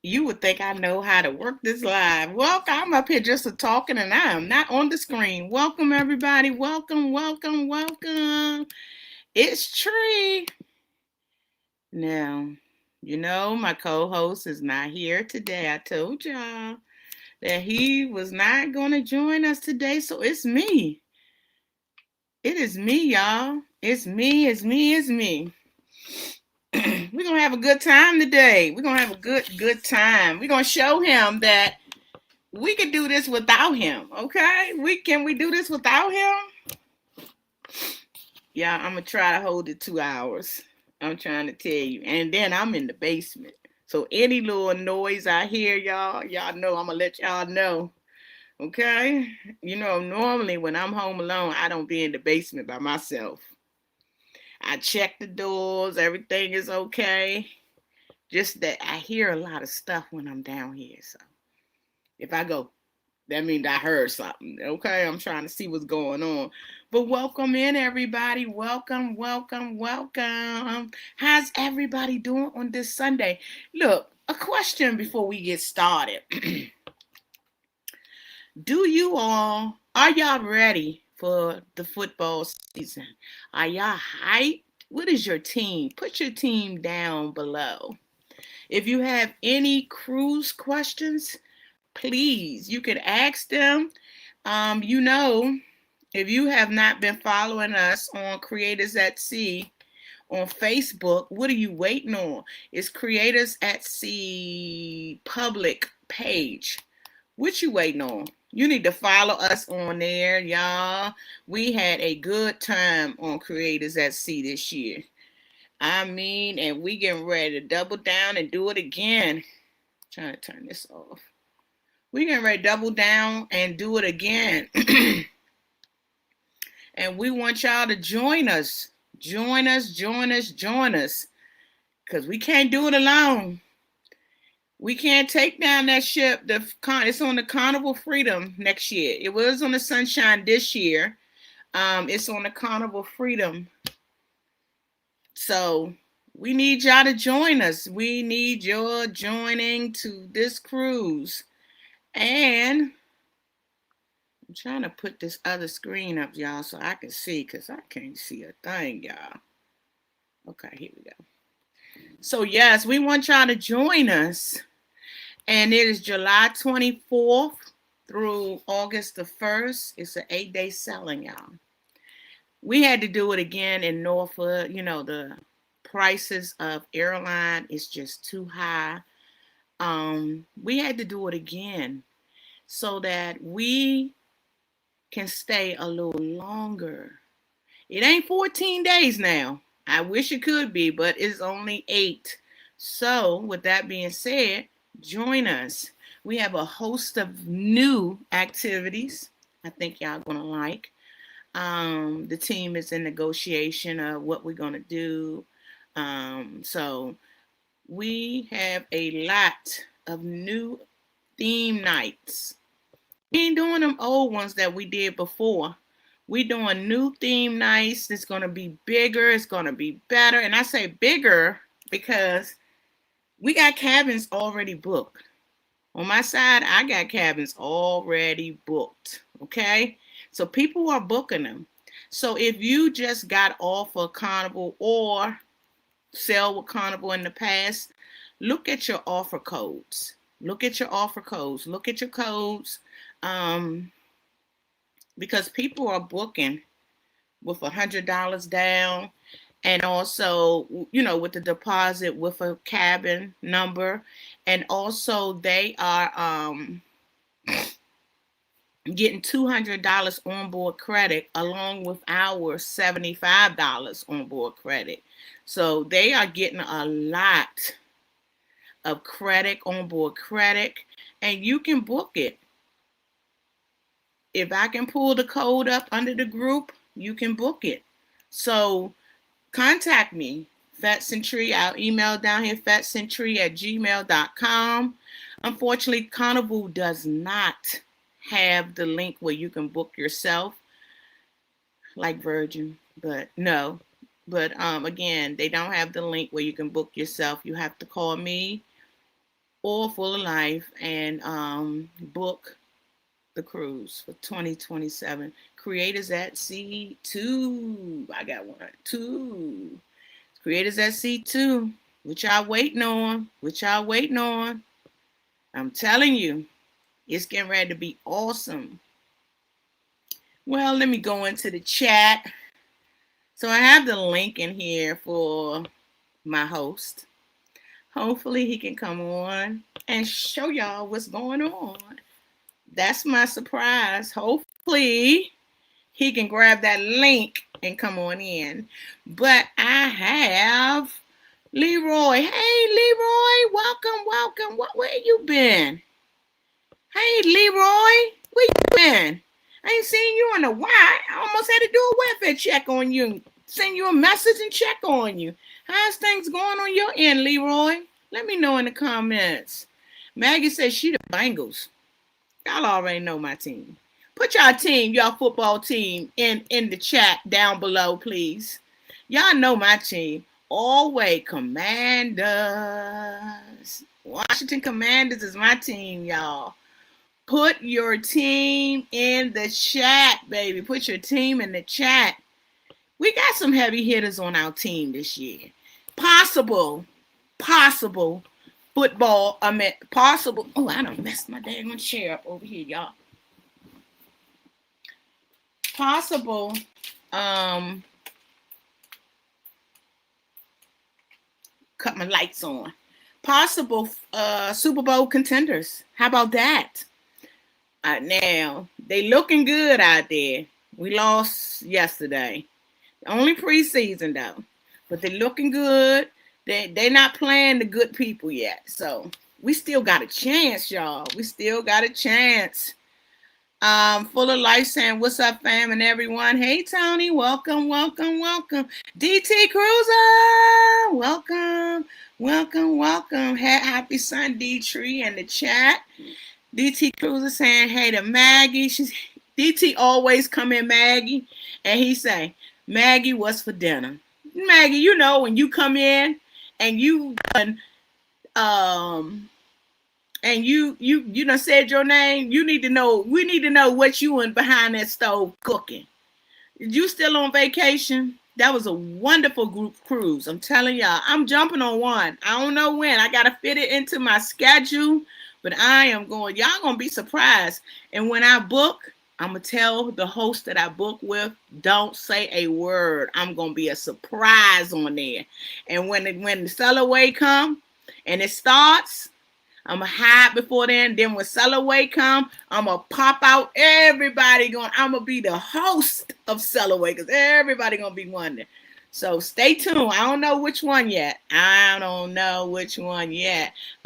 You would think I know how to work this live. Welcome. I'm up here just a talking and I am not on the screen. Welcome, everybody. Welcome, welcome, welcome. It's Tree. Now, my co host is not here today. I told y'all that he was not going to join us today, so it's me. It is me, y'all. It's me, it's me, it's me. We're going to have a good time today. We're going to have a good time. We're going to show him that we can do this without him, okay? We do this without him? Yeah, I'm gonna try to hold it 2 hours. I'm trying to tell you. And then I'm in the basement. So any little noise I hear, y'all know I'm gonna let y'all know. Okay? Normally when I'm home alone, I don't be in the basement by myself. I check the doors, everything is okay. Just that I hear a lot of stuff when I'm down here. So if I go, that means I heard something. Okay, I'm trying to see what's going on. But welcome in, everybody. Welcome, welcome, welcome. How's everybody doing on this Sunday? Look, a question before we get started. Are y'all ready for the football season? Are y'all hyped? What is your team? Put your team down below. If you have any cruise questions, please, you can ask them. You know, if you have not been following us on Creators at Sea on Facebook, what are you waiting on? It's Creators at Sea public page. What you waiting on? You need to follow us on there, y'all. We had a good time on Creators at Sea this year. And we getting ready to double down and do it again. I'm trying to turn this off. We getting ready to double down and do it again. And we want y'all to join us. Join us, join us, join us. Because we can't do it alone. We can't take down that ship. It's on the Carnival Freedom next year. It was on the Sunshine this year. It's on the Carnival Freedom. So we need y'all to join us. We need your joining to this cruise. And I'm trying to put this other screen up, y'all, so I can see, because I can't see a thing, y'all. Okay, here we go. So, yes, we want y'all to join us. And it is July 24th through August the 1st. It's an 8-day selling, y'all. We had to do it again in Norfolk. The prices of airline is just too high. We had to do it again so that we can stay a little longer. It ain't 14 days now. I wish it could be, but it's only 8. So, with that being said, join us. We have a host of new activities I think y'all gonna like. The team is in negotiation of what we're gonna do. So we have a lot of new theme nights. We ain't doing them old ones that we did before. We doing new theme nights. It's gonna be bigger. It's gonna be better. And I say bigger because we got cabins already booked. On my side, I got cabins already booked. Okay, so people are booking them. So if you just got off of Carnival or sell with Carnival in the past, look at your offer codes. Look at your offer codes. Look at your codes. Um, because people are booking with $100 down, and also with the deposit with a cabin number, and also they are getting $200 onboard credit along with our $75 onboard credit. So they are getting a lot of credit, onboard credit, and you can book it. If I can pull the code up under the group, you can book it. So contact me, FatCentury. Our email down here, fatcentury@gmail.com. Unfortunately, Carnival does not have the link where you can book yourself like Virgin, but no. But again, they don't have the link where you can book yourself. You have to call me or Full of Life and book the cruise for 2027. Creators at Sea 2. I got one. 2. Creators at Sea 2. What y'all waiting on? What y'all waiting on? I'm telling you, it's getting ready to be awesome. Well, let me go into the chat. So I have the link in here for my host. Hopefully he can come on and show y'all what's going on. That's my surprise. Hopefully he can grab that link and come on in. But I have Leroy. Hey, Leroy. Welcome. Where you been? Hey, Leroy. Where you been? I ain't seen you in a while. I almost had to do a welfare check on you. Send you a message and check on you. How's things going on your end, Leroy? Let me know in the comments. Maggie says she the Bengals. Y'all already know my team. Put y'all team, y'all football team in the chat down below, please. Y'all know my team. Always Commanders. Washington Commanders is my team, y'all. Put your team in the chat, baby. Put your team in the chat. We got some heavy hitters on our team this year. Possible football. Possible. Oh, I done messed my daggone chair up over here, y'all. Possible. Cut my lights on. Possible Super Bowl contenders. How about that? Now, they looking good out there. We lost yesterday. Only preseason, though. But they looking good. They're not playing the good people yet. So, we still got a chance, y'all. We still got a chance. Full of Life saying, what's up, fam and everyone? Hey, Tony. Welcome. DT Cruiser. Welcome. Happy Sunday tree in the chat. DT Cruiser saying, hey to Maggie. DT always come in Maggie. And he say, Maggie, what's for dinner? Maggie, you know, when you come in and you done said your name, we need to know what you in behind that stove cooking. You still on vacation? That was a wonderful group cruise. I'm telling y'all, I'm jumping on one. I don't know when. I got to fit it into my schedule, but I am going. Y'all going to be surprised. And when I book, I'm going to tell the host that I book with, don't say a word. I'm going to be a surprise on there. And when the Sellaway come and it starts, I'm going to hide before then. Then when Sellaway come, I'm going to pop out. Everybody going, I'm going to be the host of Sellaway because everybody going to be wondering. So stay tuned. I don't know which one yet. But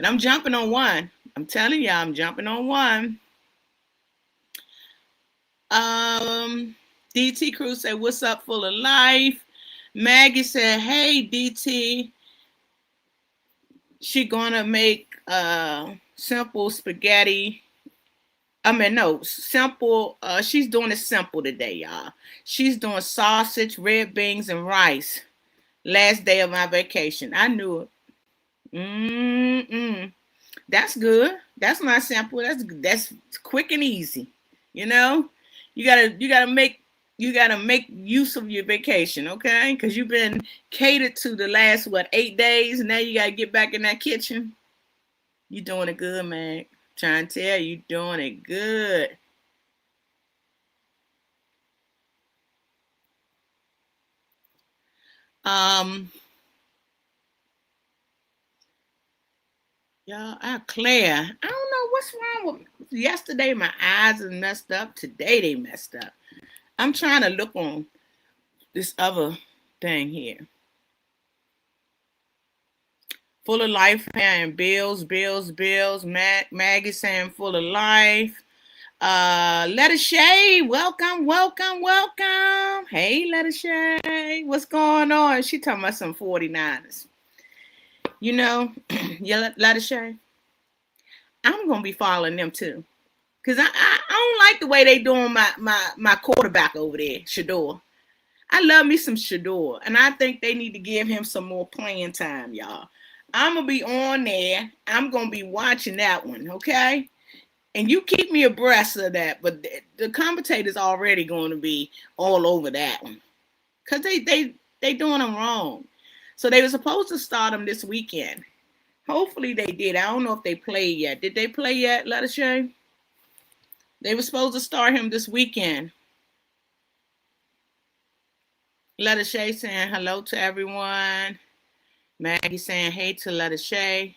I'm jumping on one. I'm telling y'all, I'm jumping on one. DT Cruz said, what's up, Full of Life? Maggie said, hey, DT. She gonna make simple spaghetti. Simple. She's doing it simple today, y'all. She's doing sausage, red beans, and rice. Last day of my vacation. I knew it. That's good. That's not simple. That's quick and easy. You know, you gotta make use of your vacation, okay? Because you've been catered to the last 8 days, and now you gotta get back in that kitchen. You doing it good, man. Trying to tell you, doing it good. Y'all, Claire, I don't know what's wrong with yesterday. My eyes are messed up. Today they messed up. I'm trying to look on this other thing here. Full of Life paying bills. Maggie saying Full of Life. Letter Shay, welcome. Hey, Letter Shay, what's going on? She talking about some 49ers. You know, Letter Shay, I'm gonna be following them too, cause I don't like the way they doing my quarterback over there, Shador. I love me some Shador, and I think they need to give him some more playing time, y'all. I'm going to be on there. I'm going to be watching that one, okay? And you keep me abreast of that. But the commentators already going to be all over that one. Because they doing them wrong. So they were supposed to start them this weekend. Hopefully they did. I don't know if they played yet. Did they play yet, Lettershay? They were supposed to start him this weekend. Lettershay saying hello to everyone. Maggie saying hey to Lettershay.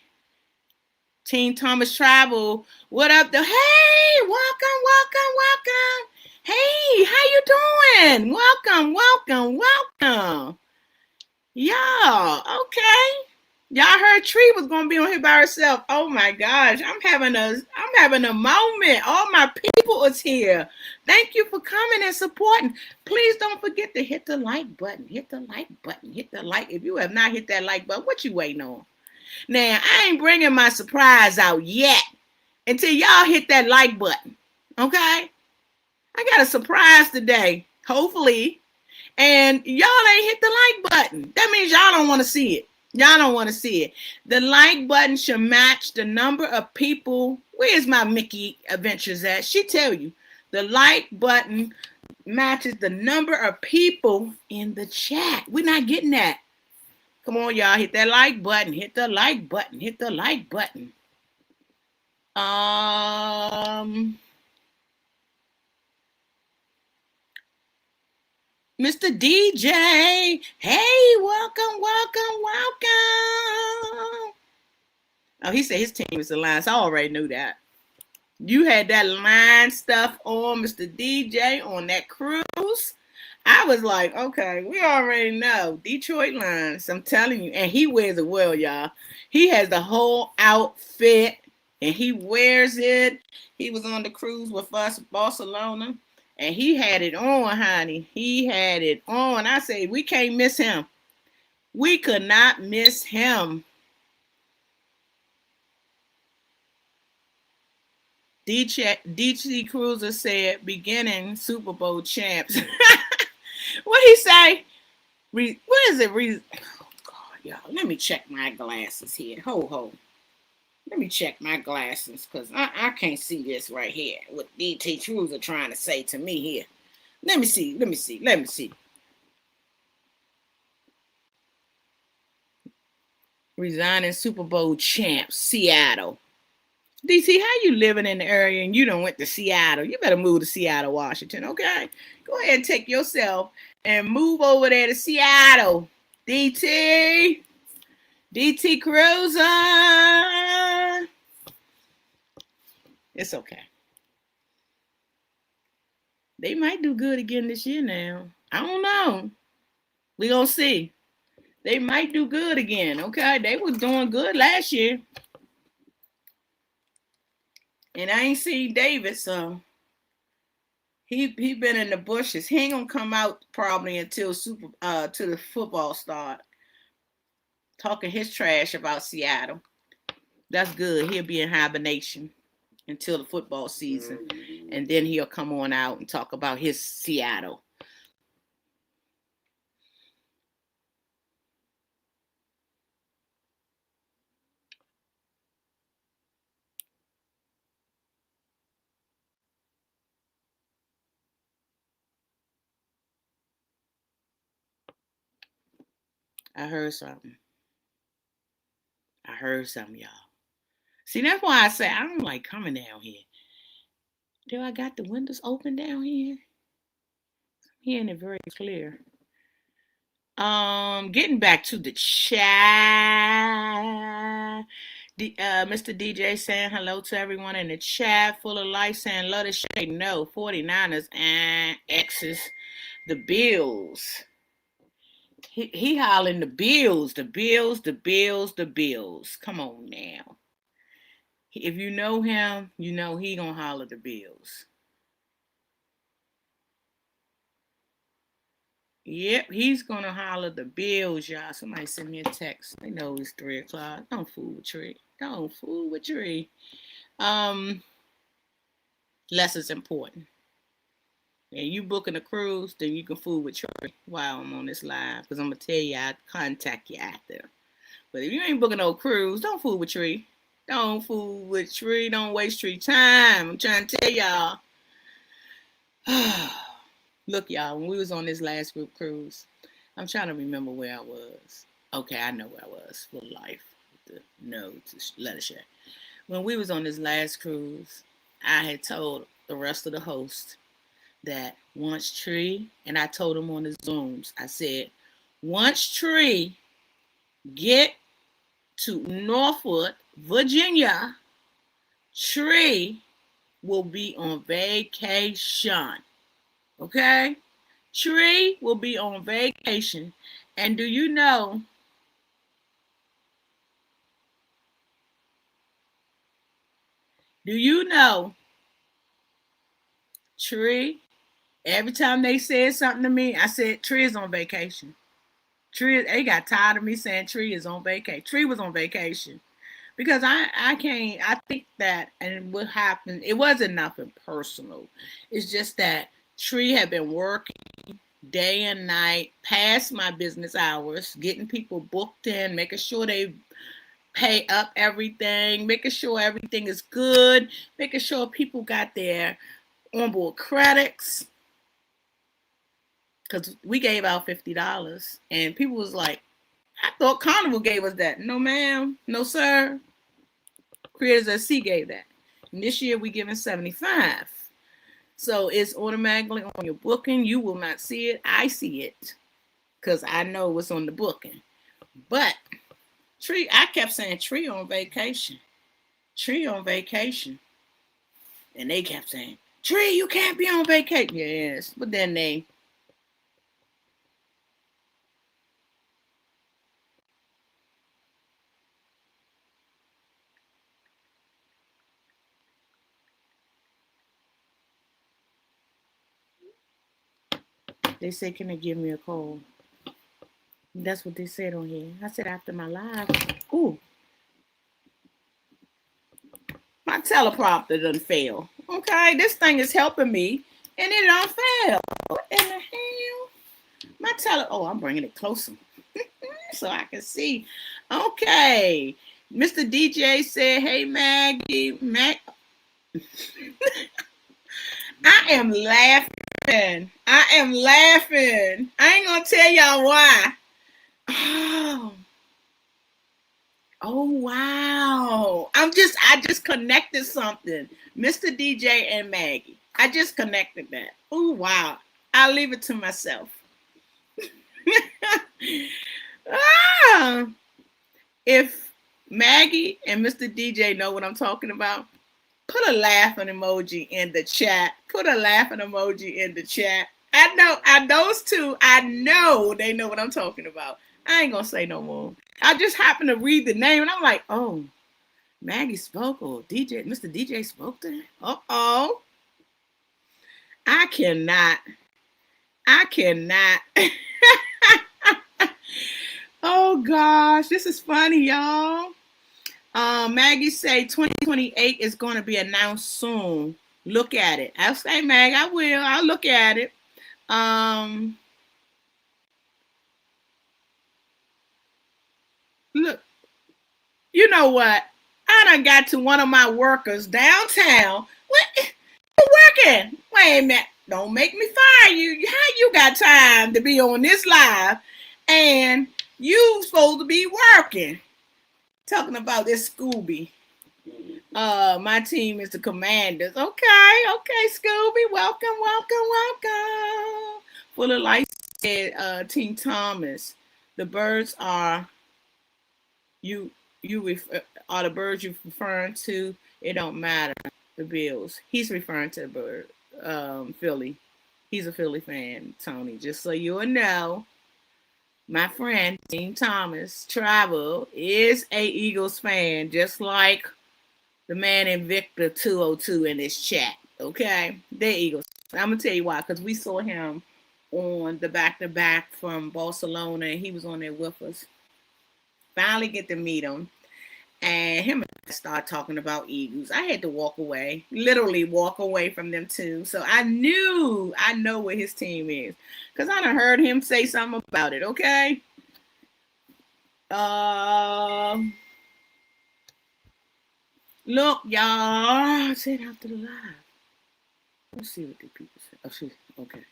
Team Thomas Travel. What up, though? Hey, welcome. Hey, how you doing? Welcome. Y'all, okay. Y'all heard Tree was gonna be on here by herself. Oh my gosh, I'm having a moment. All my people is here. Thank you for coming and supporting. Please don't forget to hit the like button. Hit the like. If you have not hit that like button, what you waiting on? Now, I ain't bringing my surprise out yet until y'all hit that like button. Okay? I got a surprise today, hopefully. And y'all ain't hit the like button. That means y'all don't want to see it. The like button should match the number of people. Where's my Mickey Adventures at? She tell you. The like button matches the number of people in the chat. We're not getting that. Come on, y'all. Hit that like button. Hit the like button. Mr. DJ. Hey, welcome. Oh, he said his team is the Lions. I already knew that. You had that line stuff on, Mr. DJ, on that cruise. I was like, okay, we already know. Detroit Lions, I'm telling you. And he wears it well, y'all. He has the whole outfit, and he wears it. He was on the cruise with us, Barcelona, and he had it on, honey. He had it on. I say, we can't miss him. We could not miss him. DC Cruiser said, beginning Super Bowl champs. What he say? What is it? Oh, God, y'all. Let me check my glasses here. Ho. Let me check my glasses because I can't see this right here. What DT Cruiser trying to say to me here. Let me see. Resigning Super Bowl champs, Seattle. DC, how you living in the area and you don't went to Seattle? You better move to Seattle, Washington, okay? Go ahead and take yourself and move over there to Seattle. DT Cruiser. It's okay. They might do good again this year now. I don't know. We gonna see. They might do good again, okay? They was doing good last year. And I ain't seen David, so he been in the bushes. He ain't gonna come out probably until to the football start. Talking his trash about Seattle. That's good. He'll be in hibernation until the football season. And then he'll come on out and talk about his Seattle. I heard something, y'all. See, that's why I say I don't like coming down here. Do I got the windows open down here? I'm hearing it very clear. Getting back to the chat. Mr. DJ saying hello to everyone in the chat. Full of life saying love to shade. No, 49ers and X's. The Bills. He hollering the Bills. Come on now. If you know him, you know he gonna holler the Bills. Yep, he's gonna holler the Bills, y'all. Somebody send me a text. They know it's 3 o'clock. Don't fool with Tree. Less is important. And you booking a cruise, then you can fool with Trey while I'm on this live. Because I'm going to tell you, I'll contact you after. But if you ain't booking no cruise, don't fool with Tree. Don't fool with Tree. Don't waste Tree time. I'm trying to tell y'all. Look, y'all, when we was on this last group cruise, I'm trying to remember where I was. Okay, I know where I was. For life. The no to letter share. When we was on this last cruise, I had told the rest of the hosts that once Tree, and I told them on the Zooms, I said, once Tree get to Norfolk, Virginia, Tree will be on vacation. Okay? Tree will be on vacation. And do you know Tree, every time they said something to me, I said, Tree is on vacation. Tree, they got tired of me saying Tree is on vacation. Tree was on vacation. Because I can't, I think that, and what happened, it wasn't nothing personal. It's just that Tree had been working day and night past my business hours, getting people booked in, making sure they pay up everything, making sure everything is good, making sure people got their onboard credits. Because we gave out $50 and people was like, I thought Carnival gave us that. No, ma'am. No, sir. Creators at Sea gave that. And this year we giving 75. So it's automatically on your booking. You will not see it. I see it because I know what's on the booking. But Tree, I kept saying Tree on vacation. Tree on vacation. And they kept saying, Tree, you can't be on vacation. Yes. But then they said, can they give me a call? That's what they said on here. I said after my live. Ooh. My teleprompter doesn't fail. Okay, this thing is helping me, and it don't fail. What in the hell? Oh, I'm bringing it closer so I can see. Okay, Mr. DJ said, "Hey Maggie, I am laughing. I ain't gonna tell y'all why. Oh wow. I just connected something. Mr. DJ and Maggie. I just connected that. Oh wow. I'll leave it to myself. If Maggie and Mr. DJ know what I'm talking about, put a laughing emoji in the chat. I know those two, I know they know what I'm talking about. I ain't gonna say no more. I just happened to read the name and I'm like, oh, Maggie spoke or Mr. DJ spoke to him. Uh-oh. I cannot. Oh gosh, this is funny, y'all. Maggie say 2028 is going to be announced soon. Look at it. I'll say, Mag, I will. I'll look at it. Look, you know what? I done got to one of my workers downtown. What? You working? Wait a minute. Don't make me fire you. How you got time to be on this live and you supposed to be working? Talking about this Scooby. My team is the Commanders. Okay, Scooby. Welcome. Full of light said, Team Thomas. The birds are are the birds you referring to? It don't matter. The Bills. He's referring to the bird. Philly. He's a Philly fan, Tony. Just so you know, my friend Team Thomas Travel is a Eagles fan, just like the man in Victor 202 in this chat. Okay, they're Eagles. I'm gonna tell you why, because we saw him on the back-to-back from Barcelona, and he was on there with us. Finally get to meet him, and him and I start talking about Eagles. I had to literally walk away from them too. So I know what his team is, because I done heard him say something about it. Okay, Look, y'all. Say it after the live. Let's see what the people say. Oh, okay.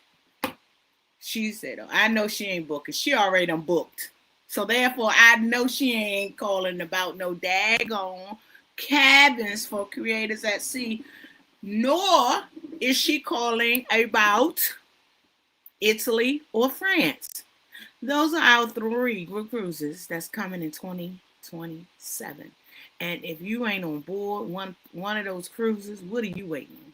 She said, oh, I know she ain't booking. She already done booked. So therefore, I know she ain't calling about no daggone cabins for creators at sea, nor is she calling about Italy or France. Those are our 3 group cruises that's coming in 2027. And if you ain't on board one of those cruises, what are you waiting on?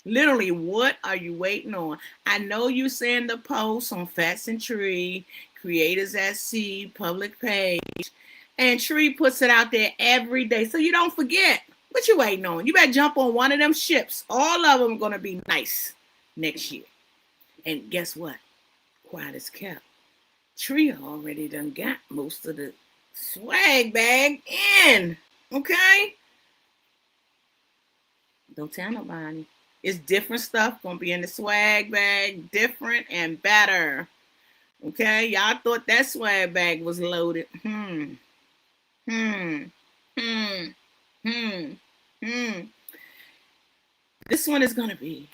Literally, what are you waiting on? I know you saying the post on Fats and Tree, Creators at Sea, public page, and Tree puts it out there every day, so you don't forget. What you waiting on? You better jump on one of them ships. All of them are gonna be nice next year. And guess what? Quiet as kept. Tree already done got most of the swag bag in. Okay? Don't tell nobody. It's different stuff gonna be in the swag bag, different and better. Okay, y'all thought that swag bag was loaded. This one is gonna be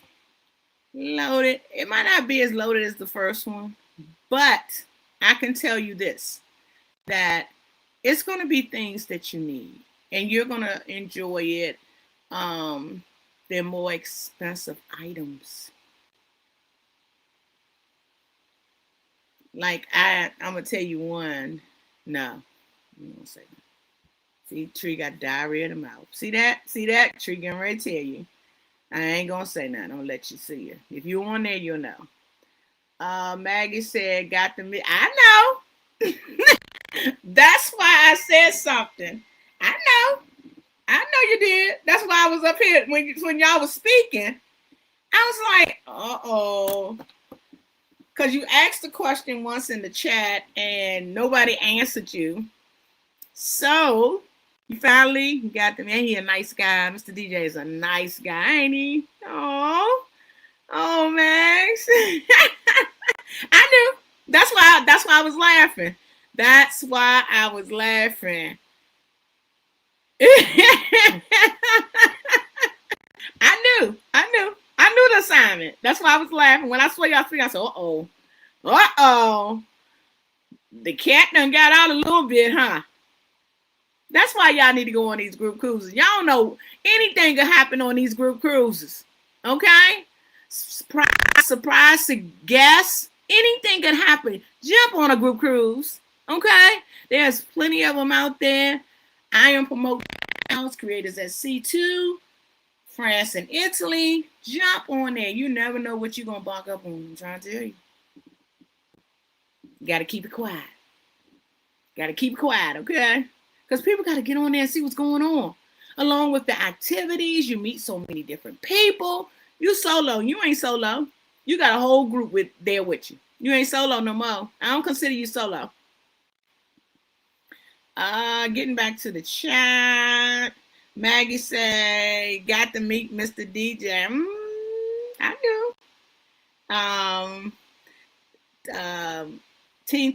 loaded. It might not be as loaded as the first one, but I can tell you this, that it's gonna be things that you need, and you're gonna enjoy it. They're more expensive items. Like I'm gonna tell you one. No, I'm gonna say that. See, Tree got diarrhea in the mouth. See that? See that? Tree getting ready to tell you. I ain't gonna say nothing. I'm gonna let you see it. If you're on there, you'll know. Maggie said, "Got the me." I know. That's why I said something. I know. I know you did. That's why I was up here when y'all was speaking. I was like, uh-oh. Because you asked the question once in the chat and nobody answered you. So you finally got them. And he a nice guy. Mr. DJ is a nice guy, ain't he? Oh, Max. I knew. That's why I was laughing. That's why I was laughing. I knew the assignment. That's why I was laughing. When I saw y'all three, I said, uh-oh. The cat done got out a little bit, huh? That's why y'all need to go on these group cruises. Y'all know anything could happen on these group cruises. Okay? Surprise guests. Anything could happen. Jump on a group cruise. Okay? There's plenty of them out there. I am promoting Creators at C2, France and Italy. Jump on there. You never know what you're going to bark up on. I'm trying to tell you. You got to keep it quiet. Okay? Because people got to get on there and see what's going on. Along with the activities, you meet so many different people. You solo. You ain't solo. You got a whole group there with you. You ain't solo no more. I don't consider you solo. Getting back to the chat. Maggie say, got to meet Mr. DJ. I do. Team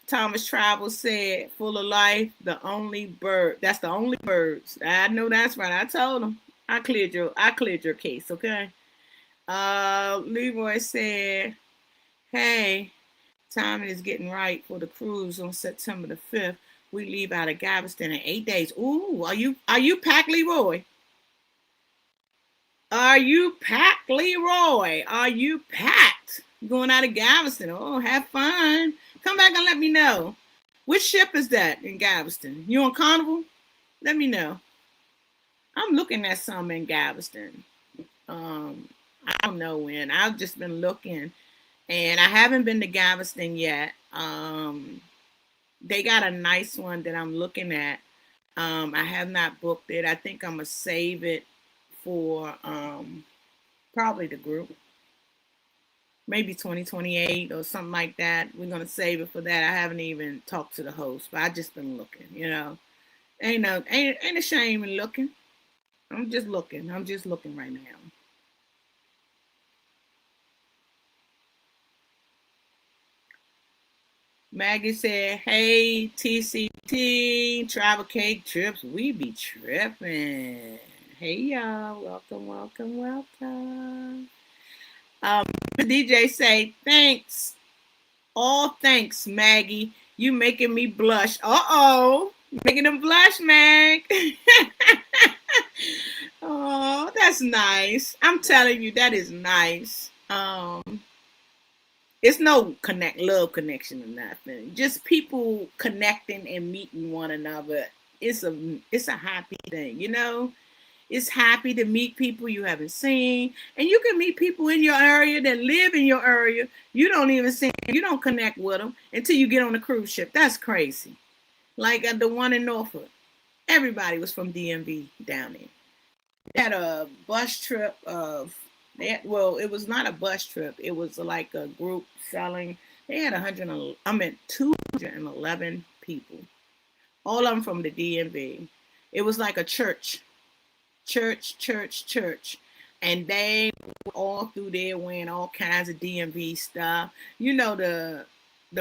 Thomas Travel said, full of life, the only bird. That's the only birds. I know that's right. I told him. I cleared your case, okay? Leroy said, hey, timing is getting right for the cruise on September the 5th. We leave out of Galveston in 8 days. Ooh, are you packed, Leroy? Are you packed, Leroy? Are you packed? Going out of Galveston. Oh, have fun. Come back and let me know. Which ship is that in Galveston? You on Carnival? Let me know. I'm looking at some in Galveston. I don't know when. I've just been looking. And I haven't been to Galveston yet. They got a nice one that I'm looking at. I have not booked it. I think I'm going to save it for probably the group. Maybe 2028 or something like that. We're going to save it for that. I haven't even talked to the host, but I just been looking, you know. Ain't a shame in looking. I'm just looking right now. Maggie said, hey, TCT, Travel Cake Trips, we be tripping. Hey, y'all. Welcome, welcome, welcome. DJ say, thanks. All thanks, Maggie. You making me blush. Uh-oh. Making them blush, Mag. Oh, that's nice. I'm telling you, that is nice. It's no love connection or nothing. Just people connecting and meeting one another. It's a happy thing, you know. It's happy to meet people you haven't seen, and you can meet people in your area that live in your area. You don't even see, you don't connect with them until you get on a cruise ship. That's crazy. Like the one in Norfolk, everybody was from DMV down there. They had a bus trip of well, it was not a bus trip. It was like a group selling. They had 211 people, all of them from the DMV. It was like a church, and they were all through there wearing all kinds of DMV stuff. You know the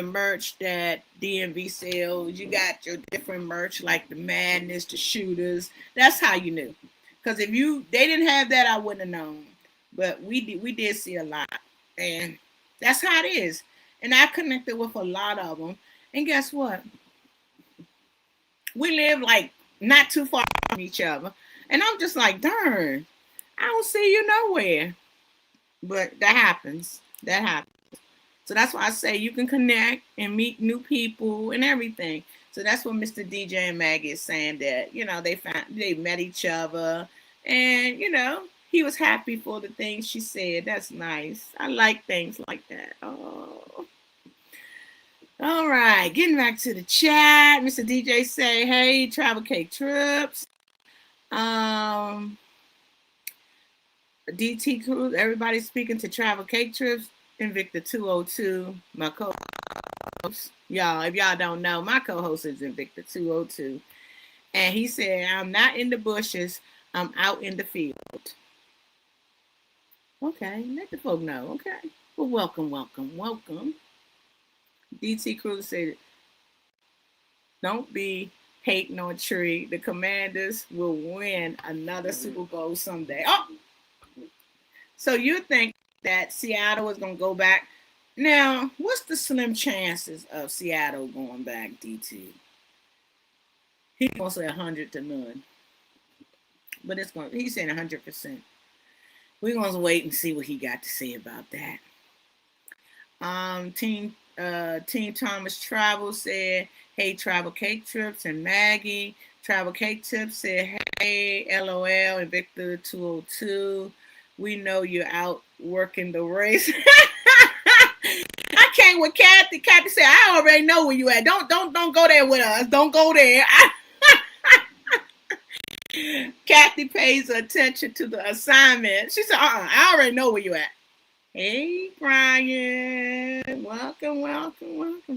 merch that DMV sells. You got your different merch like the Madness, the Shooters. That's how you knew. Because if they didn't have that, I wouldn't have known. But we did see a lot, and that's how it is. And I connected with a lot of them. And guess what? We live like not too far from each other, and I'm just like, darn, I don't see you nowhere. But that happens. That happens. So that's why I say you can connect and meet new people and everything. So that's what Mr. DJ and Maggie is saying, that they met each other, and he was happy for the things she said. That's nice. I like things like that. Oh. All right, getting back to the chat. Mr. DJ say, hey, Travel Cake Trips. DT Cruise, everybody speaking to Travel Cake Trips. Invicta 202, my co-host. Y'all, if y'all don't know, my co-host is Invicta 202. And he said, I'm not in the bushes, I'm out in the field. Okay, let the folk know. Okay. Well, welcome. DT Cruz said, don't be hating on Tree. The Commanders will win another Super Bowl someday. Oh! So you think that Seattle is going to go back? Now, what's the slim chances of Seattle going back, DT? He's going to say 100 to none. But he's saying 100%. We're going to wait and see what he got to say about that. Team Thomas Travel said, hey, Travel Cake Trips, and Maggie. Travel Cake Tips said, hey, LOL, and Victor 202. We know you're out working the race. I came with Kathy. Kathy said, I already know where you at. Don't go there with us. Don't go there. Kathy pays attention to the assignment. She said, I already know where you at. Hey, Brian. Welcome.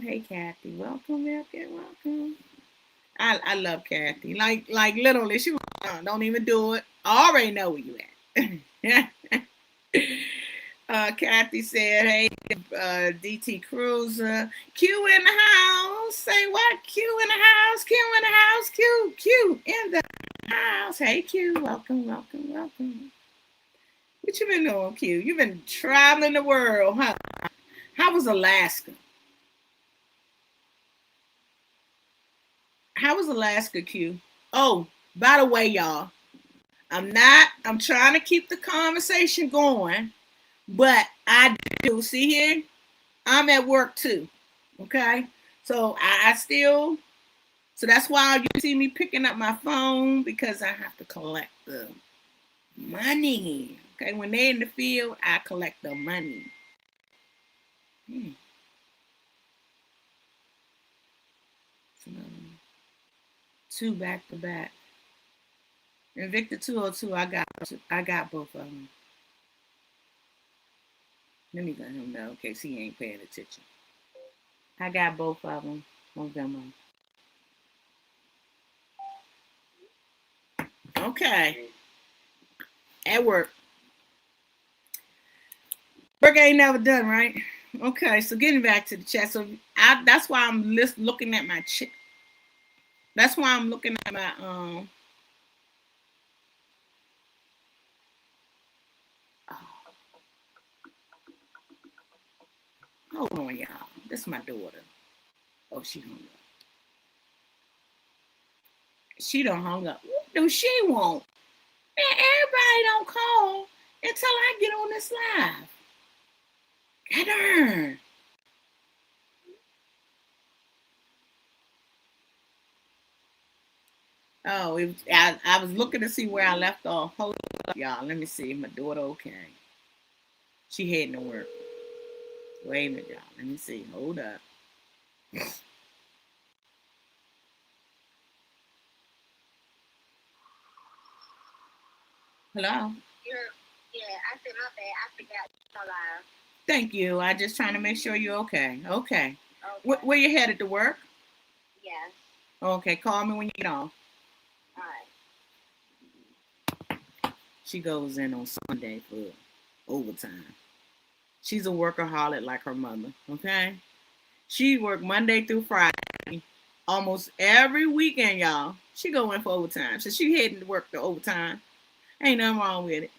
Hey, Kathy. Welcome. I love Kathy. Like literally, she don't even do it. I already know where you at. Kathy said, hey, DT Cruiser. Q in the house. Say what? Q in the house. Q in the house. Hey, Q. Welcome. What you been doing, Q? You've been traveling the world, huh? How was Alaska? How was Alaska, Q? Oh, by the way, y'all, I'm trying to keep the conversation going, but I do. See here? I'm at work too. Okay? So so that's why you see me picking up my phone, because I have to collect the money. Okay? When they're in the field, I collect the money. Two back to back. Invicta 202, I got both of them. Let me let him know in case he ain't paying attention. I got both of them on demo. Okay. At work. Work ain't never done, right? Okay, so getting back to the chat. So that's why I'm looking at my that's why I'm looking at my hold on, y'all. This is my daughter. Oh, she hung up. She don't hung up. No, she won't. Man, everybody don't call until I get on this live. God darn. Oh, I was looking to see where I left off. Hold up, y'all. Let me see. My daughter okay. She heading to work. Wait a minute, y'all. Let me see. Hold up. Hello? Yeah, I said my bad. I forgot you're live. Thank you. I just trying to make sure you're okay. Okay. Where you headed to work? Yes. Okay. Call me when you get off. All right. She goes in on Sunday for overtime. She's a workaholic like her mother. Okay. She worked Monday through Friday, almost every weekend, y'all. She go in for overtime. So she heading to work the overtime. Ain't nothing wrong with it.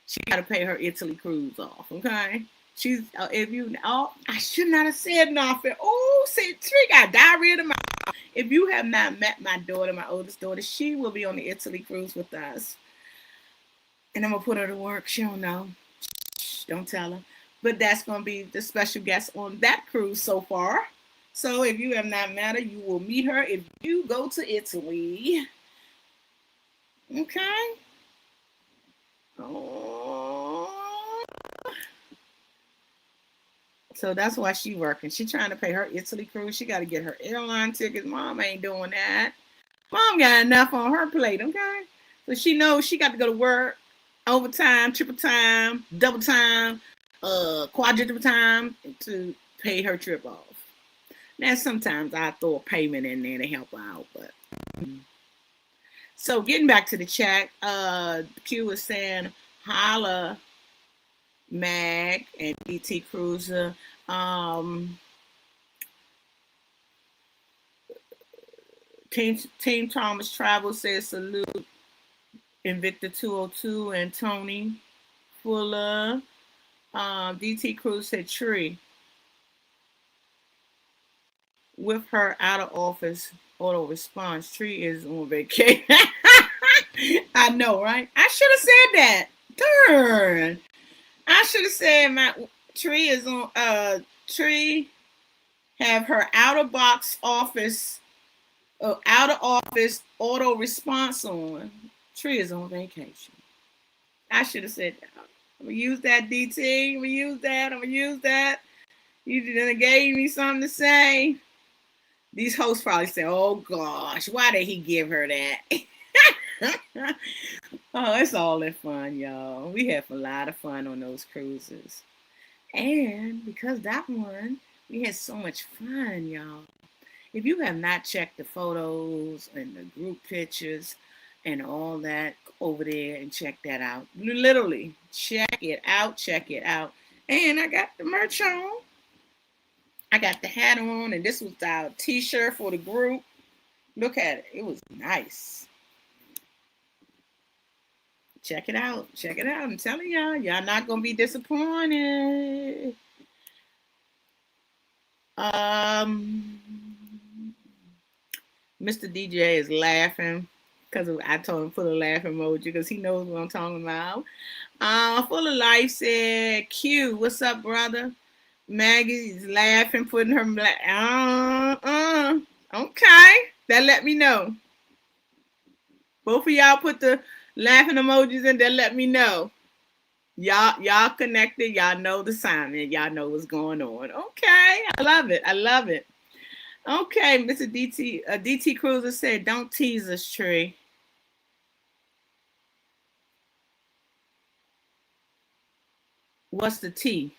She got to pay her Italy cruise off, okay? She's, if you, oh, I should not have said nothing. Oh, see, she got diarrhea to my mouth. If you have not met my daughter, my oldest daughter, she will be on the Italy cruise with us. And I'm going to put her to work. She don't know. Shh, don't tell her. But that's going to be the special guest on that cruise so far. So if you have not met her, you will meet her if you go to Italy. Okay? Oh. So that's why she working. She trying to pay her Italy cruise. She got to get her airline tickets. Mom ain't doing that. Mom got enough on her plate, okay? So she knows she got to go to work, overtime, triple time, double time, quadruple time to pay her trip off. Now sometimes I throw a payment in there to help her out, but. So getting back to the chat, Q was saying, holla, Mag and DT Cruiser. Team Thomas Travel says salute Invicta 202 and Tony Fuller. DT Cruz said Tree with her out of office auto response. Tree is on vacation. I know, right? I should have said that. Darn. I should have said my Tree is on Tree have her out of office auto response on. Tree is on vacation. I should have said that. I'm gonna use that, DT. I'm gonna use that. You done gave me something to say. These hosts probably say, "Oh gosh, why did he give her that?" Oh, it's all in fun, y'all. We have a lot of fun on those cruises. And because that one, we had so much fun, y'all. If you have not checked the photos and the group pictures and all that, go over there and check that out. Literally, check it out. And I got the merch on. I got the hat on, and this was our t-shirt for the group. Look at it. It was nice. Check it out. I'm telling y'all not gonna be disappointed. Mr. DJ is laughing because I told him put a laugh emoji because he knows what I'm talking about. Full of Life said, Q, what's up, brother? Maggie's laughing, putting her okay. That let me know. Both of y'all put the laughing emojis in there, let me know. Y'all connected, y'all know the sign, and y'all know what's going on. Okay, I love it. Okay, Mr. DT Cruiser said, don't tease us, Tree. What's the T?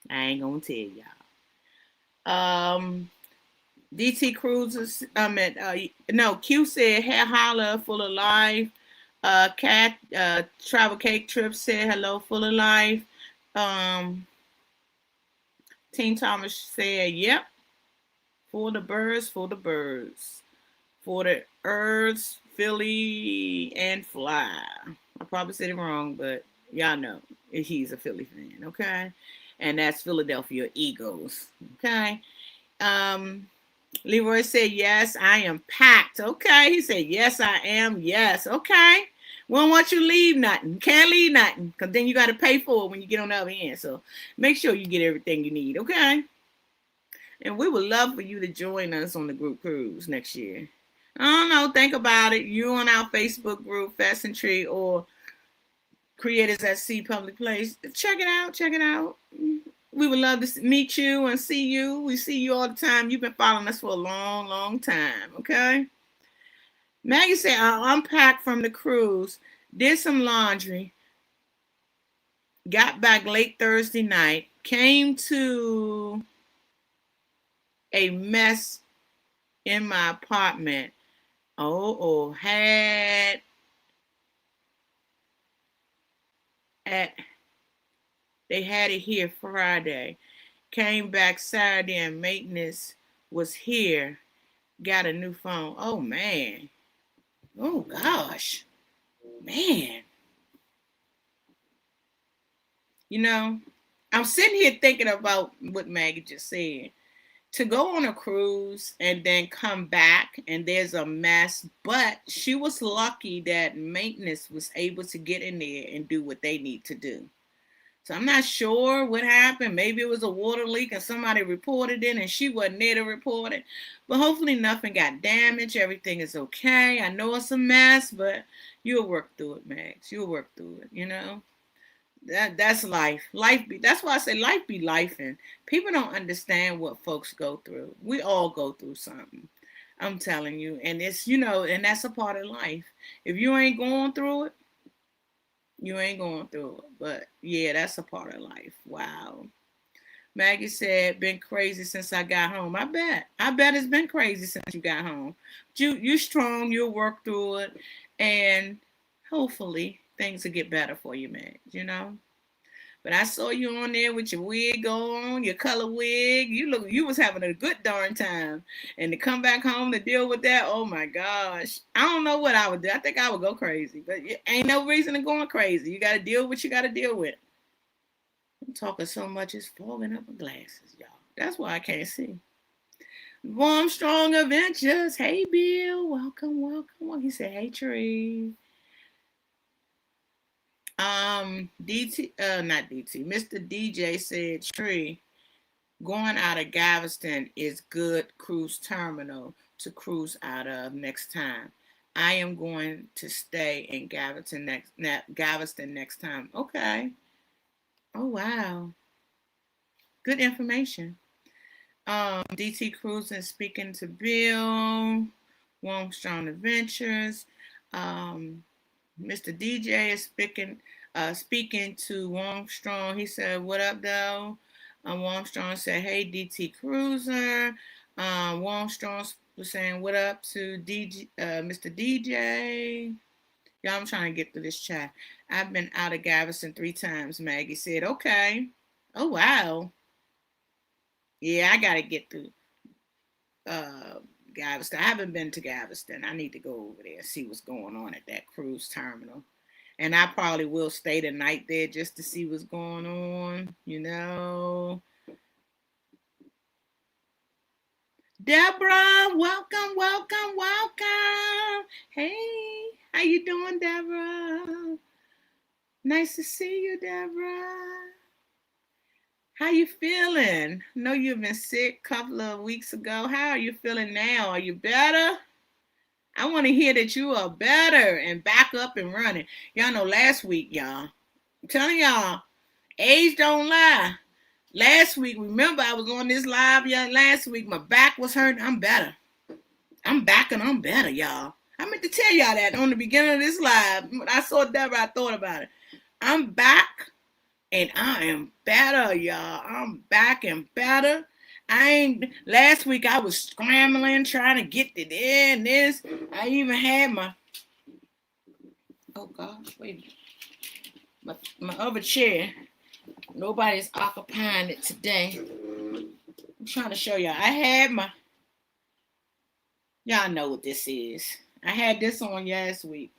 I ain't gonna tell y'all. DT Cruiser, Q said, hey, holla, full of life. Cat, Travel Cake Trip said, hello, full of life. Team Thomas said, yep, for the birds, for the birds. For the Earths, Philly, and Fly. I probably said it wrong, but y'all know he's a Philly fan, okay? And that's Philadelphia Eagles, okay? Um, Leroy said, yes, I am packed. Okay. He said, yes, I am. Yes. Okay. We don't want you to leave nothing. Can't leave nothing. Because then you got to pay for it when you get on the other end. So make sure you get everything you need. Okay. And we would love for you to join us on the group cruise next year. I don't know. Think about it. You on our Facebook group, Pheasant Tree, or Creators at Sea Public Place. Check it out. Check it out. We would love to meet you and see you. We see you all the time. You've been following us for a long, long time. Okay. Maggie said, I unpacked from the cruise, did some laundry, got back late Thursday night, came to a mess in my apartment. They had it here Friday. Came back Saturday and maintenance was here. Got a new phone. Oh man. Oh gosh. Man. You know, I'm sitting here thinking about what Maggie just said. To go on a cruise and then come back and there's a mess, but she was lucky that maintenance was able to get in there and do what they need to do. So I'm not sure what happened. Maybe it was a water leak and somebody reported it and she wasn't there to report it. But hopefully nothing got damaged. Everything is okay. I know it's a mess, but you'll work through it, Max. You'll work through it, you know? That's life. That's why I say life be life, and people don't understand what folks go through. We all go through something. I'm telling you. And it's, and that's a part of life. If you ain't going through it, you ain't going through it. But yeah, that's a part of life. Wow. Maggie said, been crazy since I got home. I bet it's been crazy since you got home. You strong, you'll work through it, and hopefully things will get better for you, Max, But I saw you on there with your wig on, your color wig. You was having a good darn time. And to come back home to deal with that, oh my gosh. I don't know what I would do. I think I would go crazy. But ain't no reason to going crazy. You got to deal with what you got to deal with. I'm talking so much it's fogging up my glasses, y'all. That's why I can't see. Warm Strong Adventures. Hey, Bill. Welcome. He said, hey, Tree. DT, not DT, Mr. DJ said, Tree, going out of Galveston is good cruise terminal to cruise out of next time. I am going to stay in Galveston next time. Okay. Oh, wow. Good information. DT Cruising speaking to Bill. Warm Strong Adventures. Mr. DJ is speaking to Wong Strong. He said, what up, though? Wong Strong said, hey, DT Cruiser. Wong Strong was saying, what up to Mr. DJ? Y'all, I'm trying to get through this chat. I've been out of Galveston 3 times, Maggie said. Okay. Oh, wow. Yeah, I got to get through Galveston. I haven't been to Galveston. I need to go over there and see what's going on at that cruise terminal. And I probably will stay the night there just to see what's going on, Deborah, welcome. Hey, how you doing, Deborah? Nice to see you, Deborah. How you feeling? I know you've been sick a couple of weeks ago. How are you feeling now? Are you better? I want to hear that you are better and back up and running. Y'all know last week, y'all. I'm telling y'all, age don't lie. Last week, remember I was on this live last week. My back was hurting. I'm better. I'm back and I'm better, y'all. I meant to tell y'all that on the beginning of this live. When I saw Deborah, I thought about it. I'm back and I am better, y'all. I'm back and better. Last week I was scrambling, trying to get it in this. I even had oh gosh, wait. My other chair. Nobody's occupying it today. I'm trying to show y'all. I had my, y'all know what this is. I had this on last week.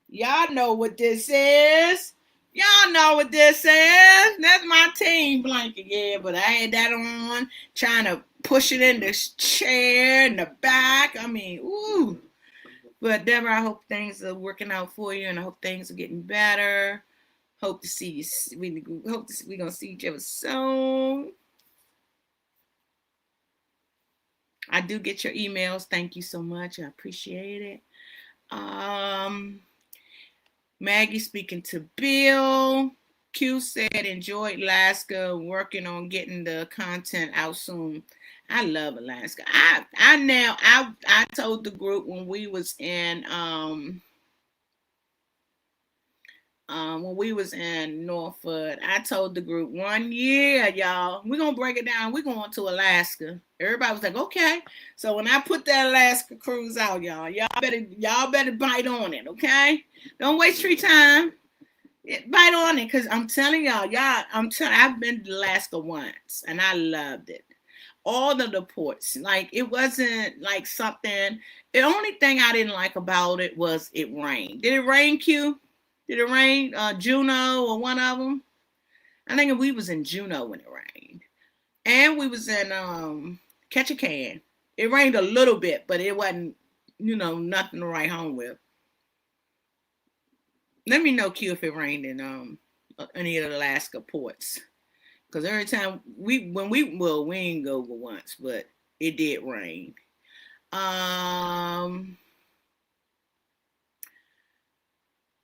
Y'all know what this is. Y'all know what this is. That's my team blanket, yeah. But I had that on, trying to push it in the chair in the back. I mean, ooh. But Deborah, I hope things are working out for you, and I hope things are getting better. Hope to see you. We're gonna see each other soon. I do get your emails. Thank you so much. I appreciate it. Maggie speaking to Bill. Q said enjoyed Alaska, working on getting the content out soon. I love Alaska. I told the group when we was in Norfolk, I told the group 1 year, y'all, we're gonna break it down. We're going to Alaska. Everybody was like, okay. So when I put that Alaska cruise out, y'all better bite on it, okay? Don't waste your time. Bite on it, because I'm telling I've been to Alaska once and I loved it. All of the ports, like it wasn't like something. The only thing I didn't like about it was it rained. Did it rain, Q? Did it rain? Juneau or one of them? I think we was in Juneau when it rained, and we was in Ketchikan. It rained a little bit, but it wasn't, nothing to write home with. Let me know, Q, if it rained in any of the Alaska ports. Because every time we ain't go over once, but it did rain.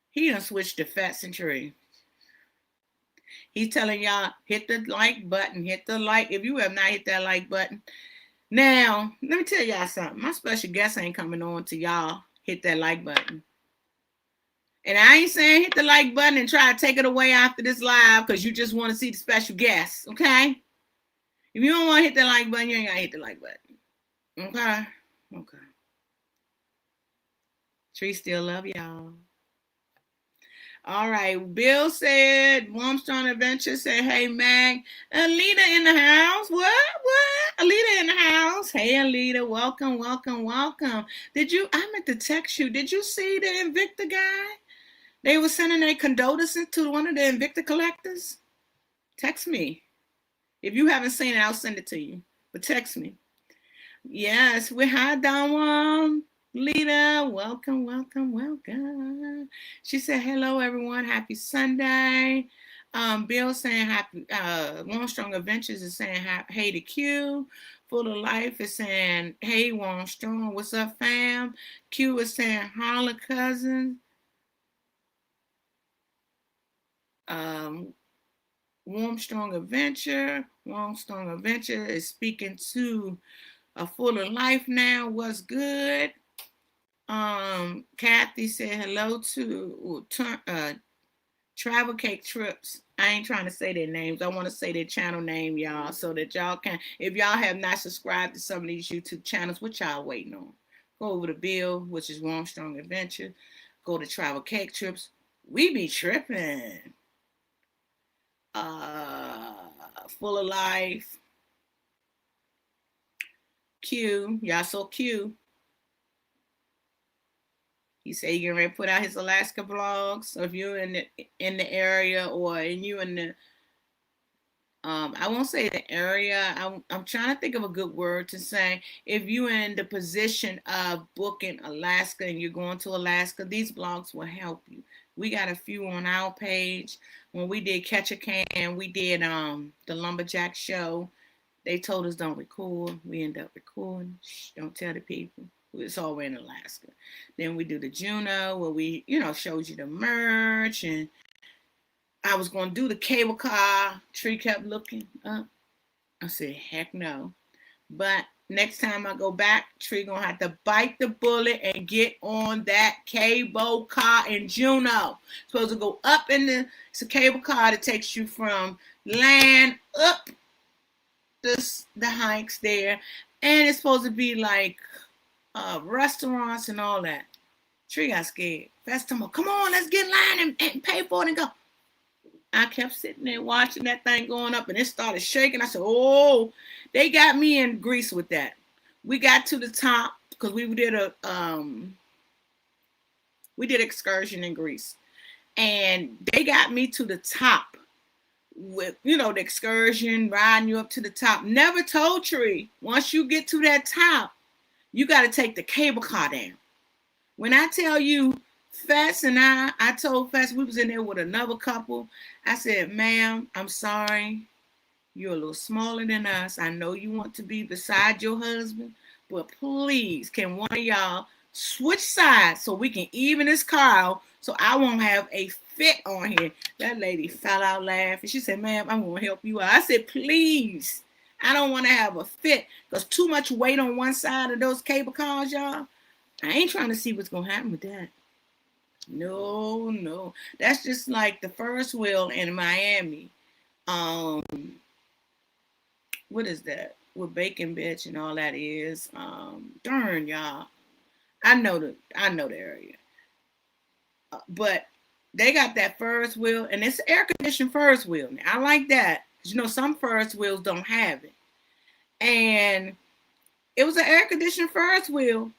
He done switched to Fat Century. He's telling y'all, hit the like button, hit the like. If you have not hit that like button. Now, let me tell y'all something. My special guest ain't coming on to y'all. Hit that like button. And I ain't saying hit the like button and try to take it away after this live because you just want to see the special guest, okay? If you don't want to hit the like button, you ain't got to hit the like button. Okay? Okay. Tree still love y'all. All right. Bill said, Warmstrong Adventure said, hey, Mag. Alita in the house. What? Alita in the house. Hey, Alita. Welcome. I meant to text you. Did you see the Invicta guy? They were sending their condolences to one of the Invicta collectors. Text me. If you haven't seen it, I'll send it to you. But text me. Yes, we had Dawn. Lita, welcome. She said, hello, everyone. Happy Sunday. Bill saying happy, Warmstrong Adventures is saying, hey to Q. Full of Life is saying, hey, Warmstrong, what's up, fam? Q is saying, holla, cousin. Warmstrong Adventure is speaking to a Full of Life now. What's good? Kathy said hello to Travel Cake Trips. I ain't trying to say their names. I want to say their channel name, y'all, so that y'all can, if y'all have not subscribed to some of these YouTube channels, what y'all waiting on? Go over to Bill, which is Warmstrong Adventure. Go to Travel Cake Trips. We be tripping. Full of Life. Q, y'all saw Q. He said he's going to put out his Alaska vlogs. So if you're in the area, or you in the, I won't say the area. I'm trying to think of a good word to say. If you're in the position of booking Alaska and you're going to Alaska, these vlogs will help you. We got a few on our page. When we did Ketchikan, we did the Lumberjack show. They told us don't record. We end up recording. Shh, don't tell the people. It's all in Alaska. Then we do the Juneau, where we, showed you the merch. And I was going to do the cable car. Tree kept looking up. I said, heck no. But next time I go back, Tree going to have to bite the bullet and get on that cable car in Juneau. Supposed to go up it's a cable car that takes you from land up the hikes there. And it's supposed to be like restaurants and all that. Tree got scared. Fast told me, come on, let's get in line and pay for it and go. I kept sitting there watching that thing going up, and it started shaking. I said, "Oh, they got me in Greece with that." We got to the top because we did excursion in Greece, and they got me to the top with the excursion, riding you up to the top. Never told Tree, once you get to that top, you got to take the cable car down. When I tell you, Fess and I told Fess, we was in there with another couple. I said, "Ma'am, I'm sorry. You're a little smaller than us. I know you want to be beside your husband, but please, can one of y'all switch sides so we can even this car out so I won't have a fit on here?" That lady fell out laughing. She said, "Ma'am, I'm going to help you out." I said, "Please. I don't want to have a fit because too much weight on one side of those cable cars, y'all. I ain't trying to see what's going to happen with that." No. That's just like the first wheel in Miami. What is that? With Bacon Bitch and all that is. Darn, y'all. I know the area. But they got that Ferris wheel, and it's air conditioned Ferris wheel. Now, I like that. Some Ferris wheels don't have it. And it was an air conditioned Ferris wheel.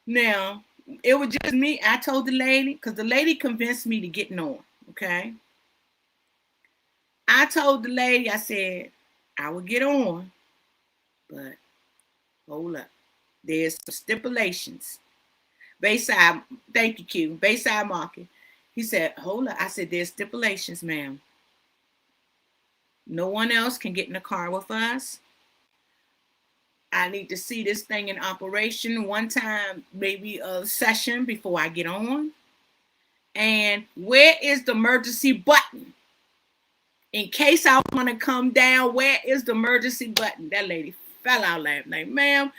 Now, it was just me. I told the lady, because the lady convinced me to get on. Okay. I told the lady, I said, I would get on, but hold up. There's some stipulations. Bayside, thank you, Q. Bayside Market. He said, hold up. I said, there's stipulations, ma'am. No one else can get in the car with us. I need to see this thing in operation one time, maybe a session before I get on. And where is the emergency button? In case I want to come down, where is the emergency button? That lady fell out laughing. Like, "Ma'am,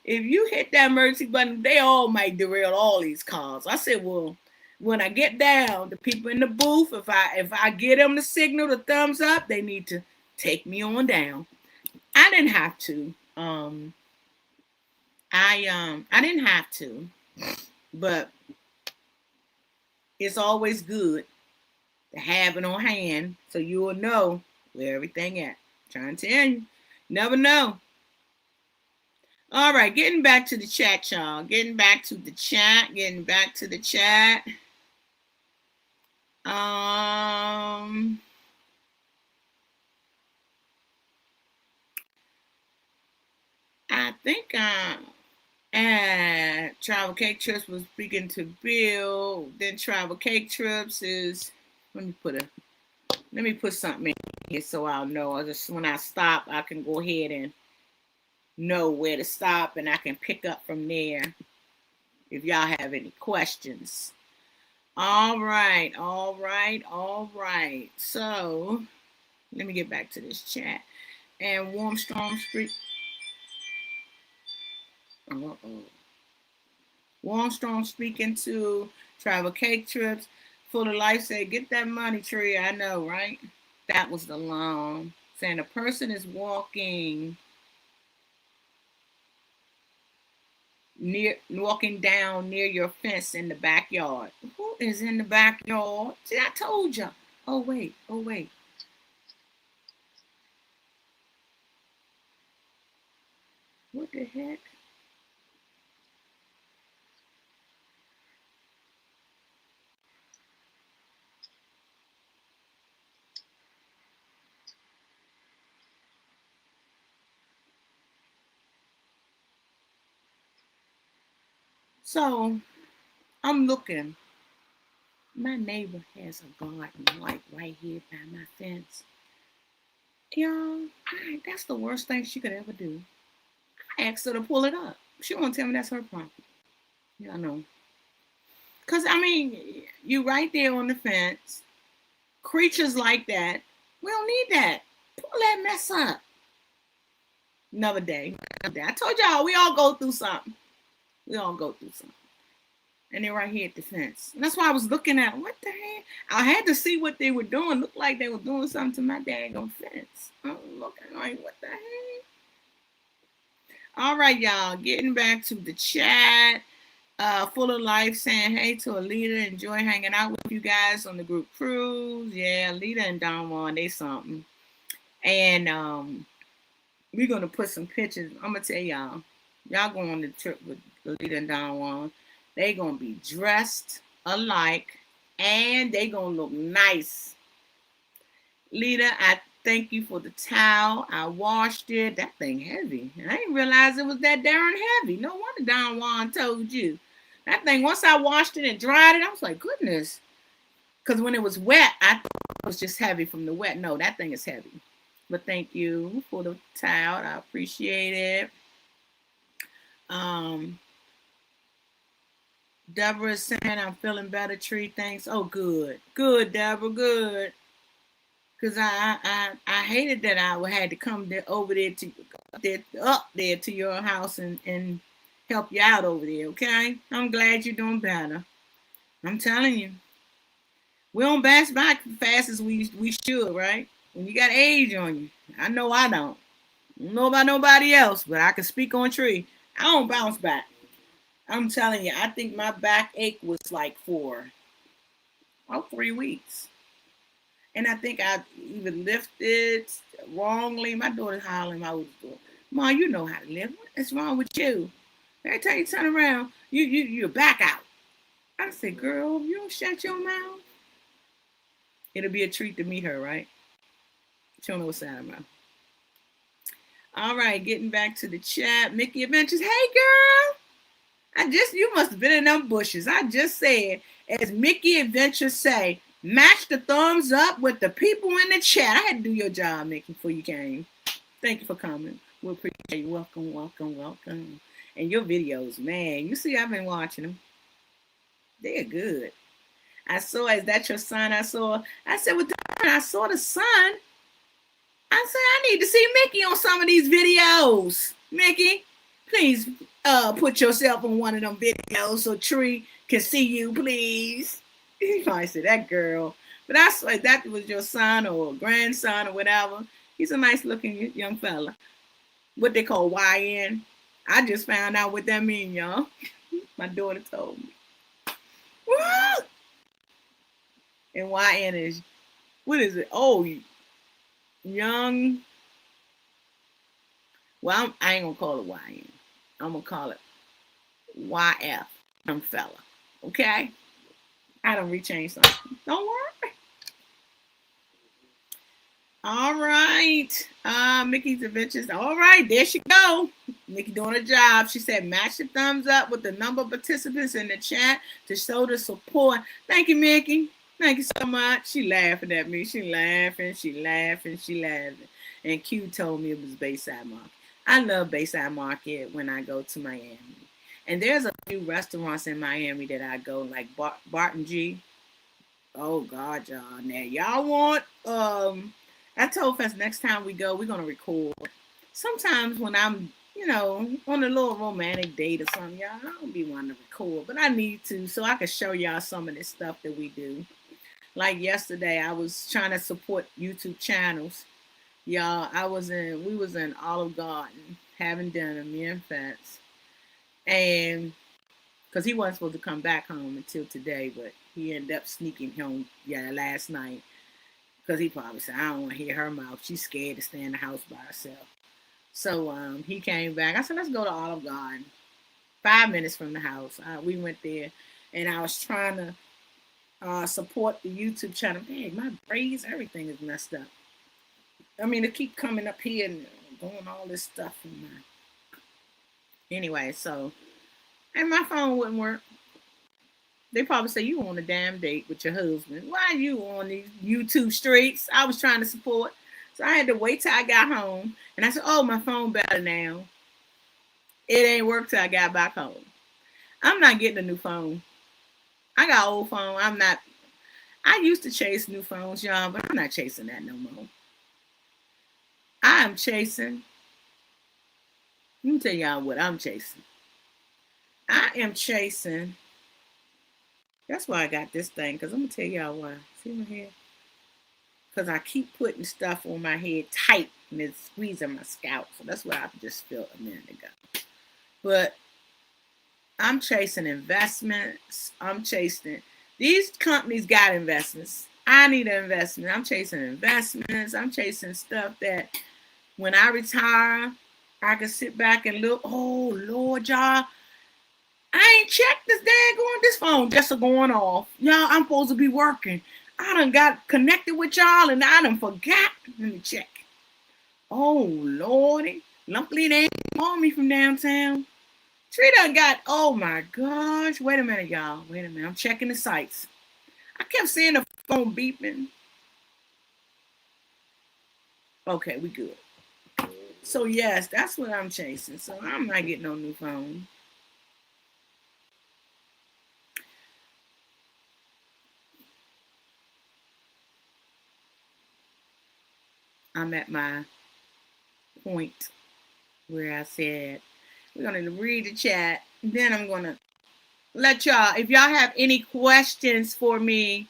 if you hit that emergency button, they all might derail all these cars." I said, "Well, when I get down, the people in the booth, if I get them the signal, the thumbs up, they need to take me on down." I didn't have to. I didn't have to, but it's always good to have it on hand so you will know where everything at. I'm trying to tell you, never know. All right, getting back to the chat, y'all. Getting back to the chat. I think Travel Cake Trips was speaking to Bill. Then Travel Cake Trips is, let me put something in here so I'll know. Just when I stop, I can go ahead and know where to stop, and I can pick up from there if y'all have any questions. All right. So let me get back to this chat. And Warm Storm Street. Warm Storm speaking to Travel Cake Trips. Full of Life said, "Get that money, Tree." I know, right? That was the long saying a person is walking down near your fence in the backyard. Who is in the backyard? See, I told you. Oh wait. What the heck? So I'm looking. My neighbor has a garden right here by my fence. Y'all, that's the worst thing she could ever do. I asked her to pull it up. She won't tell me that's her property. Yeah, I know. Because, you right there on the fence. Creatures like that, we don't need that. Pull that mess up. Another day. I told y'all, we all go through something. And they're right here at the fence. And that's why I was looking at, what the heck? I had to see what they were doing. Looked like they were doing something to my daggone fence. I'm looking like, what the heck? All right, y'all. Getting back to the chat. Full of Life saying hey to Alita. Enjoy hanging out with you guys on the group cruise. Yeah, Alita and Don Juan, they something. And we're gonna put some pictures. I'm gonna tell y'all. Y'all go on the trip with Alita and Don Juan. They gonna be dressed alike and they gonna look nice. Lita, I thank you for the towel. I washed it. That thing heavy. I didn't realize it was that darn heavy. No wonder Don Juan told you. That thing, once I washed it and dried it, I was like, goodness. Because when it was wet, I thought it was just heavy from the wet. No, that thing is heavy. But thank you for the towel. I appreciate it. Deborah is saying I'm feeling better. Tree, thanks. Oh, good. Good, Deborah, good. Because I hated that I had to come there over there to up there to your house and help you out over there, okay? I'm glad you're doing better. I'm telling you. We don't bounce back as fast as we should, right? When you got age on you. I know I don't. I don't know about nobody else, but I can speak on Tree. I don't bounce back. I'm telling you, I think my backache was like for 3 weeks. And I think I even lifted wrongly. My daughter's hollering my door. Mom, you know how to live. What is wrong with you? Every time you turn around, you're back out. I said, girl, you don't shut your mouth. It'll be a treat to meet her, right? She don't know what's out of her mouth. All right, getting back to the chat. Mickey Adventures. Hey, girl. You must have been in them bushes. I just said, as Mickey Adventures say, match the thumbs up with the people in the chat. I had to do your job, Mickey, before you came. Thank you for coming. We appreciate you. Welcome, welcome, welcome. And your videos, man, you see I've been watching them. They're good. I saw, is that your son? I said, well, I saw the son. I said, I need to see Mickey on some of these videos. Mickey, please put yourself on one of them videos so Tree can see you, please. He probably said, that girl. But I swear that was your son or grandson or whatever. He's a nice looking young fella. What they call YN. I just found out what that means, y'all. My daughter told me. Woo! And YN is, what is it? Oh, young. Well, I ain't going to call it YN. I'm going to call it YF, young fella. Okay? I done rechanged something. Don't worry. All right. Mickey's Adventures. All right, there she go. Mickey doing her job. She said, match the thumbs up with the number of participants in the chat to show the support. Thank you, Mickey. Thank you so much. She laughing at me. She laughing. And Q told me it was Bayside Market. I love Bayside Market when I go to Miami. And there's a few restaurants in Miami that I go, like Barton G. Oh, God, y'all. Now, y'all want... I told Fest next time we go, we're going to record. Sometimes when I'm, on a little romantic date or something, y'all, I don't be wanting to record, but I need to so I can show y'all some of this stuff that we do. Like yesterday, I was trying to support YouTube channels. Y'all, we was in Olive Garden having dinner, me and Fence. And because he wasn't supposed to come back home until today, but he ended up sneaking home last night. Because he probably said, I don't want to hear her mouth. She's scared to stay in the house by herself. So he came back. I said, let's go to Olive Garden. 5 minutes from the house. We went there. And I was trying to support the YouTube channel. Hey, my braids, everything is messed up. I mean, it keep coming up here and doing all this stuff. Anyway, and my phone wouldn't work. They probably say, you on a damn date with your husband. Why are you on these YouTube streets? I was trying to support. So I had to wait till I got home. And I said, oh, my phone better now. It ain't work till I got back home. I'm not getting a new phone. I got an old phone. I used to chase new phones, y'all, but I'm not chasing that no more. I am chasing. Let me tell y'all what I'm chasing. I am chasing. That's why I got this thing, because I'm going to tell y'all why. See my hair? Because I keep putting stuff on my head tight, and it's squeezing my scalp. So that's what I just felt a minute ago. But I'm chasing investments. These companies got investments. I need an investment. I'm chasing investments. I'm chasing stuff that when I retire, I can sit back and look. Oh Lord, y'all, I ain't checked this phone just going off. Y'all, I'm supposed to be working. I done got connected with y'all and I done forgot. Let me check. Oh Lordy. Luckily they ain't call me from downtown. Tree done got, oh my gosh. Wait a minute, y'all. Wait a minute. I'm checking the sites. I kept seeing the phone beeping. Okay, we good. So yes, that's what I'm chasing. So I'm not getting no new phone. I'm at my point where I said we're gonna read the chat. Then I'm gonna let y'all. If y'all have any questions for me,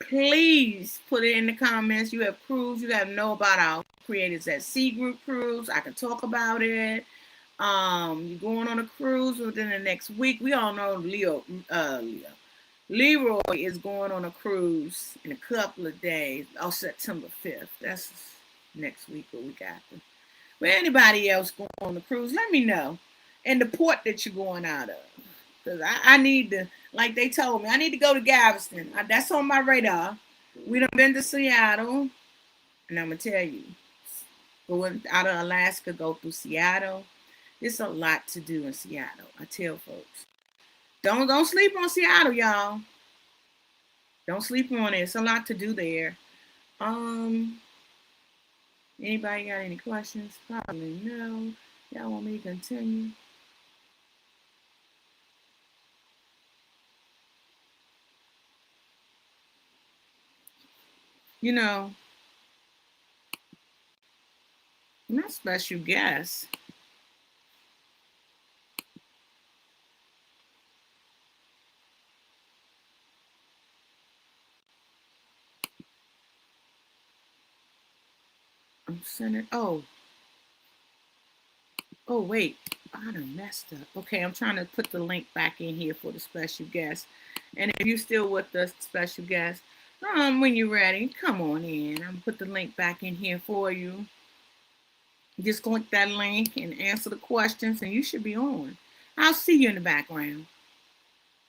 please put it in the comments. You have proofs. You have to know about our creators at C Group Cruise. I can talk about it. You're going on a cruise within the next week. We all know Leroy is going on a cruise in a couple of days. Oh, September 5th. That's next week, but we got them. But anybody else going on the cruise, let me know. And the port that you're going out of. Because I need to, like they told me, I need to go to Galveston. That's on my radar. We done been to Seattle. And I'm going to tell you, going out of Alaska, go through Seattle. There's a lot to do in Seattle. I tell folks. Don't sleep on Seattle, y'all. Don't sleep on it. It's a lot to do there. Anybody got any questions? Probably no. Y'all want me to continue? You know, not special guest. I'm sending. Oh, wait. I done messed up. Okay, I'm trying to put the link back in here for the special guest. And if you're still with the special guest, when you're ready, come on in. I'm put the link back in here for you. Just click that link and answer the questions, and you should be on. I'll see you in the background.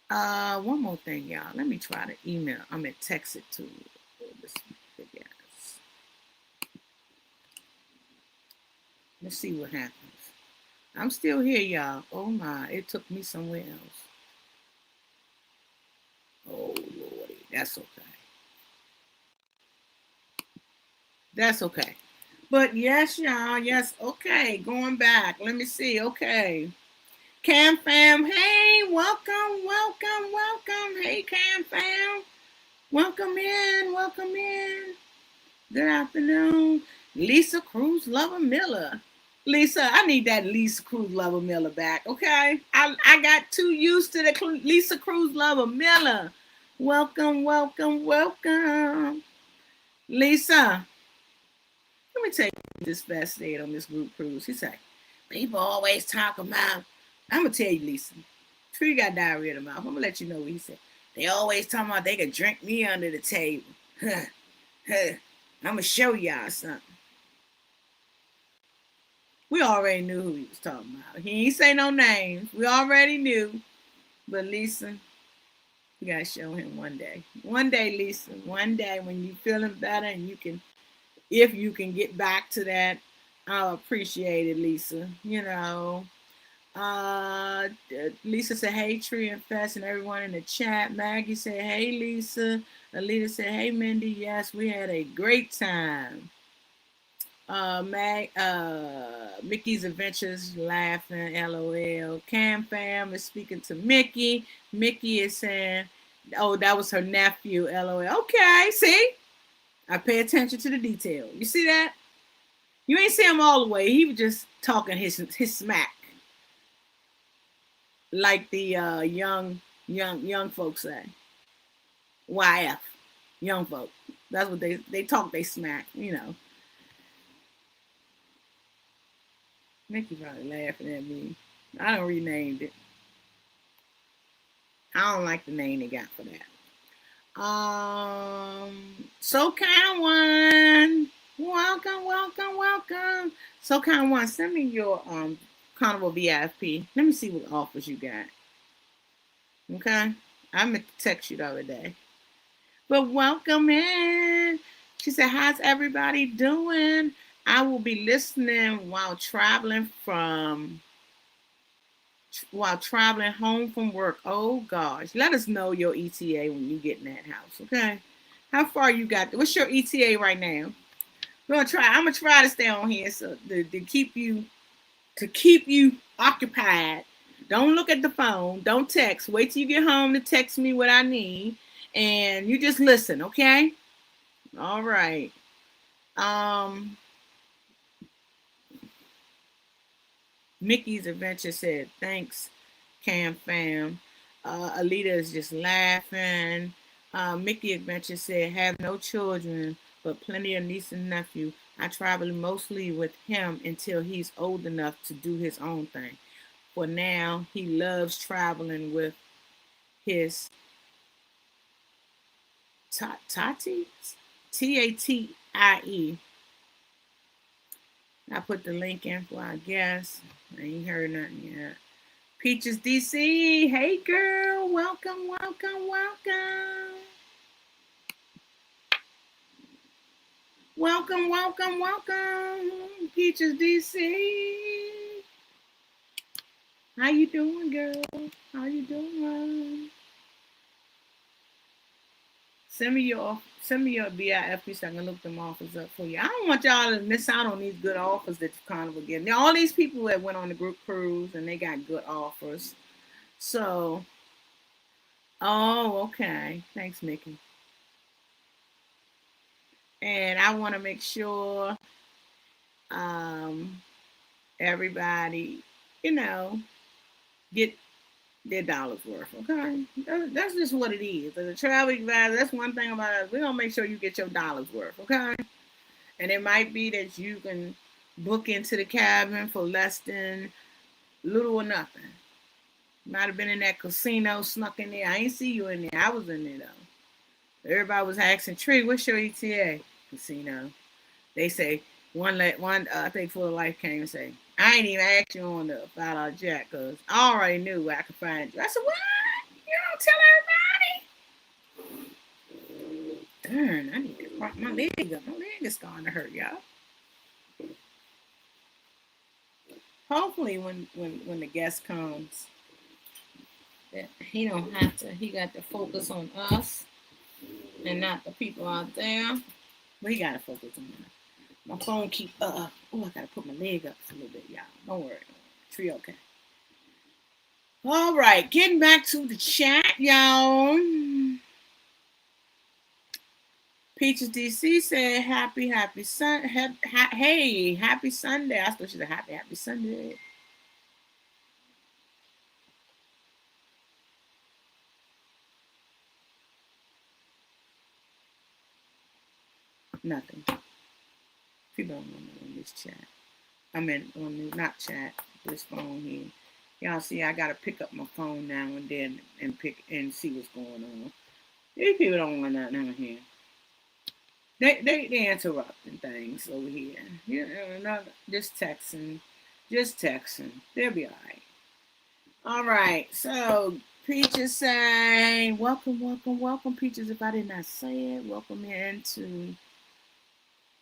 One more thing, y'all. Let me try to email. I'm gonna text it to this guys. Let's see what happens. I'm still here, y'all. Oh my, it took me somewhere else. Oh Lordy, that's okay. That's okay. But yes, y'all, yes, okay. Going back. Let me see. Okay. Cam fam, hey, welcome, welcome, welcome. Hey, Cam fam. Welcome in, welcome in. Good afternoon. Lisa Cruz Lover Miller. Lisa, I need that Lisa Cruz Lover Miller back, okay? I got too used to the Lisa Cruz Lover Miller. Welcome, welcome, welcome. Lisa, let me tell you this best said on this group cruise. He said, people always talk about, I'm going to tell you, Lisa, Tree got diarrhea in the mouth. I'm going to let you know what he said. They always talk about they could drink me under the table. I'm going to show y'all something. We already knew who he was talking about. He ain't say no names. We already knew. But Lisa, you got to show him one day. One day, Lisa. One day when you feeling better and you can, if you can get back to that, I'll appreciate it, Lisa. You know. Lisa said, hey, Tree and Fest, and everyone in the chat. Maggie said, hey, Lisa. Alita said, hey, Mindy. Yes, we had a great time. Mickey's Adventures, laughing, LOL. Cam fam is speaking to Mickey. Mickey is saying, oh, that was her nephew, LOL. Okay, see? I pay attention to the detail. You see that? You ain't see him all the way. He was just talking his smack. Like the young folks say. YF. Young folk. That's what they talk, they smack, you know. Mickey probably laughing at me. I don't renamed it. I don't like the name they got for that. So kind one. Welcome. So kind one, send me your Carnival VIP. Let me see what offers you got. Okay? I'm gonna text you the other day. But welcome in. She said, how's everybody doing? I will be listening while traveling home from work. Oh gosh. Let us know your ETA when you get in that house, okay? How far you got? What's your ETA right now? I'm gonna try to stay on here so to keep you occupied. Don't look at the phone. Don't text. Wait till you get home to text me what I need. And you just listen, okay? All right. Mickey's Adventure said, thanks, Cam Fam. Alita is just laughing. Mickey Adventure said, have no children, but plenty of niece and nephew. I travel mostly with him until he's old enough to do his own thing. For now, he loves traveling with his Tati? Tatie. I put the link in for our guest. I ain't heard nothing yet. Peaches DC, hey girl, welcome. Welcome. Peaches DC. How you doing, girl? How you doing? Send me your BIFP so I can look them offers up for you. I don't want y'all to miss out on these good offers that Carnival getting. All these people that went on the group cruise and they got good offers. So, oh, okay. Thanks, Mickey. And I want to make sure everybody, get their dollars worth. Okay, that's just what it is. As a travel advisor, that's one thing about us. We're gonna make sure you get your dollars worth. Okay, and it might be that you can book into the cabin for less than little or nothing. Might have been in that casino, snuck in there. I ain't see you in there. I was in there though. Everybody was asking, Tree, what's your ETA? Casino. They say I think Full of Life came and say, I ain't even asked you on the $5 jack because I already knew where I could find you. I said, what? You don't tell everybody? Darn, I need to prop my leg up. My leg is starting to hurt, y'all. Hopefully when the guest comes, that he don't have to, he got to focus on us and not the people out there. But he got to focus on us. My phone keep I gotta put my leg up a little bit, y'all. Don't worry. Tree okay. All right, getting back to the chat, y'all. Peaches DC said happy Sunday. Hey, happy Sunday. I thought she said happy Sunday. Nothing. People don't know on this chat. I mean, not chat, this phone here. Y'all see, I gotta pick up my phone now and then and see what's going on. These people don't want nothing on here. They interrupting things over here. Just texting. They'll be all right. All right. So Peaches saying, welcome, Peaches. If I did not say it, welcome into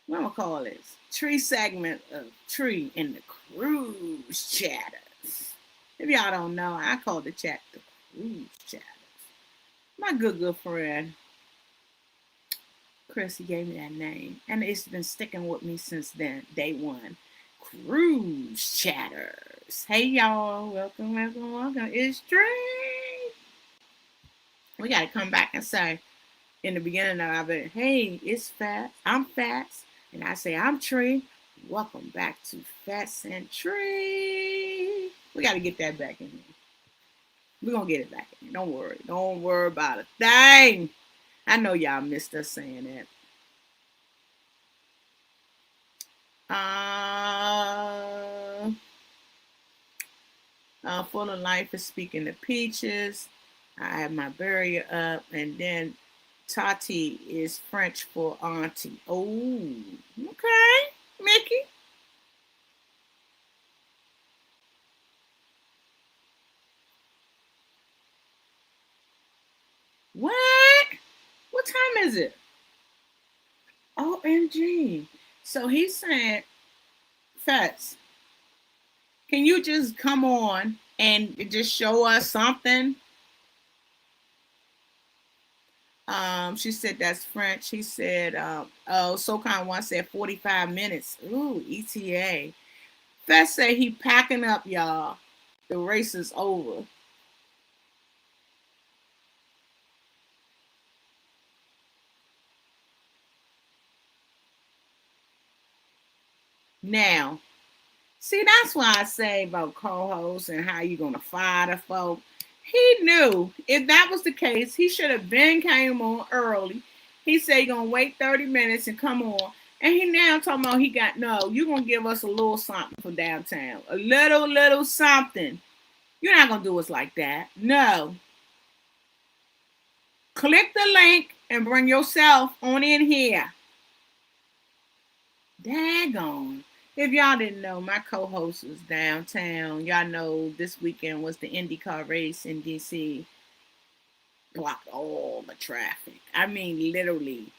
what am I call this? Tree segment of Tree in the Cruise Chatters. If y'all don't know, I call the chat the Cruise Chatters. My good friend Chrissy gave me that name, and it's been sticking with me since then, day one. Cruise Chatters. Hey y'all, welcome. It's Tree. We gotta come back and say in the beginning of it, hey, it's Fats. I'm Fats, and I say I'm Tree. Welcome back to Fats and Tree. We gotta get that back in here. We're gonna get it back in here. Don't worry. Don't worry about a thing. I know y'all missed us saying that. Full of Life is speaking to Peaches. I have my barrier up, and then Tati is French for auntie. Oh, okay, Mickey. What? What time is it? OMG. So he's saying, Fats, can you just come on and just show us something? She said that's French. He said, oh, SoCon one said 45 minutes. Ooh, ETA. Fats say he packing up, y'all. The race is over. Now, see, that's why I say about co-hosts and how you gonna fire the folk. He knew if that was the case, he should have been came on early. He said he gonna wait 30 minutes and come on. And he now talking about he got no, you gonna give us a little something for downtown. A little something. You're not gonna do us like that. No. Click the link and bring yourself on in here. Daggone. If y'all didn't know, my co-host was downtown. Y'all know this weekend was the IndyCar race in DC. Blocked all the traffic. I mean, literally.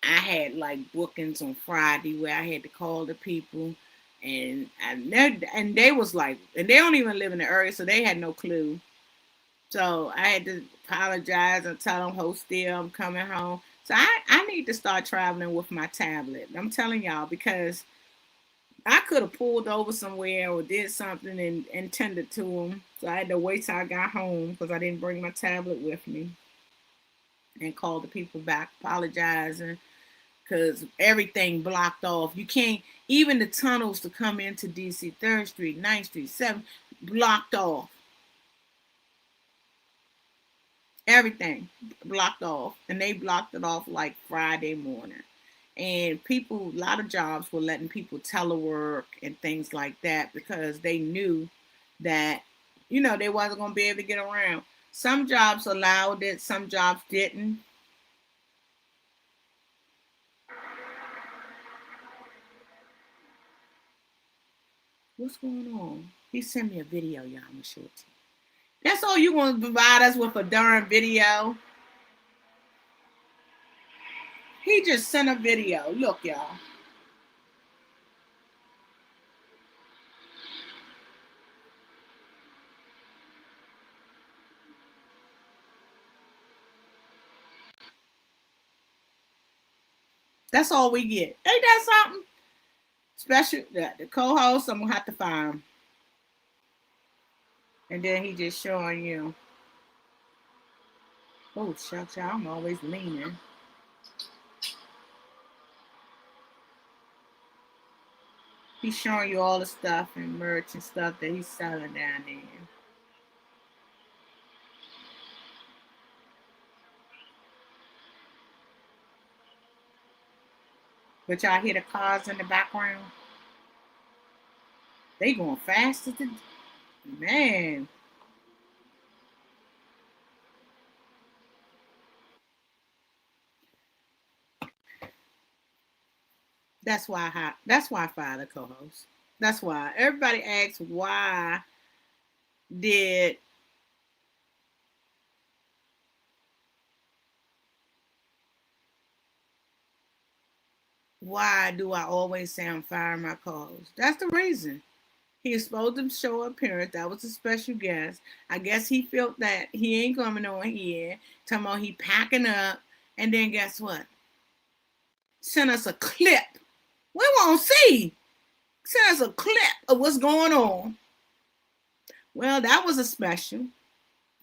I had like bookings on Friday where I had to call the people, and they was like, and they don't even live in the area, so they had no clue. So I had to apologize and tell them, hold still, I'm coming home. So I need to start traveling with my tablet. I'm telling y'all because I could have pulled over somewhere or did something and tended to them. So I had to wait till I got home because I didn't bring my tablet with me and call the people back apologizing because everything blocked off. You can't, even the tunnels to come into DC, 3rd Street, 9th Street, 7th, blocked off. Everything blocked off. And they blocked it off like Friday morning. And people, a lot of jobs were letting people telework and things like that because they knew that, they wasn't going to be able to get around. Some jobs allowed it, some jobs didn't. What's going on? He sent me a video, y'all. I'm going to show it to you. That's all you want to provide us with, a darn video? He just sent a video. Look, y'all. That's all we get. Ain't that something? Special, the co-host, I'm going to have to find him. And then he just showing you. Oh, shucks, y'all. I'm always leaning. He's showing you all the stuff and merch and stuff that he's selling down there. But y'all hear the cars in the background? They going faster than, man. That's why I fired the co-host. That's why. Everybody asks did why do I always say I'm firing my co-host? That's the reason. He was supposed to show appearance. That was a special guest. I guess he felt that he ain't coming on here. Talking about he packing up. And then guess what? Send us a clip. We won't see. Send us a clip of what's going on. Well, that was a special.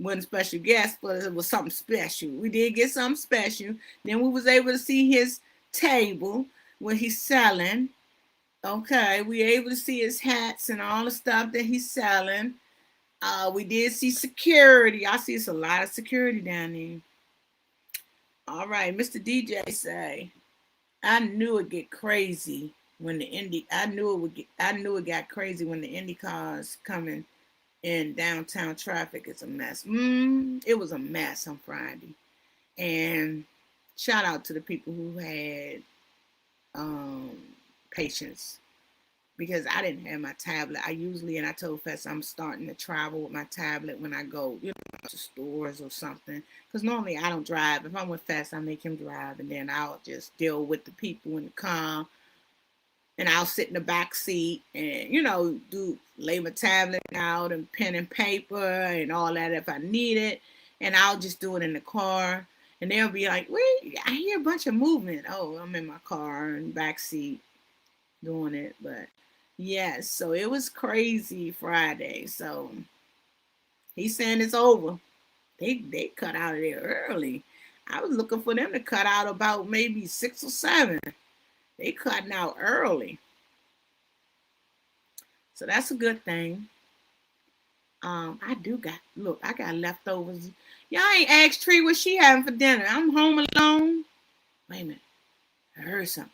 Wasn't a special guest, but it was something special. We did get something special. Then we was able to see his table where he's selling. Okay, we were able to see his hats and all the stuff that he's selling. We did see security. I see it's a lot of security down there. All right, Mr. DJ say, I knew it get crazy when the Indy. I knew it got crazy when the Indy cars coming and downtown traffic is a mess. It was a mess on Friday. And shout out to the people who had patience, because I didn't have my tablet. And I told Fess I'm starting to travel with my tablet when I go, to stores or something. Because normally I don't drive. If I'm with Fess, I make him drive, and then I'll just deal with the people in the car. And I'll sit in the back seat and, lay my tablet out and pen and paper and all that if I need it. And I'll just do it in the car. And they'll be like, wait, I hear a bunch of movement. Oh, I'm in my car and back seat doing it. But yes, so it was crazy Friday. So he's saying it's over. They cut out of there early. I was looking for them to cut out about maybe 6 or 7. They cutting out early. So that's a good thing. I got leftovers. Y'all ain't asked Tree what she having for dinner. I'm home alone. Wait a minute. I heard something.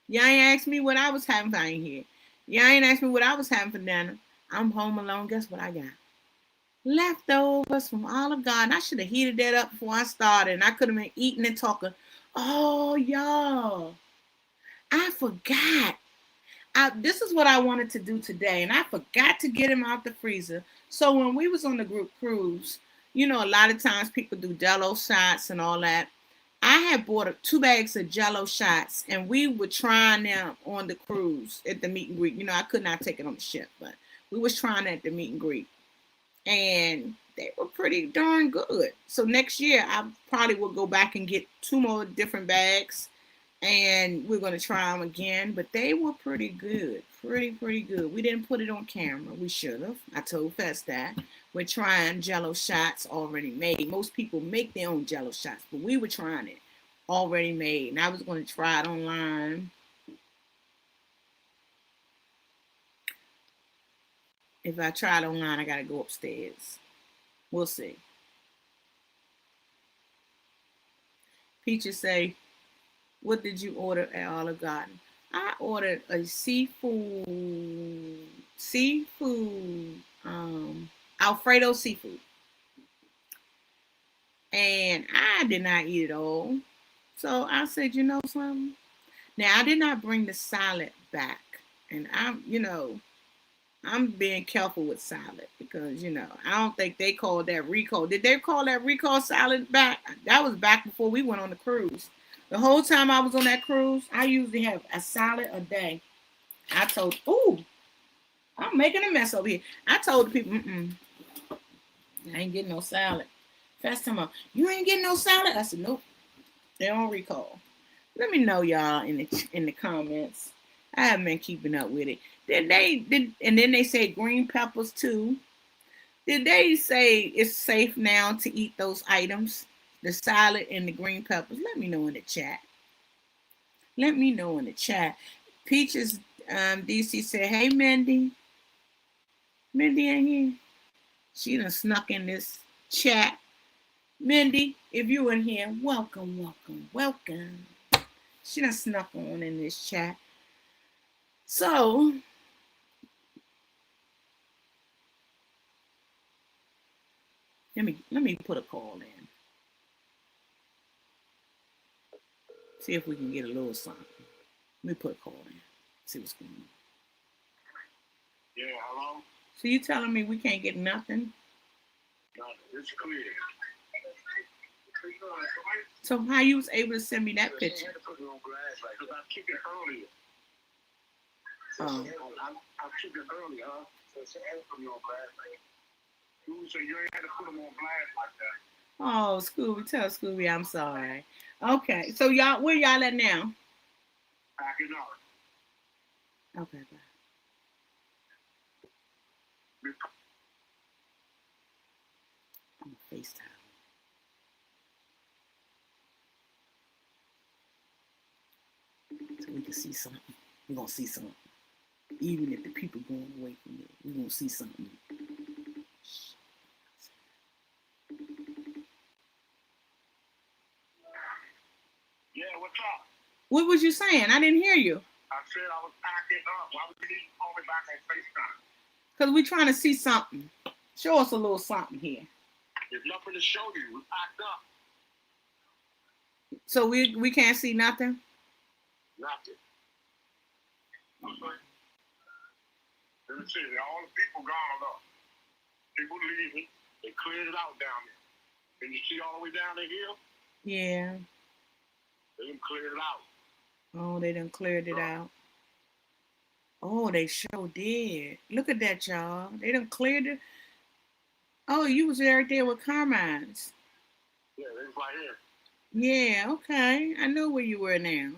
Y'all ain't asked me what I was having for here. Y'all ain't asked me what I was having for dinner. I'm home alone. Guess what I got? Leftovers from Olive Garden. I should have heated that up before I started, and I could have been eating and talking. Oh, y'all. I forgot. This is what I wanted to do today, and I forgot to get him out the freezer. So when we was on the group cruise, a lot of times people do Jello shots and all that. I had bought 2 bags of Jello shots, and we were trying them on the cruise at the meet and greet. I could not take it on the ship, but we was trying it at the meet and greet, and they were pretty darn good. So next year, I probably will go back and get 2 more different bags, and we're going to try them again. But they were pretty good. Pretty good. We didn't put it on camera. We should have. I told Fess that. We're trying Jello shots already made. Most people make their own Jello shots, but we were trying it already made. And I was going to try it online. If I try it online, I got to go upstairs. We'll see. Peaches say, what did you order at Olive Garden? I ordered a seafood, Alfredo seafood. And I did not eat it all. So I said, you know something? Now, I did not bring the salad back. And I'm being careful with salad because, I don't think they called that recall. Did they call that recall salad back? That was back before we went on the cruise. The whole time I was on that cruise, I usually have a salad a day. I'm making a mess over here. I told the people, I ain't getting no salad. First time you ain't getting no salad? I said, nope. They don't recall. Let me know, y'all, in the comments. I haven't been keeping up with it. And then they say green peppers too. Did they say it's safe now to eat those items? The salad and the green peppers? Let me know in the chat. Peaches DC said, hey, Mindy. Mindy ain't here. She done snuck in this chat. Mindy, if you in here, welcome. She done snuck on in this chat. So, let me put a call in. See if we can get a little something. Let me put a call in. See what's going on. Yeah, hello? So you telling me we can't get nothing? No, it's clear. So how you was able to send me that picture? I put it on glass, because I kicked it earlier. I kicked it earlier, huh? So she had to put me on glass. So you ain't had to put them on glass like that. Oh, Scooby, tell Scooby I'm sorry. Okay, so y'all, where y'all at now? Packing up. Okay, bye. I'm gonna FaceTime. So we can see something. We're gonna see something. Even if the people going away from it, we're gonna see something. Yeah, what's up? What was you saying? I didn't hear you. I said I was packing up. Why would you call me back on FaceTime? Because we're trying to see something. Show us a little something here. There's nothing to show you. We packed up. So we can't see nothing? Nothing. Let me see. All the people gone up. People leaving. They cleared it out down there. Can you see all the way down the hill? Yeah. They done cleared it out. Oh, they done cleared it out. Oh, they sure did. Look at that, y'all. They done cleared it. Oh, you was right there with Carmine's. Yeah, they was right here. Yeah, okay. I know where you were now.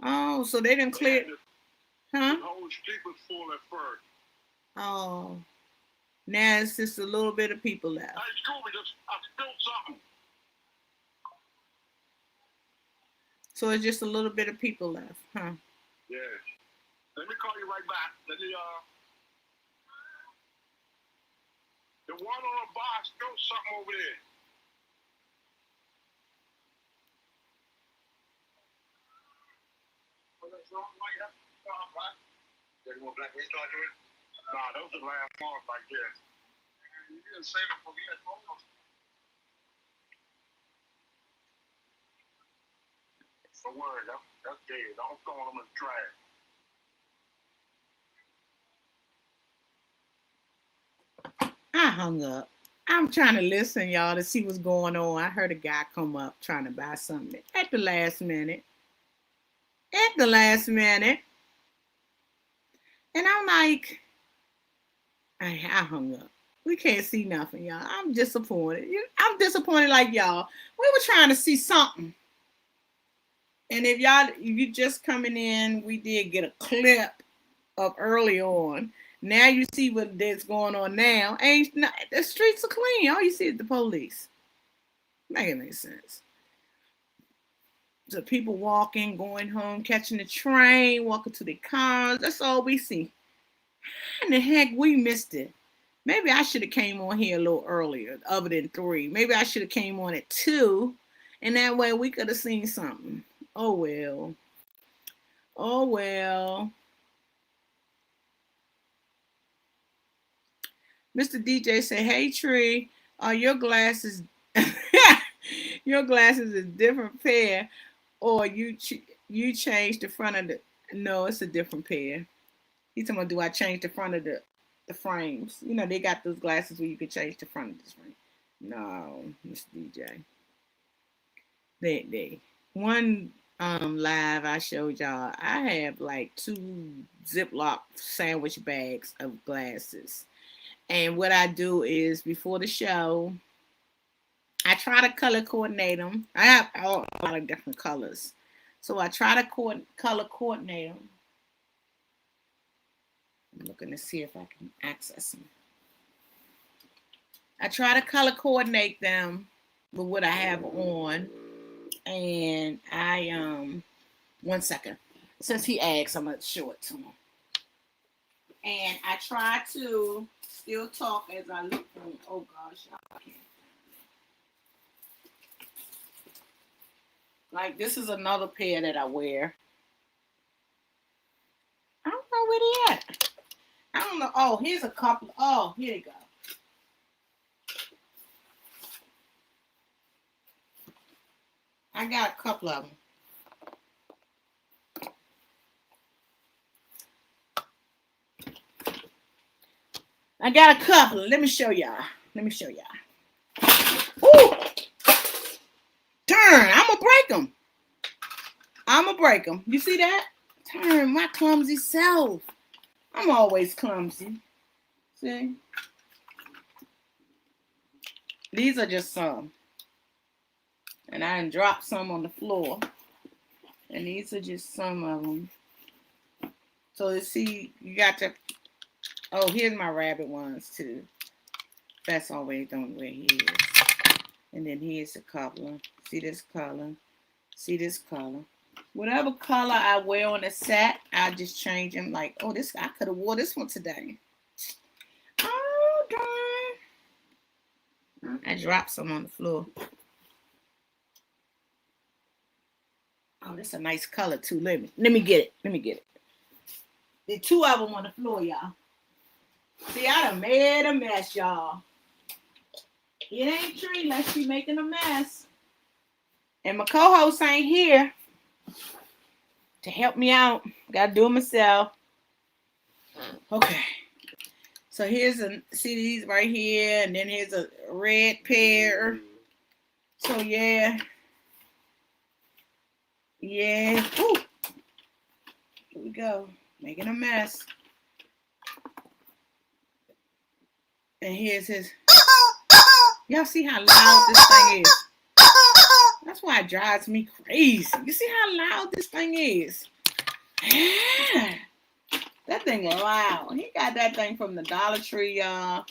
Oh, so they done cleared. Huh? The whole street was full at first. Oh. Now it's just a little bit of people left. Hey, Scooby, I spilled something. So it's just a little bit of people left, huh? Yeah. Let me call you right back. The one on the box spilled something over there. Nah, those are last month, I guess. You didn't say them for me at home. Don't worry, that's dead. Don't throw them in the trash. I hung up. I'm trying to listen, y'all, to see what's going on. I heard a guy come up trying to buy something at the last minute. At the last minute. And I'm like, I hung up. We can't see nothing, y'all. I'm disappointed. I'm disappointed like y'all. We were trying to see something. And if you just coming in, we did get a clip of early on. Now you see what that's going on now. The streets are clean. All you see is the police. Make it make sense. So people walking, going home, catching the train, walking to their cars. That's all we see. How in the heck we missed it? Maybe I should have came on here a little earlier, other than 3. Maybe I should have came on at 2, and that way we could have seen something. Oh well. Oh well. Mr. DJ said, "Hey Tree, are your glasses your glasses is different pair, or you changed the front of the?" No, it's a different pair. He's talking about, do I change the front of the frames? You know, they got those glasses where you can change the front of the frame. No, Mr. DJ. They one live I showed y'all, I have like 2 Ziploc sandwich bags of glasses. And what I do is before the show, I try to color coordinate them. I have a lot of different colors. So I try to color coordinate them. I'm looking to see if I can access them. I try to color coordinate them with what I have on. And I, one second. Since he asked, I'm going to show it to him. And I try to still talk as I look for him. Oh gosh, I can't. Like, this is another pair that I wear. I don't know where they at. I don't know. Oh, here's a couple. Oh, here they go. I got a couple of them. I got a couple. Let me show y'all. Ooh! Turn. I'm going to break them. You see that? Turn, my clumsy self. I'm always clumsy. See? These are just some. And I done dropped some on the floor. And these are just some of them. So you see, you got to... Oh, here's my rabbit ones too. That's always don't where he is. And then here's a couple. See this color? Whatever color I wear on the set, I just change them. Like, oh, this I could have wore this one today. Oh, darn. I dropped some on the floor. Oh, this is a nice color too. Let me get it. The two of them on the floor, y'all. See, I done made a mess, y'all. It ain't true unless she making a mess. And my co-host ain't here to help me out. Gotta do it myself. Okay. So here's a CDs right here, and then here's a red pair. So yeah. Yeah. Ooh. Here we go. Making a mess. And here's his. Y'all see how loud this thing is? That's why it drives me crazy. You see how loud this thing is? That thing is loud. He got that thing from the Dollar Tree, y'all.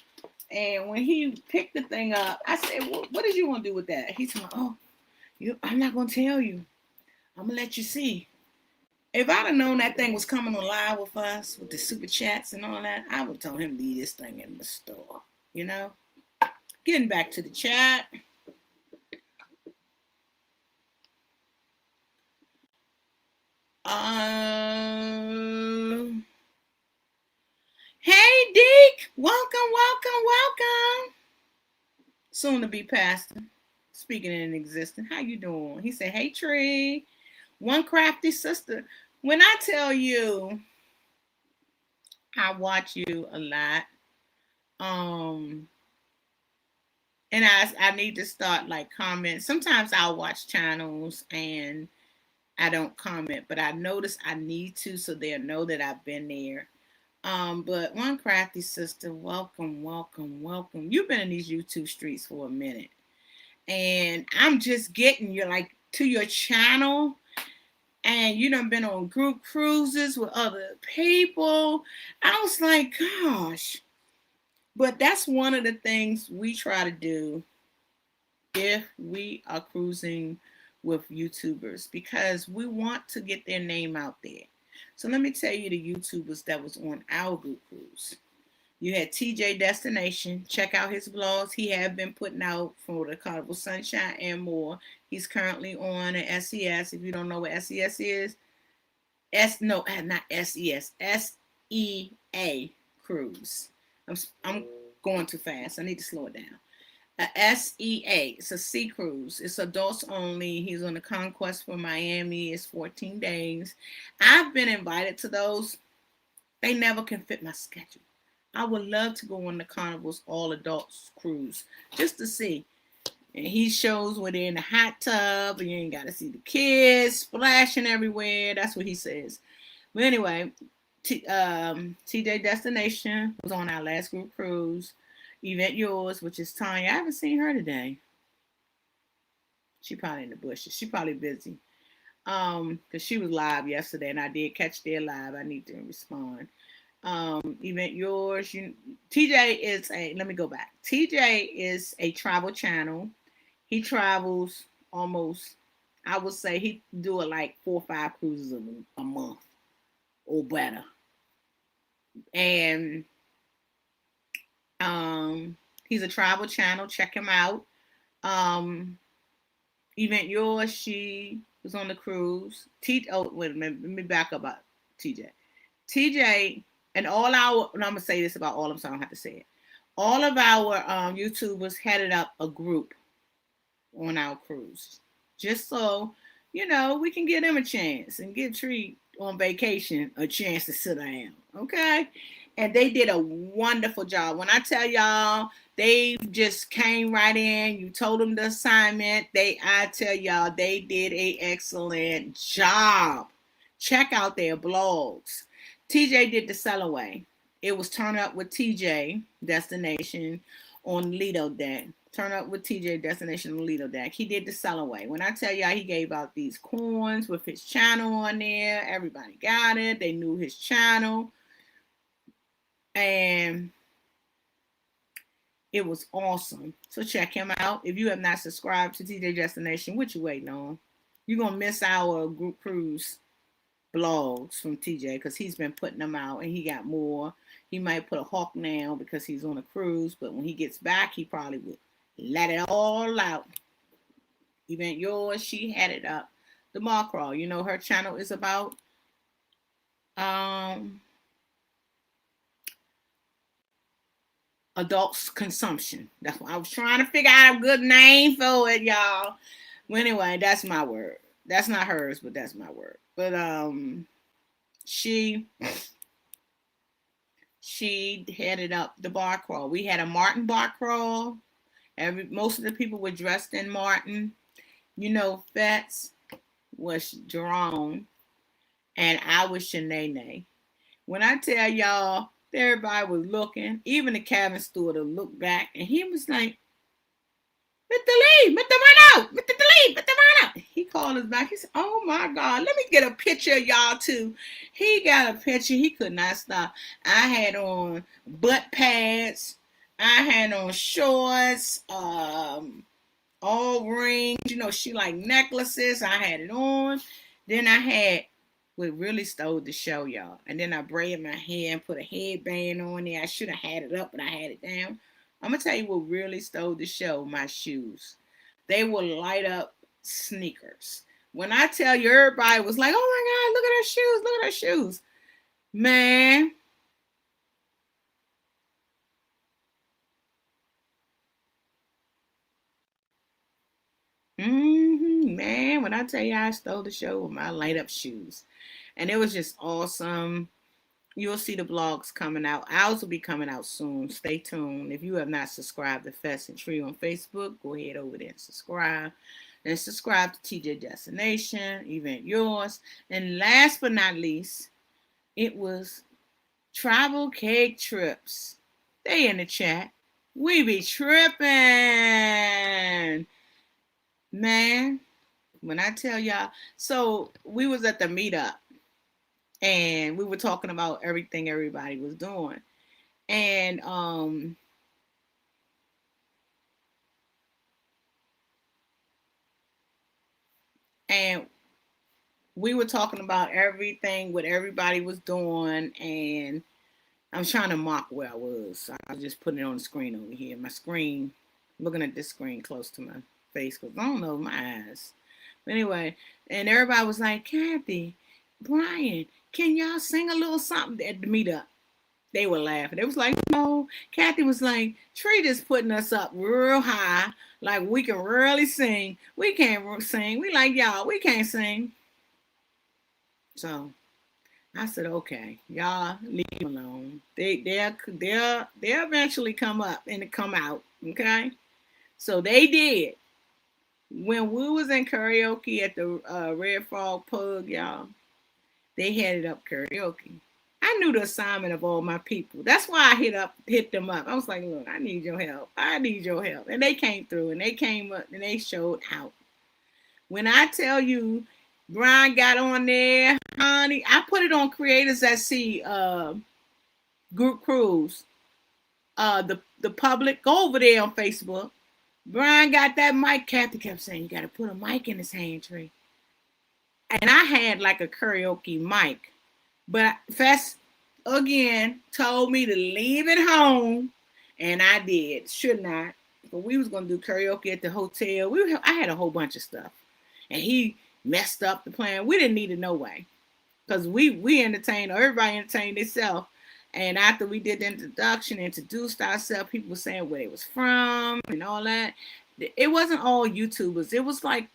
And when he picked the thing up, I said, what did you want to do with that? He said, I'm not going to tell you. I'm going to let you see. If I'd have known that thing was coming on live with us, with the super chats and all that, I would have told him to leave this thing in the store. You know? Getting back to the chat. Hey, Deke. Welcome. Soon to be pastor. Speaking in existence. How you doing? He said, hey, Tree. One crafty sister. When I tell you I watch you a lot, and I need to start like comment. Sometimes I'll watch channels and I don't comment, but I notice I need to so they'll know that I've been there. But one crafty sister, welcome. You've been in these YouTube streets for a minute. And I'm just getting you like to your channel. And you done been on group cruises with other people. I was like, gosh. But that's one of the things we try to do if we are cruising with YouTubers, because we want to get their name out there. So let me tell you the YouTubers that was on our group cruise. You had TJ Destination. Check out his vlogs. He have been putting out for the Carnival Sunshine and more. He's currently on an SES. If you don't know what SES is, not SES, SEA cruise. I'm going too fast. I need to slow it down. A SEA. It's a sea cruise. It's adults only. He's on the Conquest for Miami. It's 14 days. I've been invited to those. They never can fit my schedule. I would love to go on the Carnival's all adults cruise just to see. And he shows where they're in the hot tub and you ain't got to see the kids splashing everywhere. That's what he says. But anyway, TJ Destination was on our last group cruise. Event Yours, which is Tanya. I haven't seen her today. She probably in the bushes. She probably busy. Because she was live yesterday and I did catch their live. I need to respond. Event Yours. TJ is let me go back. TJ is a travel channel. He travels almost, I would say he do like 4 or 5 cruises a month or better. And he's a travel channel. Check him out. Event Yours, she was on the cruise. Wait a minute, let me back up about TJ. TJ and all our, and I'm gonna say this about all of them, so I don't have to say it. All of our YouTubers headed up a group on our cruise, just so we can give them a chance and give Tree on vacation a chance to sit down, okay? And they did a wonderful job. When I tell y'all, they just came right in. You told them the assignment. I tell y'all, they did an excellent job. Check out their blogs. TJ did the Sellaway. It was Turn Up with TJ Destination on Lido Deck. Turn Up with TJ Destination on Lido Deck. He did the Sellaway. When I tell y'all, he gave out these coins with his channel on there. Everybody got it. They knew his channel. And it was awesome. So check him out. If you have not subscribed to TJ Destination, what you waiting on? You're going to miss our group cruise blogs from TJ because he's been putting them out and he got more. He might put a hawk now because he's on a cruise, but when he gets back, he probably would let it all out. Event Yours, she had it up. The Mall Crawl, her channel is about adult consumption. That's what I was trying to figure out a good name for it, y'all. Well, anyway, that's my word. That's not hers, but that's my word. But she headed up the bar crawl. We had a Martin bar crawl. Most of the people were dressed in Martin. You know, Fats was Jerome, and I was Shanae. When I tell y'all, everybody was looking. Even the cabin steward looked back, and he was like, Mr. Lee, Mr. Mano, Mr. Lee, Mr. Mano. He called us back. He said, oh my God, let me get a picture of y'all too. He got a picture. He could not stop. I had on butt pads. I had on shorts, all rings. You know, she like necklaces. I had it on. Then I had what really stole the show, y'all. And then I braided my hair and put a headband on there. I should have had it up, but I had it down. I'm going to tell you what really stole the show, my shoes. They were light up sneakers. When I tell you, everybody was like, oh my God, look at her shoes, look at her shoes. Man. Man, when I tell you I stole the show with my light up shoes. And it was just awesome. You'll see the vlogs coming out. Ours will be coming out soon. Stay tuned. If you have not subscribed to Pheasant Tree on Facebook, go ahead over there and subscribe. And subscribe to TJ Destination, Event Yours. And last but not least, it was Travel Cake Trips. They in the chat. We be tripping. Man, when I tell y'all. So we was at the meetup. And we were talking about everything everybody was doing. And we were talking about everything, what everybody was doing. And I'm trying to mock where I was. So I was just putting it on the screen over here. My screen, looking at this screen close to my face because I don't know my eyes. But anyway, and everybody was like, Kathy, Brian, can y'all sing a little something at the meetup? They were laughing. They was like, no. Kathy was like, Tree just putting us up real high. Like we can really sing. We can't sing. We like y'all. We can't sing. So I said, okay, y'all leave them alone. They'll eventually come up and come out. Okay. So they did. When we was in karaoke at the Red Frog Pub, y'all, they headed up karaoke. I knew the assignment of all my people. That's why I hit them up. I was like, look, I need your help. I need your help. And they came through and they came up and they showed out. When I tell you, Brian got on there, honey, I put it on Creators at Sea group cruise. The public, go over there on Facebook. Brian got that mic. Kathy kept saying, you got to put a mic in his hand, Tree. And I had like a karaoke mic. But Fess, again, told me to leave it home. And I did. Should not. But we was going to do karaoke at the hotel. I had a whole bunch of stuff. And he messed up the plan. We didn't need it no way. Because we entertained, or everybody entertained themselves. And after we did the introduction, introduced ourselves, people were saying where it was from and all that. It wasn't all YouTubers. It was like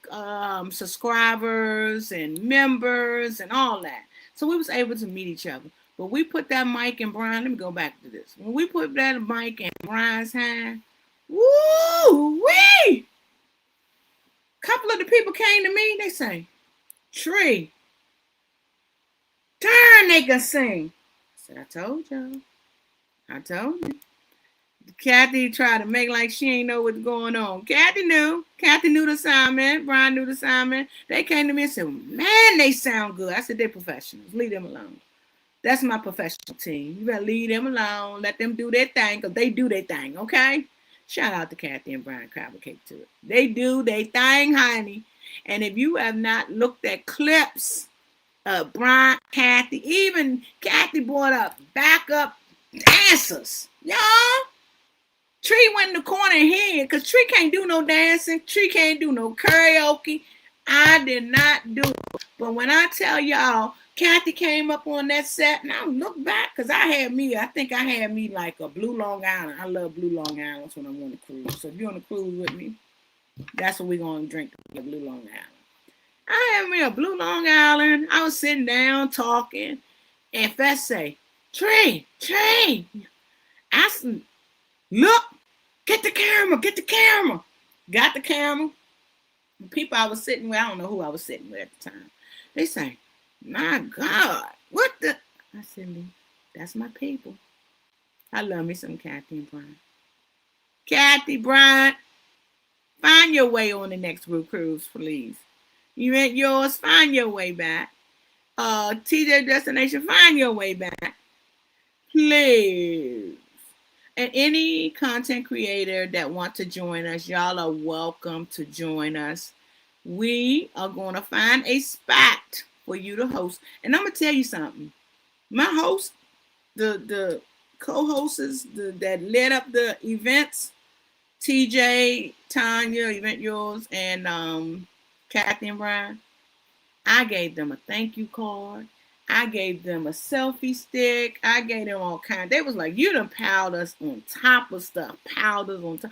subscribers and members and all that. So we was able to meet each other. But we put that mic in Brian. Let me go back to this. When we put that mic in Brian's hand, woo-wee! Couple of the people came to me. They say, Tree, darn, they can sing. I said, I told y'all. I told you. Kathy tried to make like she ain't know what's going on. Kathy knew. Kathy knew the assignment. Brian knew the assignment. They came to me and said, man, they sound good. I said, they're professionals. Leave them alone. That's my professional team. You better leave them alone. Let them do their thing because they do their thing, okay? Shout out to Kathy and Brian Crabble Cake to it. They do their thing, honey. And if you have not looked at clips of Brian, Kathy, even Kathy brought up backup dancers. Y'all. Tree went in the corner and hid because Tree can't do no dancing. Tree can't do no karaoke. I did not do it. But when I tell y'all, Kathy came up on that set, and I looked back because I think I had me like a Blue Long Island. I love Blue Long Islands when I'm on a cruise. So if you're on a cruise with me, that's what we're going to drink, Blue Long Island. I had me a Blue Long Island. I was sitting down talking, and Fess say, Trey, I said, look, get the camera. Got the camera. The people I was sitting with, I don't know who I was sitting with at the time. They say, my God, what the? I said, that's my people. I love me some Kathy and Brian. Kathy, Brian, find your way on the next Rue Cruise, please. You ain't yours, find your way back. TJ Destination, find your way back. Please. And any content creator that want to join us, y'all are welcome to join us. We are going to find a spot for you to host. And I'm going to tell you something. My host, the co-hosts that led up the events, TJ, Tanya, Event Yours, and Kathy and Brian, I gave them a thank you card. I gave them a selfie stick. I gave them all kinds. They was like, you done piled us on top of stuff. Piled us on top.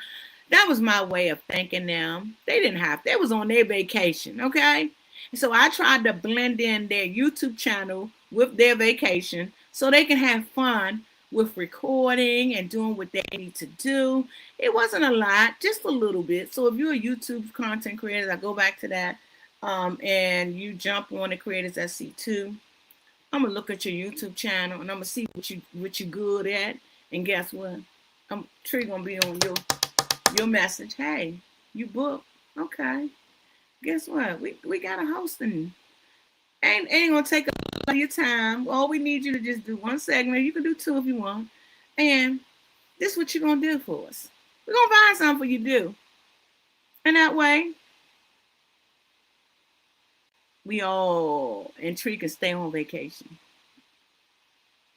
That was my way of thanking them. They didn't have. They was on their vacation, okay? And so I tried to blend in their YouTube channel with their vacation so they can have fun with recording and doing what they need to do. It wasn't a lot, just a little bit. So if you're a YouTube content creator, I go back to that, and you jump on the Creators SC2, I'm gonna look at your YouTube channel and I'm gonna see what you good at. And guess what? Tree gonna be on your message. Hey, you booked. Okay. Guess what? We got a hosting. Ain't gonna take a lot of your time. All we need you to just do one segment. You can do two if you want. And this is what you're gonna do for us. We're gonna find something for you to do. And that way, we all and Tree can stay on vacation.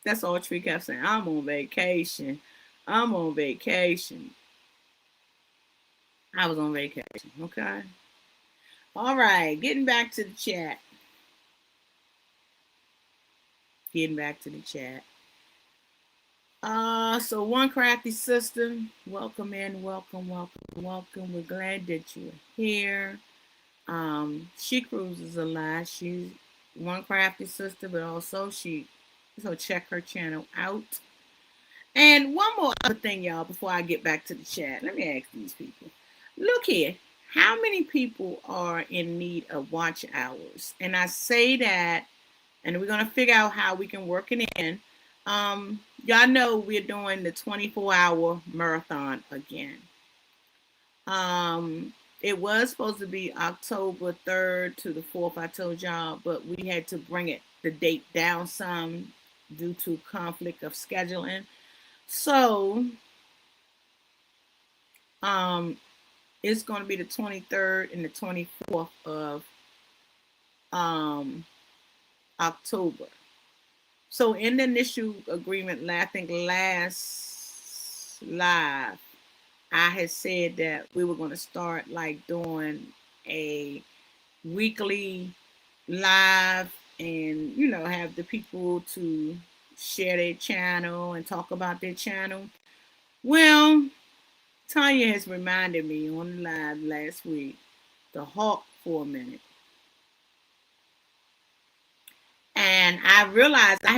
That's all Tree kept saying. I'm on vacation. I was on vacation. Okay. All right. Getting back to the chat. So One Crafty Sister, welcome in, welcome. We're glad that you're here. She cruises a lot. She's One Crafty Sister, but also so check her channel out. And one more other thing, y'all, before I get back to the chat, let me ask these people. Look here, how many people are in need of watch hours? And I say that, and we're gonna figure out how we can work it in. Y'all know we're doing the 24-hour marathon again. It was supposed to be October 3rd to the 4th, I told y'all, but we had to bring the date down some due to conflict of scheduling. So, it's going to be the 23rd and the 24th of October. So in the initial agreement, I think last live, I had said that we were going to start like doing a weekly live and, have the people to share their channel and talk about their channel. Well, Tanya has reminded me on the live last week to halt for a minute. And I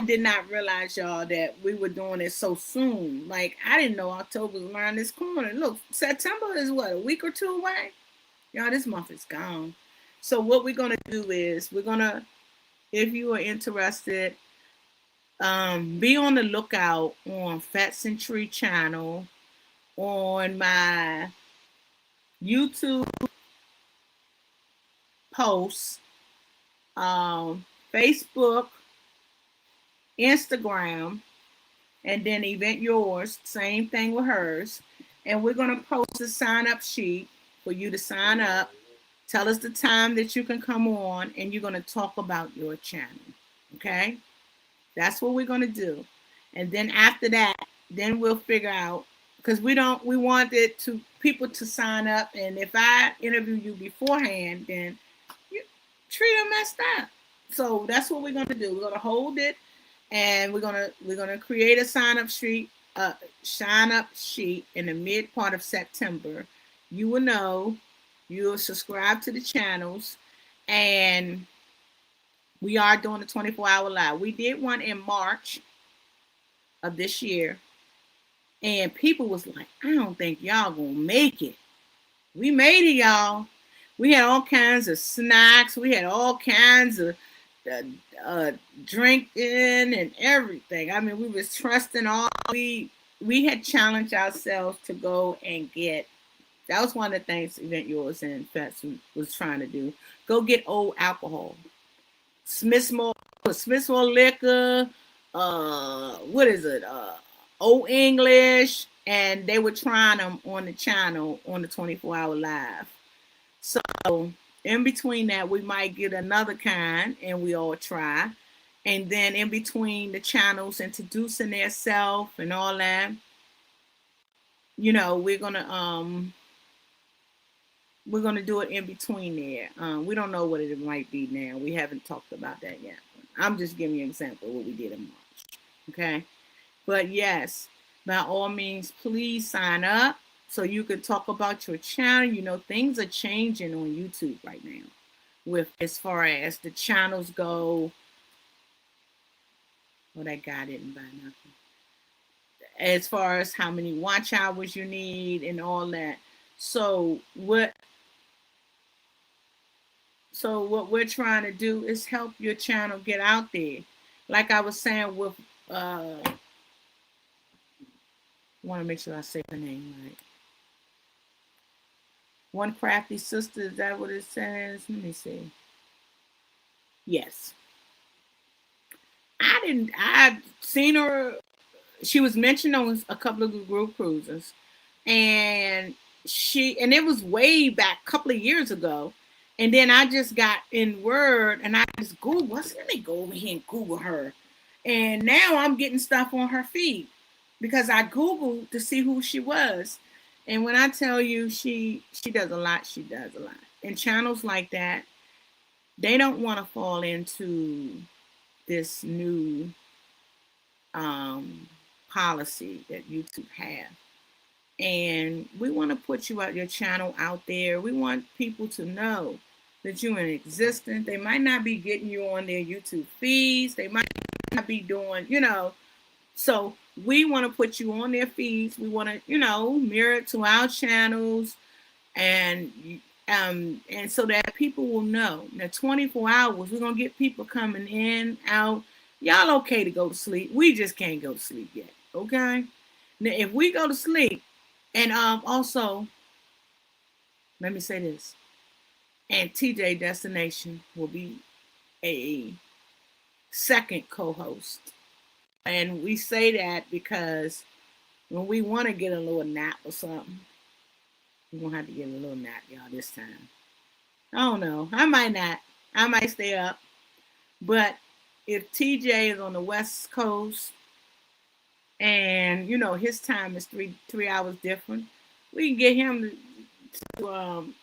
did not realize, y'all, that we were doing it so soon. Like, I didn't know October was around this corner. Look, September is what, a week or two away? Y'all, this month is gone. So what we're going to do is if you are interested, be on the lookout on Fat Century channel, on my YouTube posts, Facebook, Instagram, and then Event Yours, same thing with hers. And we're going to post a sign-up sheet for you to sign up. Tell us the time that you can come on, and you're going to talk about your channel. Okay? That's what we're going to do. And then after that, then we'll figure out, because we want people to sign up. And if I interview you beforehand, then you treat them messed up. So that's what we're gonna do. We're gonna hold it, and we're gonna create a sign up sheet in the mid part of September. You will know. You'll subscribe to the channels, and we are doing a 24-hour live. We did one in March of this year, and people was like, "I don't think y'all gonna make it." We made it, y'all. We had all kinds of snacks. We had all kinds of uh, uh, drinking and everything. I mean, we was trusting all. We had challenged ourselves to go and get. That was one of the things Event Yours and Fats was trying to do. Go get old alcohol. Smithsmore Liquor. What is it? Old English, and they were trying them on the channel on the 24-hour live. So in between that, we might get another kind, and we all try. And then in between the channels introducing themselves and all that, we're gonna do it in between there. We don't know what it might be now. We haven't talked about that yet. I'm just giving you an example of what we did in March. Okay, but yes, by all means, please sign up so you can talk about your channel. You know, things are changing on YouTube right now with as far as the channels go. Well, that guy didn't buy nothing. As far as how many watch hours you need and all that. So what we're trying to do is help your channel get out there. Like I was saying with I want to make sure I say her name right. One Crafty Sister, is that what it says? Let me see. Yes. I've seen her. She was mentioned on a couple of the group cruises. And it was way back a couple of years ago. And then I just got in Word and I just Googled, let me go over here and Google her. And now I'm getting stuff on her feed because I Googled to see who she was. And when I tell you she does a lot, she does a lot. And channels like that, they don't want to fall into this new policy that YouTube have. And we want to put your channel out there. We want people to know that you're in existence. They might not be getting you on their YouTube feeds. They might not be doing, So we want to put you on their feeds. We want to, mirror it to our channels, and so that people will know. Now, 24 hours, we're gonna get people coming in, out. Y'all okay to go to sleep? We just can't go to sleep yet. Okay. Now, if we go to sleep, and also, let me say this, and TJ Destination will be a second co-host. And we say that because when we want to get a little nap or something, we're going to have to get a little nap, y'all, this time. I don't know. I might not. I might stay up. But if TJ is on the West Coast and, his time is three hours different, we can get him to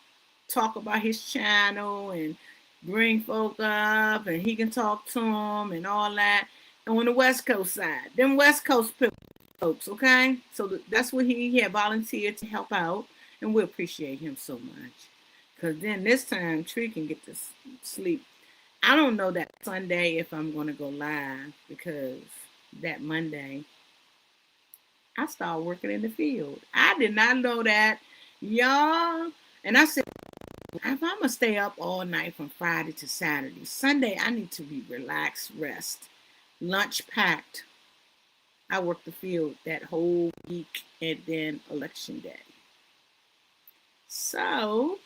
talk about his channel and bring folk up, and he can talk to them and all that. And on the West Coast side, them West Coast folks, okay? So that's what he had volunteered to help out, and we appreciate him so much. Because then this time, Tree can get to sleep. I don't know that Sunday if I'm going to go live, because that Monday, I started working in the field. I did not know that, y'all. And I said, if I'm going to stay up all night from Friday to Saturday, Sunday, I need to be relaxed, rest, lunch packed. I worked the field that whole week and then election day. So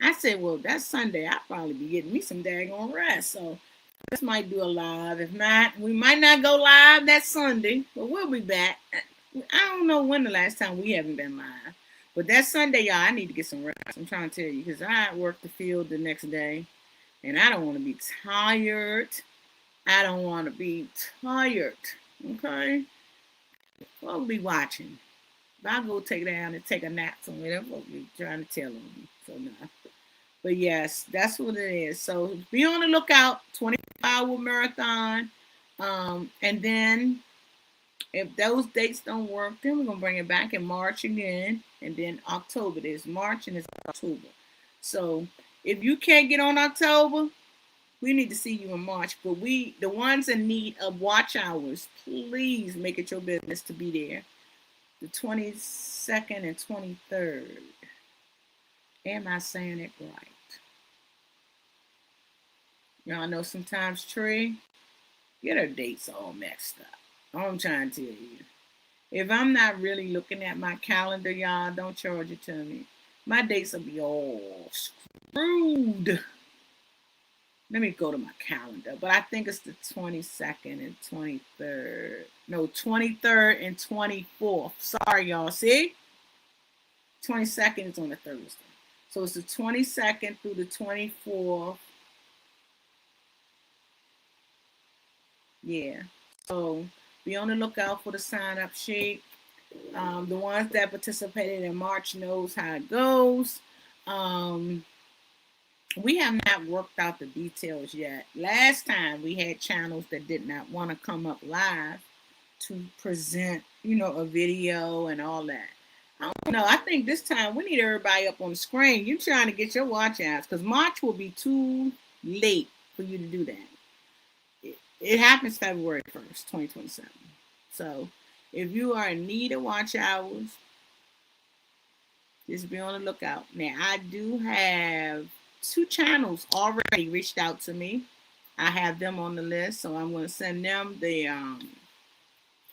I said, well, that's Sunday. I'll probably be getting me some daggone rest. So this might do a live. If not, we might not go live that Sunday, but we'll be back. I don't know when the last time we haven't been live. But that Sunday, y'all, I need to get some rest. I'm trying to tell you, because I work the field the next day, and I don't want to be tired. I don't want to be tired. Okay? We'll be watching. If I go take down and take a nap somewhere, they'll be trying to tell on me. So, no. But yes, that's what it is. So be on the lookout. 25-hour marathon. And then if those dates don't work, then we're gonna bring it back in March again, and then October. There's March and it's October. So if you can't get on October, we need to see you in March. But the ones in need of watch hours, please make it your business to be there. The 22nd and 23rd. Am I saying it right? Y'all know sometimes Tree get her dates all messed up. I'm trying to tell you. If I'm not really looking at my calendar, y'all, don't charge it to me. My dates will be all screwed. Let me go to my calendar. But I think it's the 22nd and 23rd. No, 23rd and 24th. Sorry, y'all. See? 22nd is on a Thursday. So it's the 22nd through the 24th. Yeah. So be on the lookout for the sign-up sheet. The ones that participated in March knows how it goes. We have not worked out the details yet. Last time we had channels that did not want to come up live to present, a video and all that. I don't know. I think this time we need everybody up on the screen. You're trying to get your watch outs because March will be too late for you to do that. It happens February 1st, 2027. So if you are in need of watch hours, just be on the lookout. Now, I do have 2 channels already reached out to me. I have them on the list, so I'm going to send them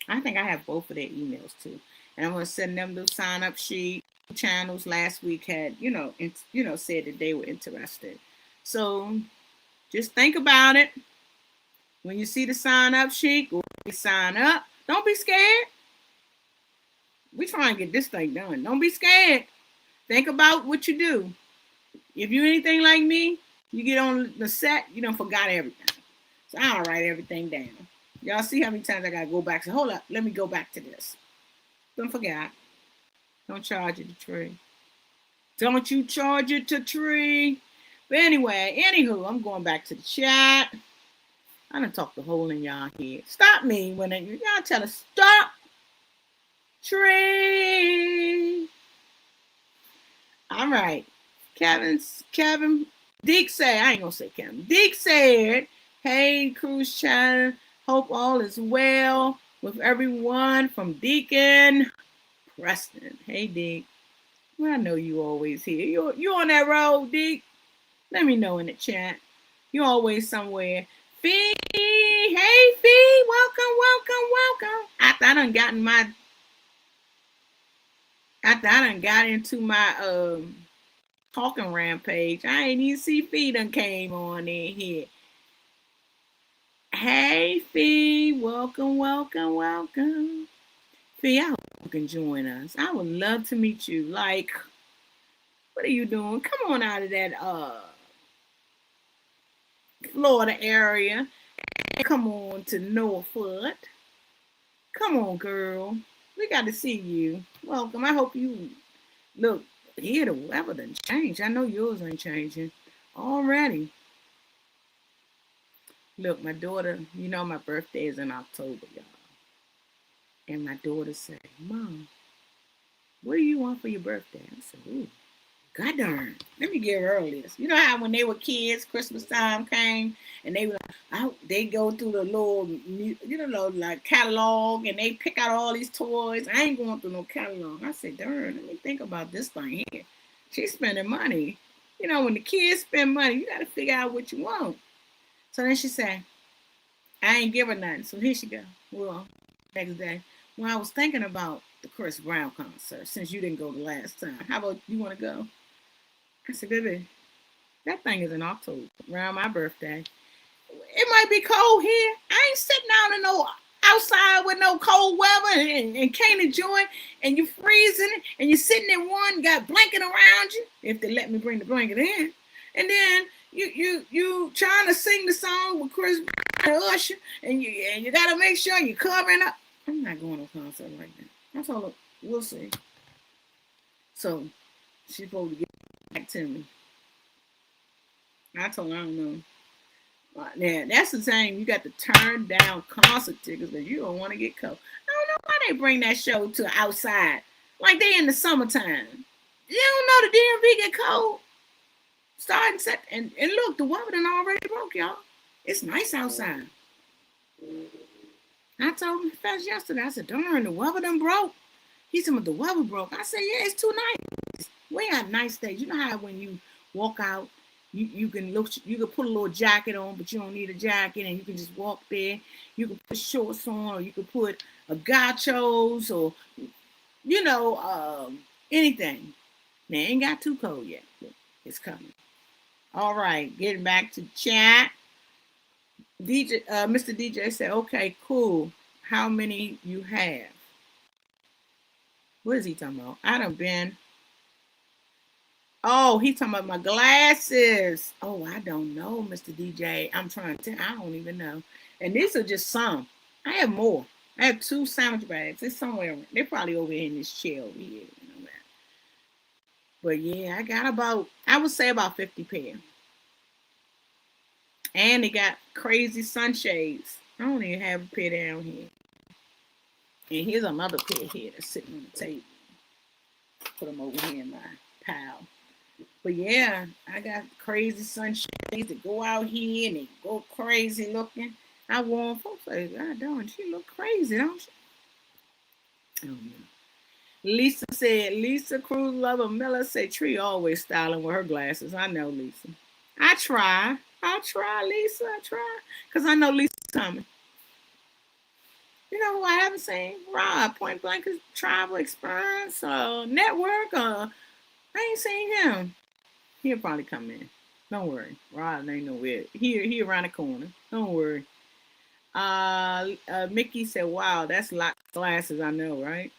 I think I have both of their emails too. And I'm going to send them the sign-up sheet. Channels last week had, said that they were interested. So just think about it. When you see the sign-up sheet, go sign up. Don't be scared. We're trying to get this thing done. Don't be scared. Think about what you do. If you're anything like me, you get on the set, you done forgot everything. So I'll write everything down. Y'all see how many times I got to go back. So hold up. Let me go back to this. Don't forget. Don't charge it to Tree. Don't you charge it to Tree. But anyway, anywho, I'm going back to the chat. I done talked the hole in y'all head. Stop me when y'all tell us stop. Tree. All right. Kevin, Deke said, I ain't gonna say Kevin. Deke said, hey, Cruise Channel, hope all is well with everyone from Deacon Preston. Hey, Deke. Well, I know you always here. You on that road, Deke? Let me know in the chat. You always somewhere. Fee, hey, Fee, welcome. After I done got into my talking rampage. I ain't even see Fee done came on in here. Hey, Fee, welcome. Fee, I hope you can join us. I would love to meet you. Like, what are you doing? Come on out of that Florida area. Come on to Norfolk. Come on, girl. We got to see you. Welcome. I hope you look here. The weather done changed. I know yours ain't changing already. Look, my daughter, my birthday is in October, y'all. And my daughter said, Mom, what do you want for your birthday? I said, ooh, God darn. Let me give her this. You know how when they were kids, Christmas time came, and they were they go through the little, like catalog, and they pick out all these toys. I ain't going through no catalog. I said, darn, let me think about this thing here. She's spending money. When the kids spend money, you got to figure out what you want. So then she said, I ain't give her nothing. So here she go. Well, next day. Well, I was thinking about the Chris Brown concert since you didn't go the last time. How about you want to go? I said, baby, that thing is in October, around my birthday. It might be cold here. I ain't sitting out in no outside with no cold weather and can't enjoy it, and you freezing and you're sitting in one, got blanket around you, if they let me bring the blanket in. And then you trying to sing the song with Chris Brown and Usher, and you gotta make sure you're covering up. I'm not going to a concert like that. That's all. We'll see. So she's supposed to get back to me. I told her I don't know. Now that's the thing. You got to turn down concert tickets because you don't want to get cold. I don't know why they bring that show to outside, like they in the summertime. You don't know the DMV get cold. Starting set and look, the weather done already broke, y'all. It's nice outside. I told him fast yesterday. I said, darn, the weather done broke. He said, the weather broke. I said, yeah, it's too nice. We got nice days. You know how when you walk out, you can put a little jacket on, but you don't need a jacket, and you can just walk there. You can put shorts on, or you can put a gachos, or anything. They ain't got too cold yet. It's coming. All right, getting back to chat. Mr. DJ said, okay, cool. How many you have? What is he talking about? I done been. Oh, he talking about my glasses. Oh, I don't know, Mr. DJ. I'm trying to. I don't even know. And these are just some. I have more. I have 2 sandwich bags. It's somewhere. They're probably over here in this chair over here. But yeah, I got I would say about 50 pair. And they got crazy sunshades. I don't even have a pair down here. And here's another pair here that's sitting on the table. Put them over here in my pile. But yeah, I got crazy sunshades that go out here and they go crazy looking. I wore them. Folks say, God darn, she look crazy, don't she? Oh, yeah. Lisa Cruz Lover Miller said, Tree always styling with her glasses. I know, Lisa. I try, Lisa. I try. Because I know Lisa's coming. You know who I haven't seen? Rob, Point Blank Travel Experience Network. I ain't seen him. He'll probably come in. Don't worry. Rob ain't nowhere. He around the corner. Don't worry. Mickey said, wow, that's a lot of glasses, I know, right?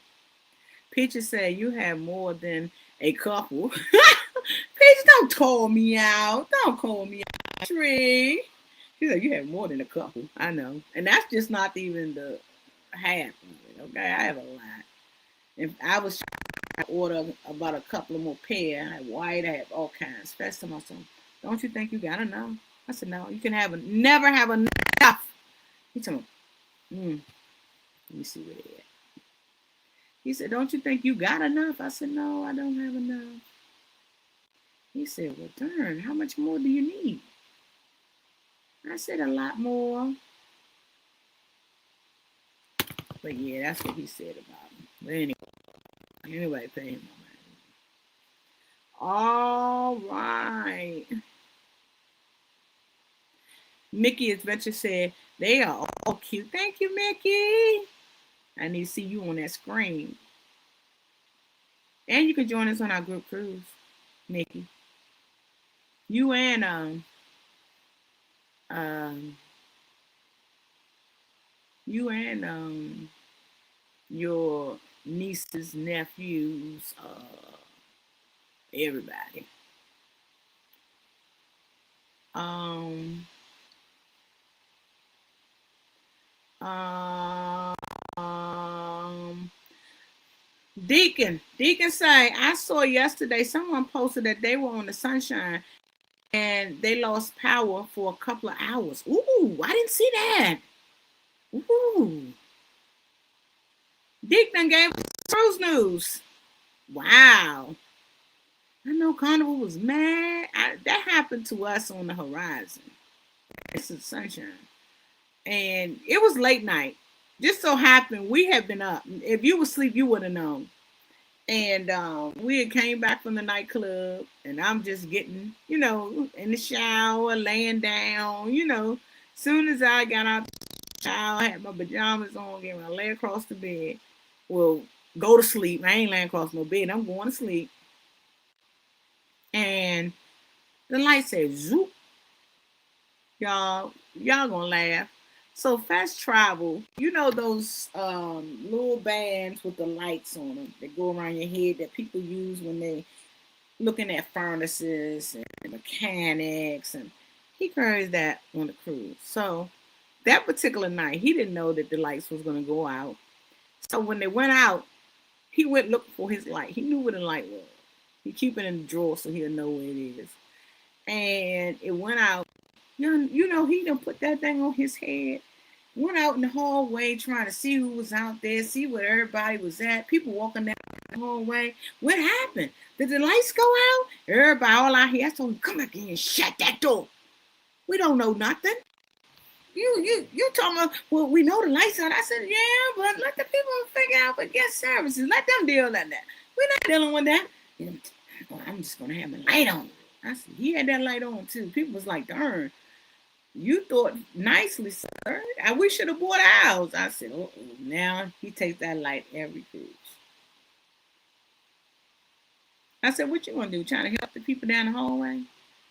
Peaches said, you have more than a couple. Peaches, don't call me out. Don't call me out. Tree. She said, you have more than a couple. I know. And that's just not even the half of it, okay? I have a lot. If I was trying to order about a couple of more pair, I have white, I have all kinds. That's to myself. Don't you think you got enough? I said, no, you can never have enough. He told me, let me see where they at. He said, don't you think you got enough? I said, no, I don't have enough. He said, well, darn, how much more do you need? I said, a lot more. But yeah, that's what he said about me. But anyway, pay him no money. All right. Mickey Adventure said, they are all cute. Thank you, Mickey. I need to see you on that screen. And you can join us on our group cruise, Mickey. You and your nieces, nephews, everybody. Deacon say, I saw yesterday someone posted that they were on the Sunshine and they lost power for a couple of hours. Ooh, I didn't see that. Ooh. Deacon done gave us cruise news. Wow. I know Carnival was mad. That happened to us on the Horizon. It's the Sunshine. And it was late night. Just so happened we had been up. If you were asleep, you would have known. And we had came back from the nightclub, and I'm just getting, in the shower, laying down, Soon as I got out the shower, I had my pajamas on, getting my lay across the bed. Well, go to sleep. I ain't laying across no bed. I'm going to sleep. And the light said, zoop. Y'all gonna laugh. So Fast Travel, those little bands with the lights on them that go around your head that people use when they looking at furnaces and mechanics, and he carries that on the cruise. So that particular night, he didn't know that the lights was gonna go out. So when they went out, he went looking for his light. He knew where the light was. He keep it in the drawer so he'll know where it is. and it went out. You know, he done put that thing on his head. Went out in the hallway trying to see who was out there, see where everybody was at. People walking down the hallway. What happened? Did the lights go out? Everybody all out here. I told him, come back in and shut that door. We don't know nothing. You talking about, well, we know the lights out. I said, yeah, but let the people figure out what guest services. Let them deal with that. We're not dealing with that. Well, I'm just gonna have my light on. I said, he had that light on too. People was like, darn, you thought nicely, sir. We should have bought ours. I said, oh, now he takes that light every cruise. I said, what you gonna do? Trying to help the people down the hallway?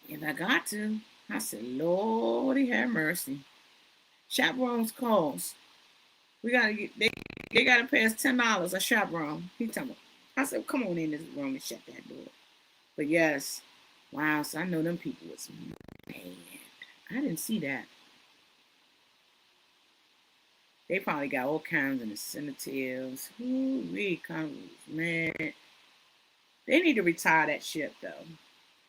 If I got to. I said, Lordy have mercy. Chaperones calls. We gotta get they gotta pay us $10 a chaperone. He told me. I said, come on in this room and shut that door. But yes, wow, so I know them people was mad. I didn't see that. They probably got all kinds of incentives. Ooh, man. They need to retire that ship though.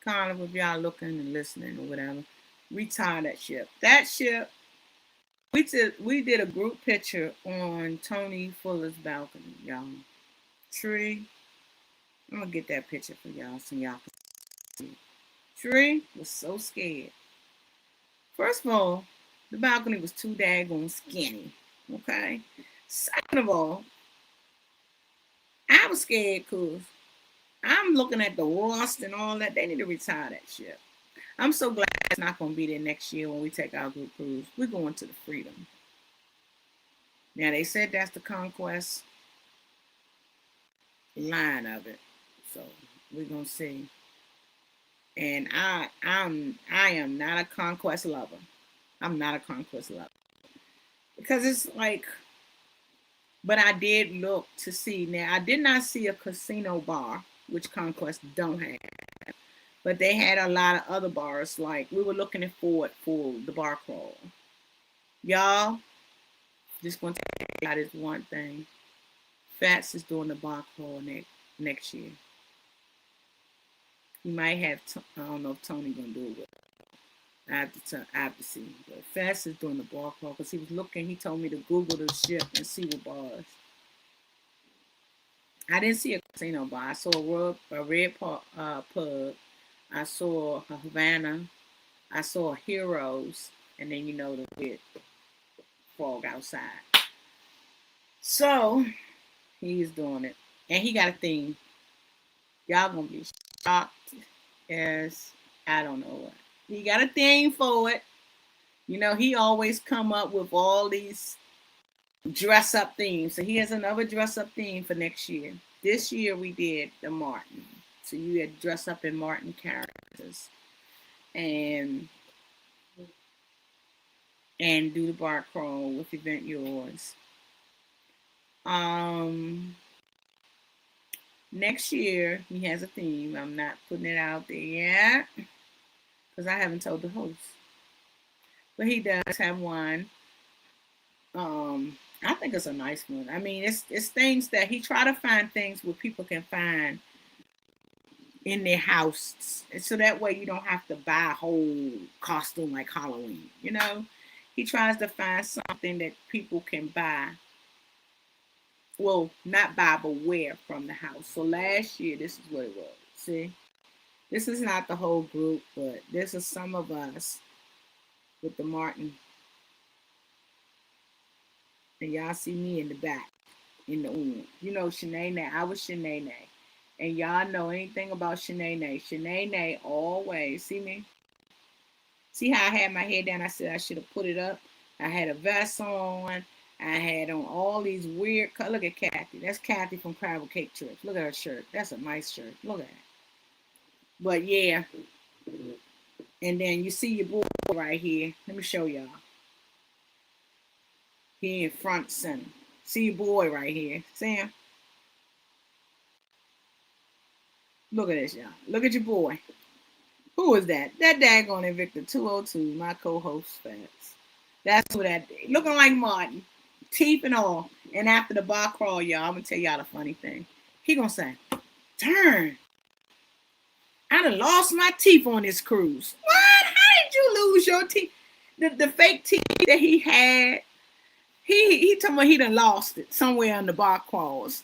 Carnival, if y'all looking and listening or whatever, retire that ship. That ship. We did a group picture on Tony Fuller's balcony, y'all. Tree. I'm gonna get that picture for y'all so y'all can see. Tree was so scared. First of all, the balcony was too daggone skinny. Okay. Second of all, I was scared because I'm looking at the rust and all that. They need to retire that ship. I'm so glad it's not going to be there next year when we take our group cruise. We're going to the Freedom. Now, they said that's the Conquest line of it. So, we're going to see. And I am not a Conquest lover. I'm not a Conquest lover. Because it's like, but I did look to see. Now, I did not see a casino bar, which Conquest don't have. But they had a lot of other bars. Like, we were looking forward for the bar crawl. Y'all, just going to tell you this one thing. Fats is doing the bar crawl next year. He might have, I don't know if Tony going to do it with him. I have to see. But Fats is doing the bar crawl because he was looking. He told me to Google the ship and see what bars. I didn't see a casino bar. I saw a red pub. I saw a Havana. I saw Heroes. And then, the red frog outside. So, he's doing it. And he got a theme. Y'all gonna be shocked as I don't know what. He got a theme for it. He always come up with all these dress up themes. So he has another dress up theme for next year. This year we did the Martin. So you had dress up in Martin characters. And do the bar crawl with Event Yours. Next year he has a theme. I'm not putting it out there yet because I haven't told the host. But he does have one. I think it's a nice one. I mean, it's things that he try to find things where people can find in their house, so that way you don't have to buy a whole costume like Halloween. He tries to find something that people can buy. Well, not buy, but wear from the house. So last year, this is what it was. See, this is not the whole group, but this is some of us with the Martin. And y'all see me in the back, in the orange. Shanae, I was Shanae. And y'all know anything about Shanae. Shanae always, see me? See how I had my head down? I said I should have put it up. I had a vest on. I had on all these weird colors. Look at Kathy. That's Kathy from Crabble Cake Trips. Look at her shirt. That's a nice shirt. Look at it. But yeah. And then you see your boy right here. Let me show y'all. He in front center. See your boy right here. See him? Look at this, y'all. Look at your boy. Who is that? That daggone Invicta 202, my co-host Fats. That's who that day. Looking like Martin. Teeth and all. And after the bar crawl, y'all, I'm going to tell y'all the funny thing. He going to say, turn. I done lost my teeth on this cruise. What? How did you lose your teeth? The fake teeth that he had, he told me he done lost it somewhere on the bar crawls.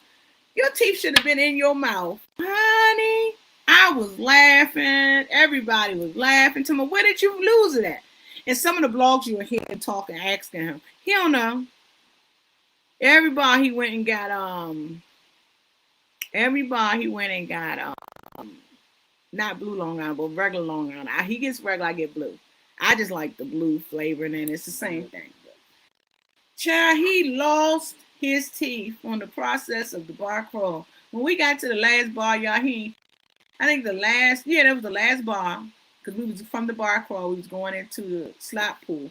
Your teeth should have been in your mouth. Honey, I was laughing. Everybody was laughing. To me, where did you lose it at? And some of the blogs you were hearing talking, asking him. He don't know. Everybody he went and got not blue Long Island, but regular Long Island. He gets regular, I get blue. I just like the blue flavor, and it's the same thing. Child, he lost his teeth on the process of the bar crawl. When we got to the last bar, y'all, that was the last bar, because we was from the bar crawl, we was going into the slot pool.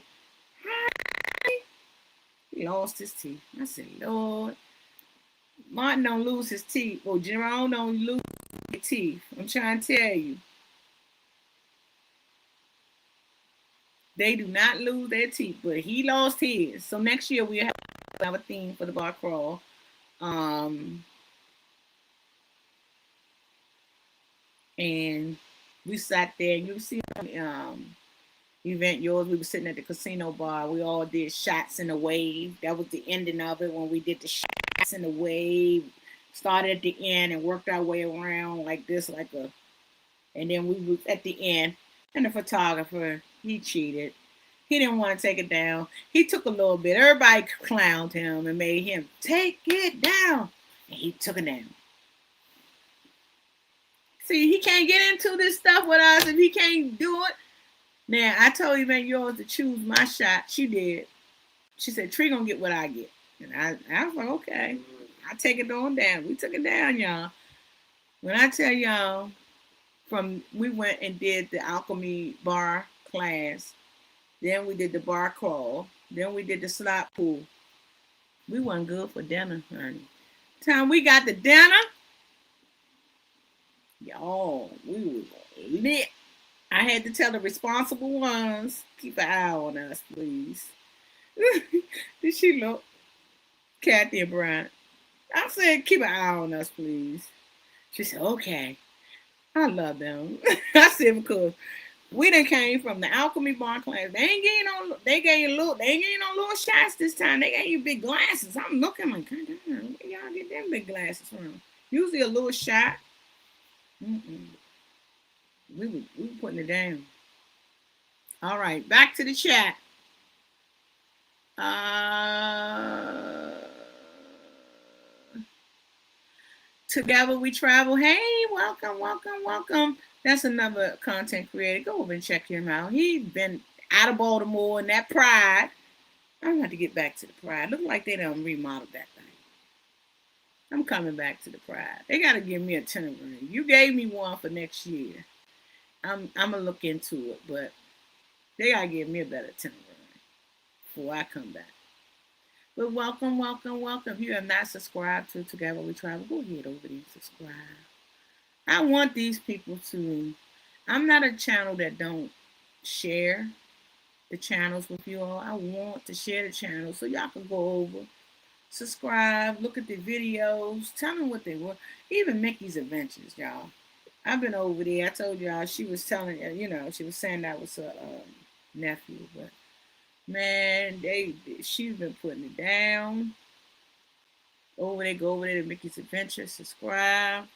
He lost his teeth. I said, Lord, Martin don't lose his teeth. Well, Jerome don't lose his teeth. I'm trying to tell you. They do not lose their teeth, but he lost his. So next year we'll have a theme for the bar crawl. And we sat there, and you see event yours, we were sitting at the casino bar. We all did shots in the wave. That was the ending of it when we did the shots in the wave. Started at the end and worked our way around like this, and then we was at the end, and the photographer, he cheated. He didn't want to take it down. He took a little bit. Everybody clowned him and made him take it down. And he took it down. See, he can't get into this stuff with us if he can't do it. Now, I told Event Yours to choose my shot. She did. She said, Tree gonna get what I get. And I was like, okay. I take it on down. We took it down, y'all. When I tell y'all, we went and did the alchemy bar class. Then we did the bar crawl. Then we did the slot pool. We wasn't good for dinner, honey. Time we got the dinner, y'all, we were lit. I had to tell the responsible ones, keep an eye on us, please. Did she look? Kathy and Brian. I said, keep an eye on us, please. She said, okay. I love them. I said, because we done came from the alchemy bar class. They ain't getting no little shots this time. They gave you big glasses. I'm looking like, God damn, where y'all get them big glasses from? Usually a little shot. We were putting it down. All right, back to the chat. Together we travel. Hey, welcome. That's another content creator. Go over and check him out. He's been out of Baltimore and that Pride. I'm going to get back to the Pride. Look like they done remodeled that thing. I'm coming back to the Pride. They got to give me a itinerary. You gave me one for next year. I'm going to look into it, but they got to give me a better itinerary before I come back. But welcome. If you have not subscribed to Together We Travel, go ahead over there and subscribe. I want these people to, I'm not a channel that don't share the channels with you all. I want to share the channel so y'all can go over, subscribe, look at the videos, tell them what they were. Even Mickey's Adventures, y'all. I've been over there. I told y'all she was telling, she was saying that was her nephew, but man, she's been putting it down. Go over there to Mickey's Adventures, subscribe.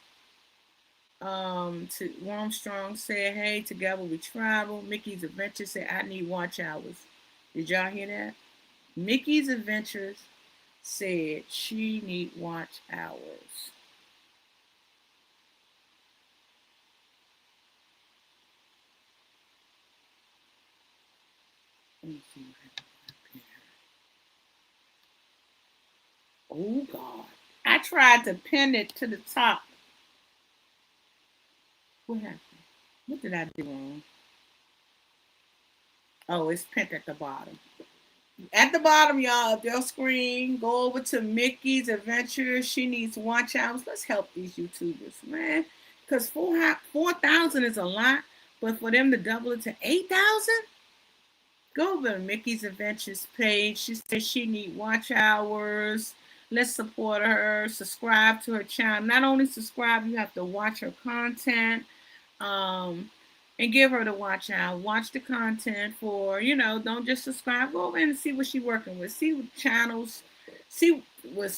To Armstrong said, hey, Together We Travel. Mickey's Adventures said, I need watch hours. Did y'all hear that? Mickey's Adventures said she need watch hours. Let me see what happened. Oh God. I tried to pin it to the top. What happened? What did I do wrong? Oh, it's pinned at the bottom. At the bottom, y'all, of your screen, go over to Mickey's Adventures. She needs watch hours. Let's help these YouTubers, man. Because 4,000 is a lot, but for them to double it to 8,000, go over to Mickey's Adventures page. She says she needs watch hours. Let's support her. Subscribe to her channel. Not only subscribe, you have to watch her content. And give her the watch out. Watch the content for, don't just subscribe. Go over and see what she's working with. See what channels, see what,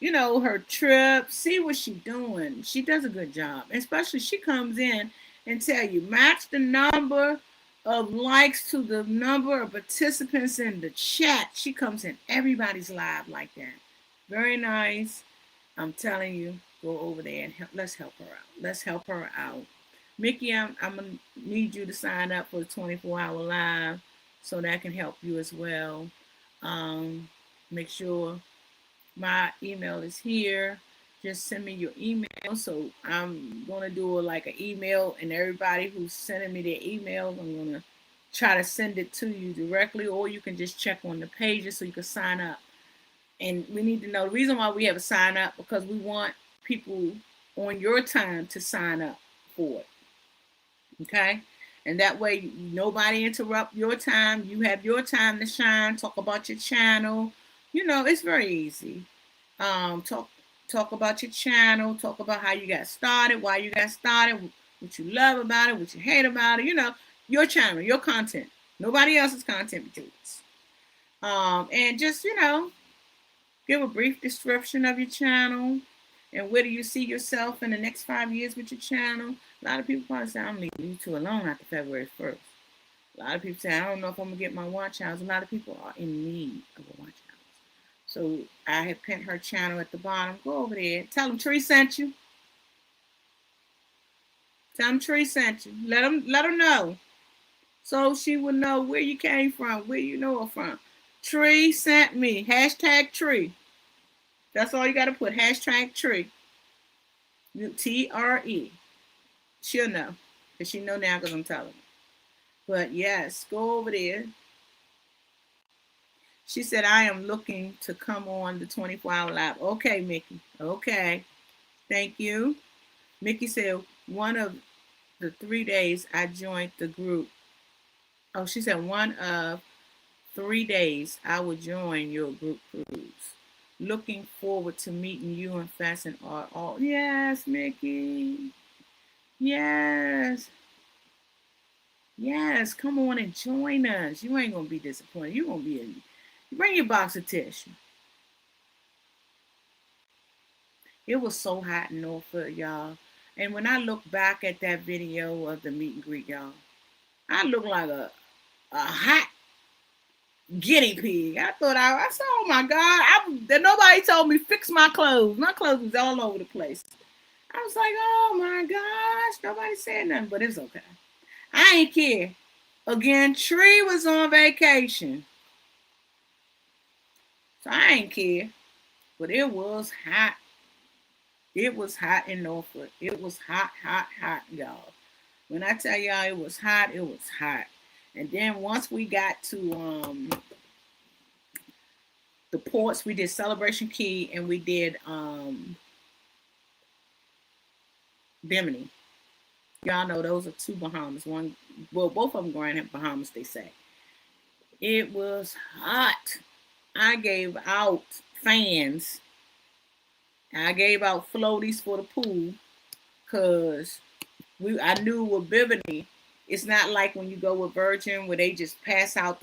her trip, see what she's doing. She does a good job. Especially she comes in and tell you, match the number of likes to the number of participants in the chat. She comes in everybody's live like that. Very nice. I'm telling you, go over there and let's help her out. Let's help her out. Mickey, I'm gonna need you to sign up for the 24-hour live so that can help you as well. Make sure my email is here. Just send me your email. So I'm gonna do like an email, and everybody who's sending me their emails, I'm gonna try to send it to you directly, or you can just check on the pages so you can sign up. And we need to know the reason why we have a sign up, because we want people on your time to sign up for it. Okay? And that way nobody interrupt your time. You have your time to shine, talk about your channel. It's very easy. Talk about your channel, talk about how you got started, why you got started, what you love about it, what you hate about it, your channel, your content. Nobody else's content but yours. And just, give a brief description of your channel and where do you see yourself in the next 5 years with your channel. A lot of people probably say, I'm leaving you two alone after February 1st. A lot of people say, I don't know if I'm going to get my watch hours. A lot of people are in need of a watch hours. So I have pinned her channel at the bottom. Go over there. Tell them Tree sent you. Tell them Tree sent you. Let her know. So she will know where you came from, where you know her from. Tree sent me. Hashtag Tree. That's all you got to put. Hashtag Tree. TRE. She'll know. Because she know now because I'm telling her. But yes, go over there. She said, I am looking to come on the 24-hour live. Okay, Mickey. Okay. Thank you. Mickey said, one of the 3 days I joined the group. Oh, she said, one of 3 days I will join your group cruise. Looking forward to meeting you in Fashion Art. Oh, yes, Mickey. Yes. Yes, come on and join us. You ain't going to be disappointed. You're going to be in. Bring your box of tissue. It was so hot in Norfolk, y'all. And when I look back at that video of the meet and greet, y'all, I look like a hot guinea pig. I said, oh my God. Nobody told me fix my clothes. My clothes was all over the place. I was like, oh my gosh. Nobody said nothing, but it's okay. I ain't care. Again, Tree was on vacation. So I ain't care. But it was hot. It was hot in Norfolk. It was hot, y'all. When I tell y'all it was hot, it was hot. And then once we got to the ports, we did Celebration Key and we did Bimini. Y'all know those are two Bahamas. Both of them Grand Bahamas, they say. It was hot. I gave out fans. I gave out floaties for the pool because I knew with Bimini, it's not like when you go with Virgin where they just pass out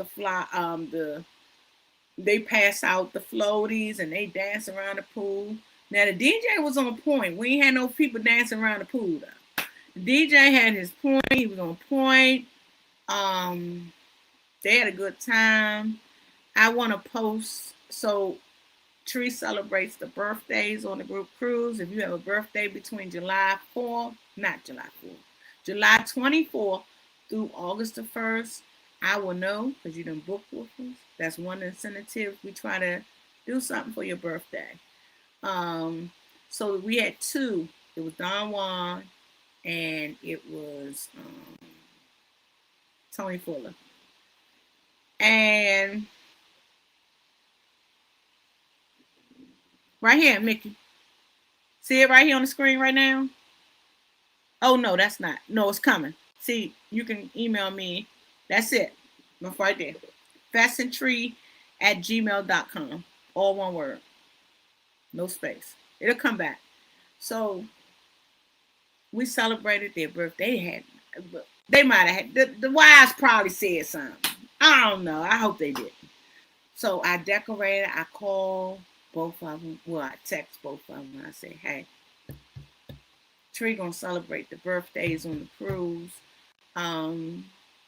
they pass out the floaties and they dance around the pool. Now the DJ was on point. We ain't had no people dancing around the pool though. The DJ had his point. He was on point. They had a good time. I want to post. So Tree celebrates the birthdays on the group cruise. If you have a birthday between July 24th through August the 1st, I will know because you done booked with us. That's one incentive. We try to do something for your birthday. So we had two. It was Don Juan and it was Tony Fuller. And right here, Mickey. See it right here on the screen right now? Oh, no, that's not. No, it's coming. See, you can email me. That's it. That's right there. fashiontree@gmail.com. All one word. No space. It'll come back. So we celebrated their birthday. They might have had, the wives probably said something. I don't know. I hope they did. So I decorated. I called both of them. Well, I text both of them. I said, hey, Tree gonna celebrate the birthdays on the cruise. Um,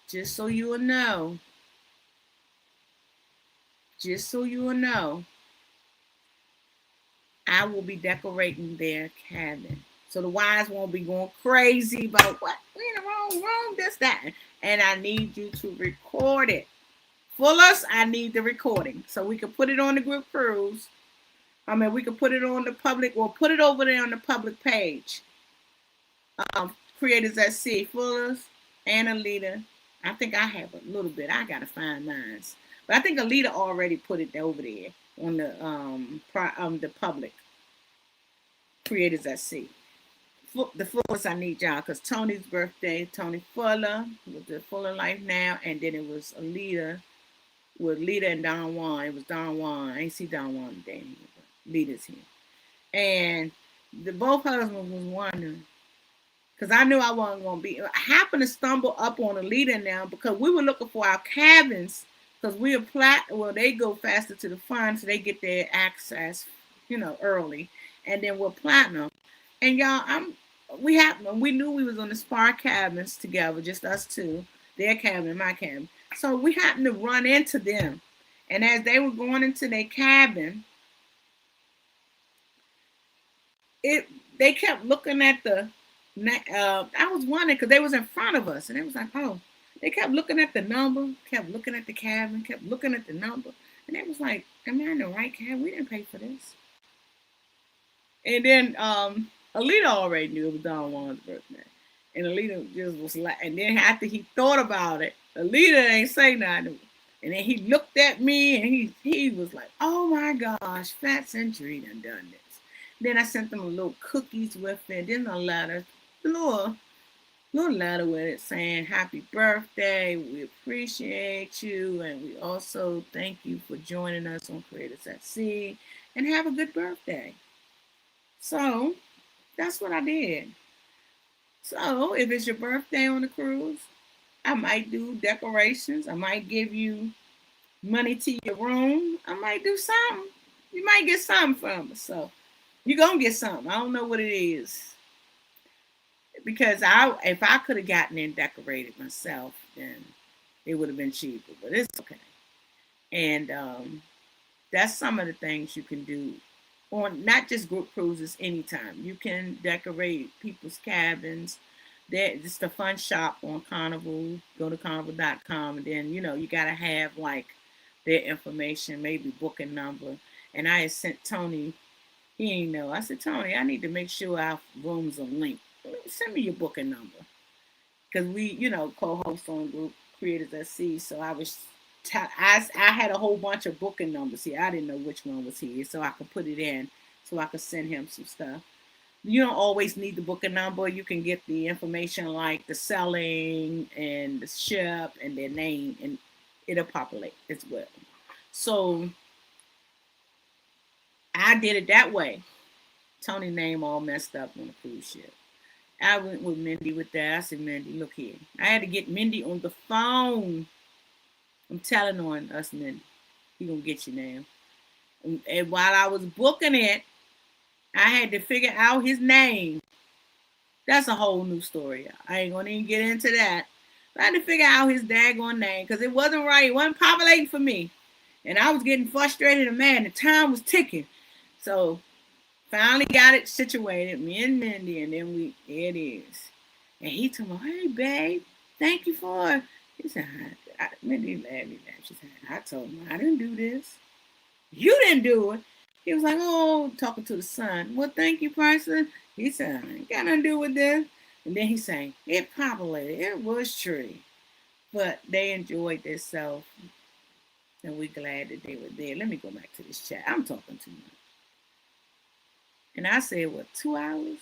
just so you will know, I will be decorating their cabin. So the wives won't be going crazy about what we in the wrong room, this, that. And I need you to record it. Fullers, I need the recording. So we can put it on the group cruise. I mean, we can put it on the public, or put it over there on the public page. Creators at Sea, Fullers, and Alita. I think I have a little bit. I gotta find mine. But I think Alita already put it over there on the public Creators at Sea. The Fullers, I need y'all, because Tony's birthday, Tony Fuller with the Fuller Life Now, and then it was Alita with Lita and Don Juan. It was Don Juan. I ain't see Don Juan today, but Lita's here. And the both husbands was wondering, because I knew I wasn't going to be. I happened to stumble up on Alita now because we were looking for our cabins, because we are well, they go faster to the fund, so they get their access, early. And then we're platinum. And y'all, we knew we was on the Spar cabins together, just us two, their cabin and my cabin. So we happened to run into them. And as they were going into their cabin, they kept looking at I was wondering, because they was in front of us, and it was like, oh, they kept looking at the number, kept looking at the cabin, kept looking at the number, and it was like, am I in the right cabin? We didn't pay for this. And then Alita already knew it was Don Juan's birthday, and Alita just was like, and then after he thought about it, Alita ain't say nothing, and then he looked at me, and he was like, oh my gosh, Fat Century done this. Then I sent them a little cookies with it, then a letter, a little letter with it saying, happy birthday, we appreciate you, and we also thank you for joining us on Creators at Sea, and have a good birthday. So that's what I did. So if it's your birthday on the cruise, I might do decorations. I might give you money to your room. I might do something. You might get something from it. So you're going to get something. I don't know what it is. Because if I could have gotten it decorated myself, then it would have been cheaper. But it's okay. And that's some of the things you can do on not just group cruises anytime. You can decorate people's cabins. It's the fun shop on Carnival. Go to carnival.com, and then you gotta have like their information, maybe booking number. And I had sent Tony. He ain't know. I said, Tony, I need to make sure our rooms are linked. Send me your booking number, because we co-host on group Creators at Sea. So I had a whole bunch of booking numbers here. I didn't know which one was here, so I could put it in, so I could send him some stuff. You don't always need the booking number. You can get the information like the selling and the ship and their name, and it'll populate as well. So I did it that way. Tony's name all messed up on the cruise ship. I went with Mindy with that. I said, Mindy, look here. I had to get Mindy on the phone. I'm telling on us, Mindy. He gonna get you now. And while I was booking it, I had to figure out his name. That's a whole new story. I ain't gonna even get into that. But I had to figure out his daggone name, because it wasn't right. It wasn't populating for me. And I was getting frustrated and mad. The time was ticking. So finally got it situated, me and Mindy, and then there it is. And he told me, hey, babe, thank you for it. He said, Mindy laughed. She said, I told him, I didn't do this. You didn't do it. He was like, oh, talking to the son. Well, thank you, Parson. He said, I ain't got nothing to do with this. And then he sang, it populated. It was true. But they enjoyed themselves. And we're glad that they were there. Let me go back to this chat. I'm talking too much. And I said, what, 2 hours?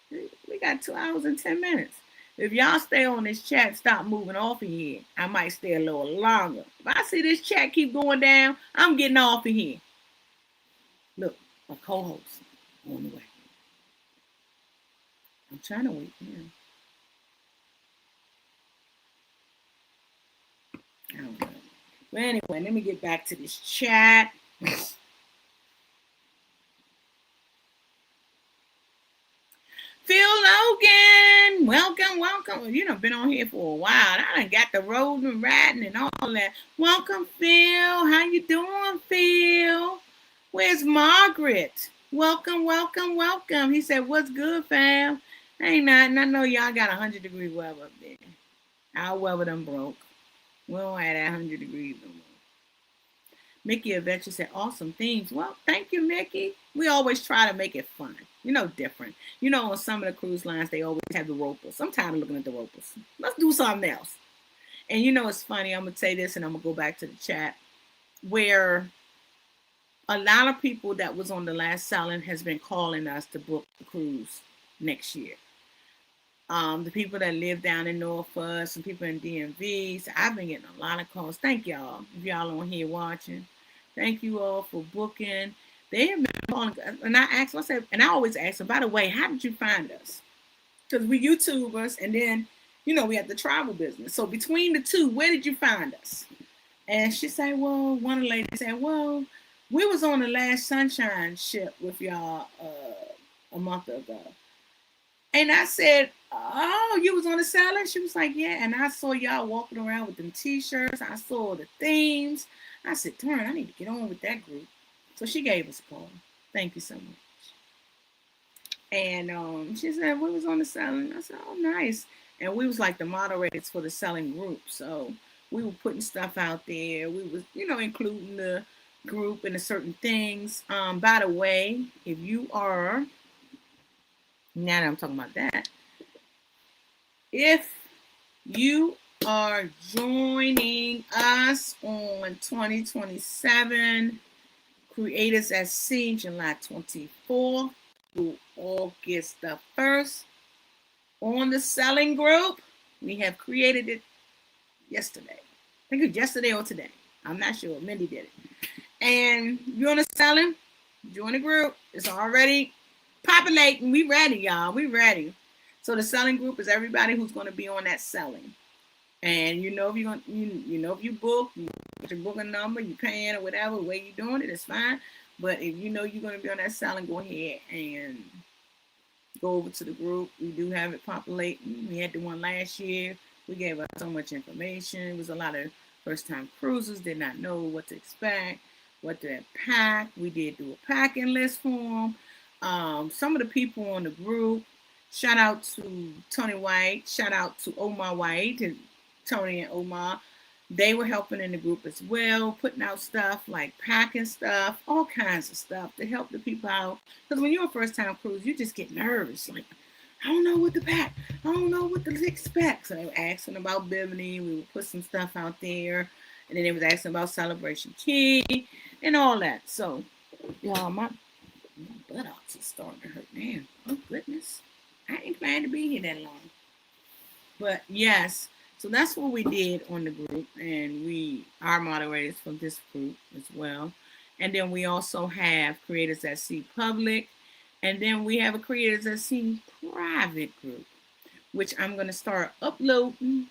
We got 2 hours and 10 minutes. If y'all stay on this chat, stop moving off of here, I might stay a little longer. If I see this chat keep going down, I'm getting off of here. Look, my co-host on the way. I'm trying to wait for him. I don't know. But anyway, let me get back to this chat. Phil Logan, welcome. You done been on here for a while. I done got the road and riding and all that. Welcome, Phil. How you doing, Phil? Where's Margaret? Welcome. He said, what's good, fam? Ain't nothing. I know y'all got 100-degree weather up there. Our weather done broke. We don't have that 100 degrees no more. Mickey Adventure said, awesome themes. Well, thank you, Mickey. We always try to make it fun. Different. On some of the cruise lines, they always have the ropers. I'm tired of looking at the ropers. Let's do something else. And it's funny. I'm going to say this and I'm going to go back to the chat where a lot of people that was on the last selling has been calling us to book the cruise next year. The people that live down in Norfolk, some people in DMV. So I've been getting a lot of calls. Thank y'all. If y'all on here watching, thank you all for booking. They have been calling, and I always ask them, by the way, how did you find us? Because we YouTubers, and then, we have the travel business. So between the two, where did you find us? And she said, well, one lady said, well, we was on the last Sunshine ship with y'all a month ago. And I said, oh, you was on the selling? She was like, yeah. And I saw y'all walking around with them T-shirts. I saw the themes. I said, darn, I need to get on with that group. So she gave us a call. Thank you so much. And she said, we was on the selling. I said, oh, nice. And we was like the moderators for the selling group. So we were putting stuff out there. We was, including the group and the certain things. By the way, if you are... Now that I'm talking about that, if you are joining us on 2027 Creators at Sea, July 24th through August the 1st, on the selling group, we have created it yesterday. I think it's yesterday or today. I'm not sure. Mindy did it. And you're on the selling, join the group. It's already populating. We ready, y'all. We ready. So the selling group is everybody who's going to be on that selling. And if you're going, if you book, you get your booking number, you paying or whatever the way you're doing it, it's fine. But if you're going to be on that selling, go ahead and go over to the group. We do have it populating. We had the one last year. We gave out so much information. It was a lot of first-time cruisers, did not know what to expect, what to pack. We did do a packing list for them. Some of the people on the group, shout out to Tony White, shout out to Omar White, and Tony and Omar. They were helping in the group as well, putting out stuff like packing stuff, all kinds of stuff to help the people out. Because when you're a first-time cruise, you just get nervous. Like, I don't know what to pack. I don't know what to expect. So they were asking about Bimini. We would put some stuff out there. And then they was asking about Celebration Key and all that. So, y'all, my buttocks is starting to hurt now. Oh, goodness. I ain't planned to be here that long. But, yes. So that's what we did on the group. And we are moderators from this group as well. And then we also have Creators at Sea Public. And then we have a Creators at Sea private group, which I'm going to start uploading.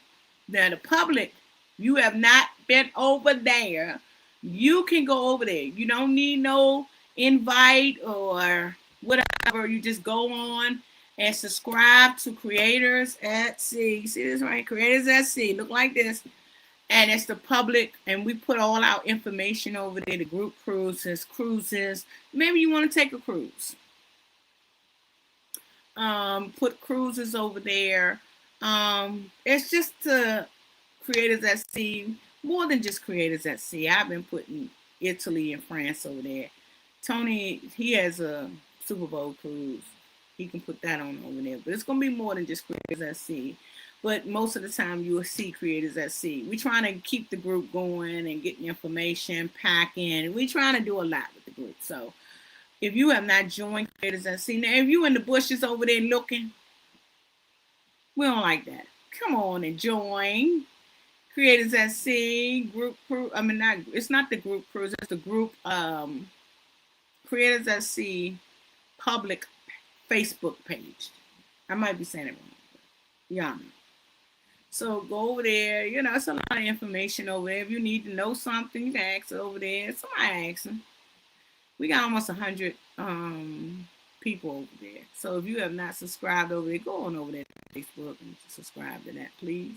Now, the public, you have not been over there. You can go over there. You don't need no invite or whatever. You just go on and subscribe to Creators at Sea. See this right? Creators at Sea. Look like this. And it's the public, and we put all our information over there, the group cruises. Maybe you want to take a cruise. Put cruises over there. It's just Creators at Sea, more than just Creators at Sea. I've been putting Italy and France over there. Tony, he has a Super Bowl cruise. He can put that on over there. But it's going to be more than just Creators at Sea. But most of the time, you will see Creators at Sea. We're trying to keep the group going and getting information, packing. We're trying to do a lot with the group. So if you have not joined Creators at Sea, now if you in the bushes over there looking, we don't like that. Come on and join Creators at Sea group crew. I mean, it's not the group cruise. It's the group Creators at Sea public Facebook page. I might be saying it wrong. Y'all know. So go over there. You know, it's a lot of information over there. If you need to know something, you can ask over there. Somebody ask them. We got almost 100 people over there. So if you have not subscribed over there, go on over there to Facebook and subscribe to that, please.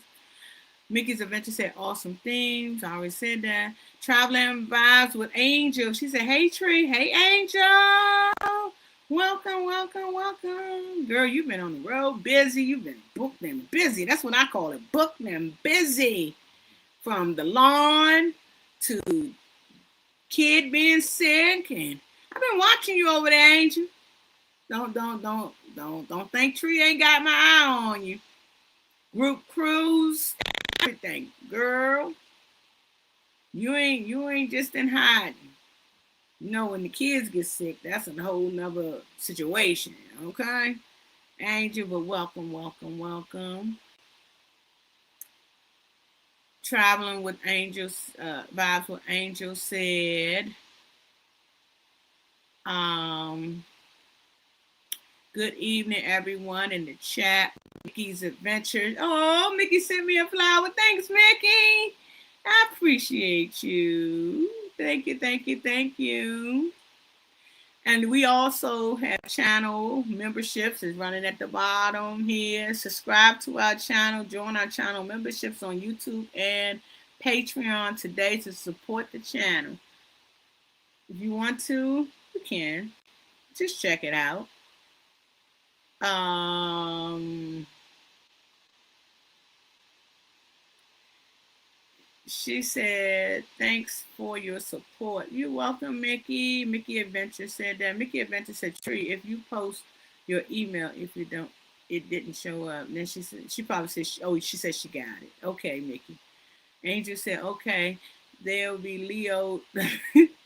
Mickey's Adventure said awesome themes. I already said that. Traveling Vibes with Angel. She said, hey, Tree. Hey, Angel. Welcome, welcome, welcome. Girl, you've been on the road busy. You've been booked and busy. That's what I call it. Booked and busy. From the lawn to kid being sick. And I've been watching you over there, Angel. Don't think Tree ain't got my eye on you. Group cruise, everything. Girl, you ain't just in hiding. You know, when the kids get sick, that's a whole nother situation, okay? Angel, but welcome, welcome, welcome. Traveling with Angels, Vibes with Angels said, good evening, everyone in the chat. Mickey's Adventures. Oh, Mickey sent me a flower. Thanks, Mickey. I appreciate you. Thank you, thank you, thank you. And we also have channel memberships. Is running at the bottom here. Subscribe to our channel. Join our channel memberships on YouTube and Patreon today to support the channel. If you want to, you can. Just check it out. She said, thanks for your support. You're welcome, Mickey. Mickey Adventure said that. Mickey Adventure said, Tree, if you post your email, if you don't, it didn't show up. Then she said, she probably said, she said she got it. Okay, Mickey. Angel said, okay, they'll be Leo.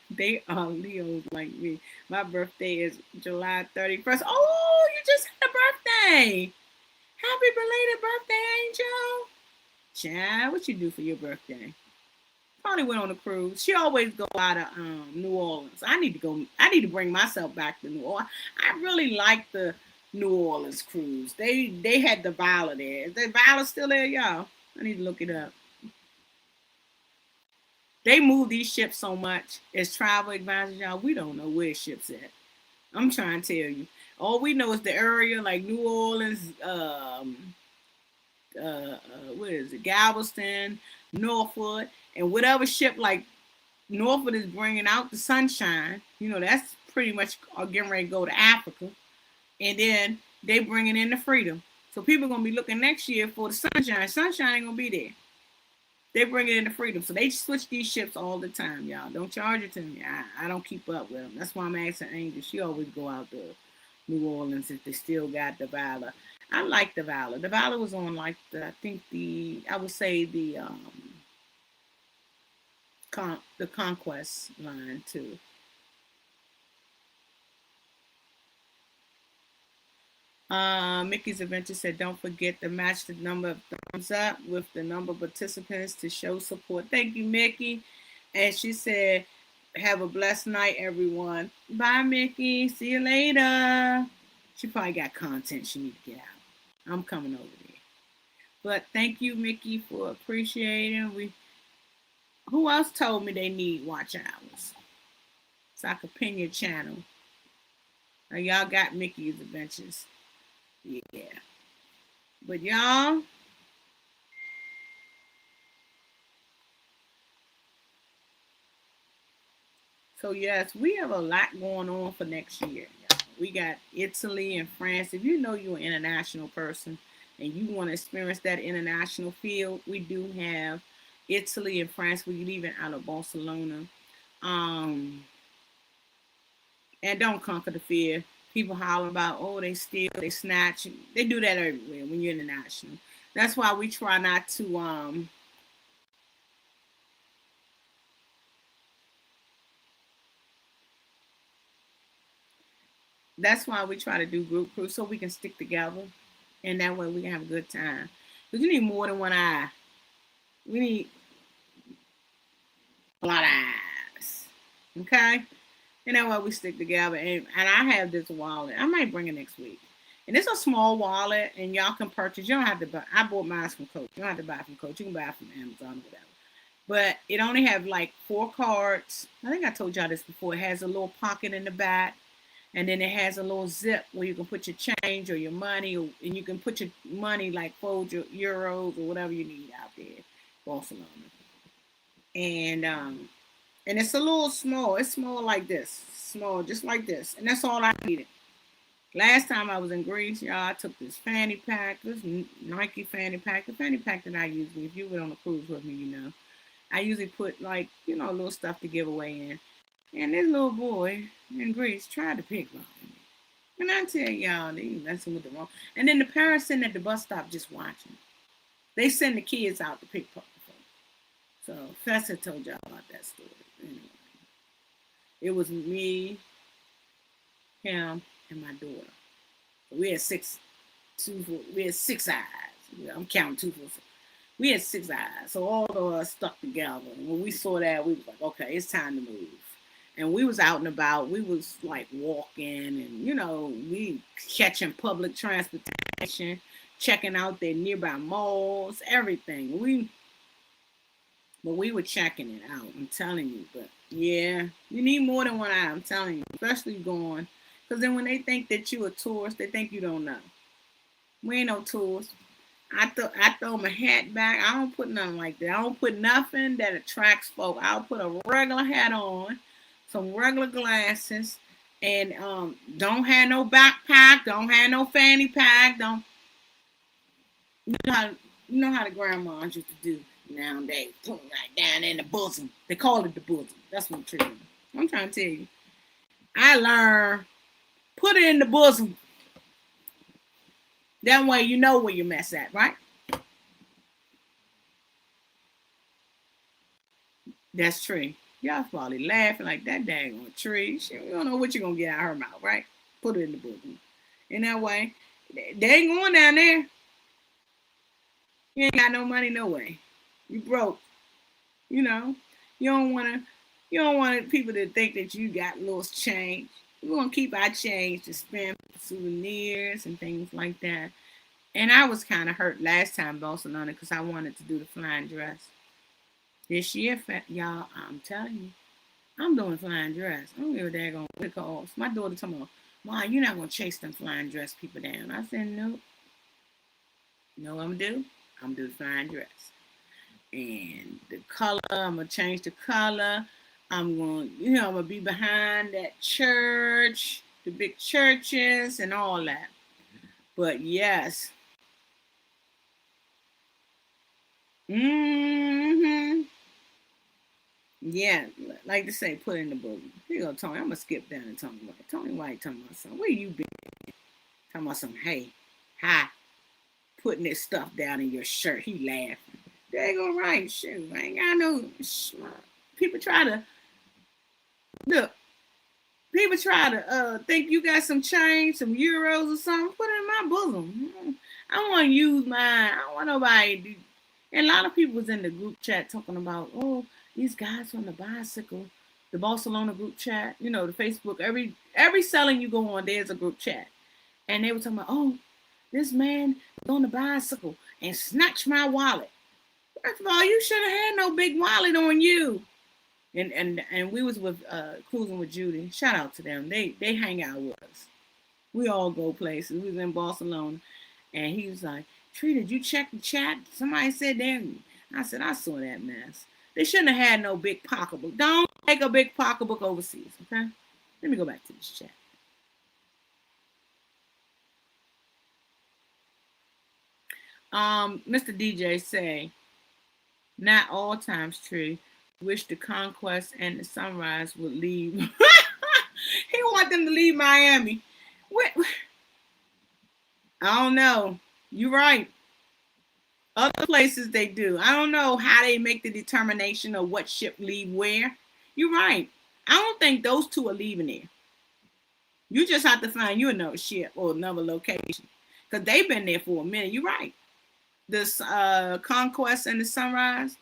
They are Leos like me. My birthday is July 31st. Oh, you just had a birthday. Happy belated birthday, Angel. Chad, what you do for your birthday? Probably went on a cruise. She always go out of New Orleans. I need to go. I need to bring myself back to New Orleans. I really like the New Orleans cruise. They had the Valor there. Is the Valor still there, y'all? I need to look it up. They move these ships so much as travel advisors, y'all. We don't know where ships at. I'm trying to tell you. All we know is the area like New Orleans, what is it, Galveston, Norfolk, and whatever ship like Norfolk is bringing out the Sunshine. You know, that's pretty much getting ready to go to Africa, and then they bringing in the Freedom. So people are gonna be looking next year for the Sunshine. Sunshine ain't gonna be there. They bring it in the Freedom, so they switch these ships all the time, y'all. Don't charge it to me. I don't keep up with them. That's why I'm asking Angel. She always go out to New Orleans if they still got the Valor. I like the Valor. The Valor was on like I would say the Conquest line too. Mickey's Adventure said, don't forget to match the number of thumbs up with the number of participants to show support. Thank you, Mickey. And she said, have a blessed night, everyone. Bye, Mickey. See you later. She probably got content she need to get out. I'm coming over there. But thank you, Mickey, for appreciating. Who else told me they need watch hours? So I could pin your channel. Now, y'all got Mickey's Adventures. Yeah. But y'all, so yes, we have a lot going on for next year. We got Italy and France. If you know you're an international person and you want to experience that international field, we do have Italy and France. We're leaving out of Barcelona. And don't conquer the fear. People holler about, oh, they steal, they snatch. They do that everywhere when you're international. That's why we try not to that's why we try to do group cruise so we can stick together, and that way we can have a good time. Because you need more than one eye. We need a lot of eyes. Okay? And that way we stick together. And I have this wallet. I might bring it next week. And it's a small wallet, and y'all can purchase. You don't have to buy. I bought mine from Coach. You don't have to buy it from Coach. You can buy it from Amazon or whatever. But it only have like 4 cards. I think I told y'all this before. It has a little pocket in the back, and then it has a little zip where you can put your change or your money, and you can put your money like fold your euros or whatever you need out there, Barcelona. And it's a little small. It's small like this, small just like this, and that's all I needed. Last time I was in Greece, y'all, I took this fanny pack, this Nike fanny pack, the fanny pack that I usually, if you went on a cruise with me, you know, I usually put like, little stuff to give away in. And this little boy in Greece tried to pickpocket me. And I tell y'all, they messing with the wrong. And then the parents sitting at the bus stop just watching. They send the kids out to pickpocket. So Fessa told y'all about that story. Anyway, it was me, him, and my daughter. We had six eyes. I'm counting 2 for 6. We had 6 eyes. So all of us stuck together. And when we saw that, we was like, okay, it's time to move. And we was out and about. We was like walking and, we catching public transportation, checking out their nearby malls, everything. But we were checking it out, I'm telling you. But yeah, you need more than one eye, I'm telling you, especially going. Because then when they think that you a tourist, they think you don't know. We ain't no tourists. I throw my hat back. I don't put nothing like that. I don't put nothing that attracts folk. I'll put a regular hat on, some regular glasses, and don't have no backpack, don't have no fanny pack, don't you know how the grandmas used to do nowadays. Put it right down in the bosom. They call it the bosom. That's what I'm trying to tell you. I learned put it in the bosom. That way you know where you mess at, right? That's true. Y'all probably laughing like that daggone tree. You don't know what you're going to get out of her mouth, right? Put it in the bosom. In that way, they ain't going down there. You ain't got no money no way. You broke. You don't want people to think that you got loose change. We're going to keep our change to spend for souvenirs and things like that. And I was kind of hurt last time, Barcelona, because I wanted to do the flying dress. This year, y'all, I'm telling you, I'm doing flying dress. I don't give a daggone what it costs. My daughter told me, Ma, you're not going to chase them flying dress people down. I said, no. You know what I'm going to do? I'm going to do the flying dress. And the color, I'm going to change the color. I'm going to be behind that church, the big churches and all that. But yes. Mm-hmm. Yeah, like to say, put in the book. Here you go, Tony. I'm going to skip down and Tony White. Tony White talking about something. Where you been? Talking about some, hey, hi, putting this stuff down in your shirt. He laughing. They go right, shoot. I ain't got no. People try to look. People try to think you got some change, some euros or something. Put it in my bosom. I don't want to use mine. I don't want nobody to do. And a lot of people was in the group chat talking about, oh, these guys on the bicycle, the Barcelona group chat, the Facebook. Every selling you go on, there's a group chat, and they were talking about, oh, this man was on the bicycle and snatched my wallet. First of all, you should have had no big wallet on you. And we was with cruising with Judy. Shout out to them. They hang out with us. We all go places. We was in Barcelona, and he was like, Tree, did you check the chat? Somebody said that. I said, I saw that mess. They shouldn't have had no big pocketbook. Don't take a big pocketbook overseas, okay? Let me go back to this chat. Mr. DJ say, not all times, Tree. Wish the Conquest and the Sunrise would leave. He want them to leave Miami. What? I don't know. You're right. Other places they do. I don't know how they make the determination of what ship leave where. You're right. I don't think those two are leaving there. You just have to find you another ship or another location. Because they've been there for a minute. You're right. This Conquest and the Sunrise.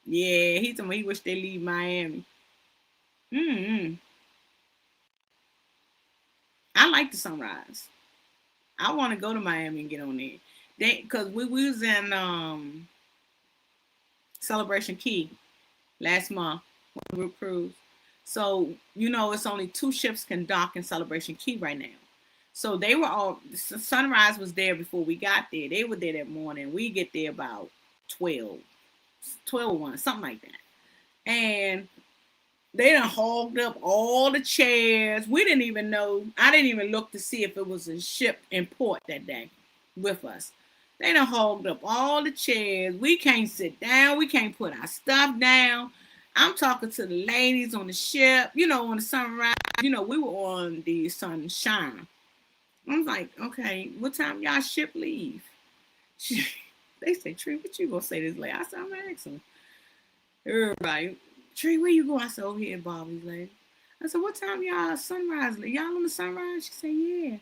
Yeah, he told me he wish they leave Miami. I like the Sunrise. I want to go to Miami and get on there. Because we was in Celebration Key last month on the cruise. So, it's only 2 ships can dock in Celebration Key right now. So they were all, Sunrise was there before we got there. They were there that morning. We get there about 12 something like that. And they done hogged up all the chairs. We didn't even know. I didn't even look to see if it was a ship in port that day with us. They done hogged up all the chairs. We can't sit down. We can't put our stuff down. I'm talking to the ladies on the ship, on the Sunrise. We were on the Sunshine. I'm like, okay, what time y'all ship leave? They say, Tree, what you gonna say this lady? I said, I'm gonna ask them. Everybody, Tree, where you going? I said, over here, Bobby's lady. I said, what time y'all Sunrise leave? Y'all on the Sunrise? She said, yeah.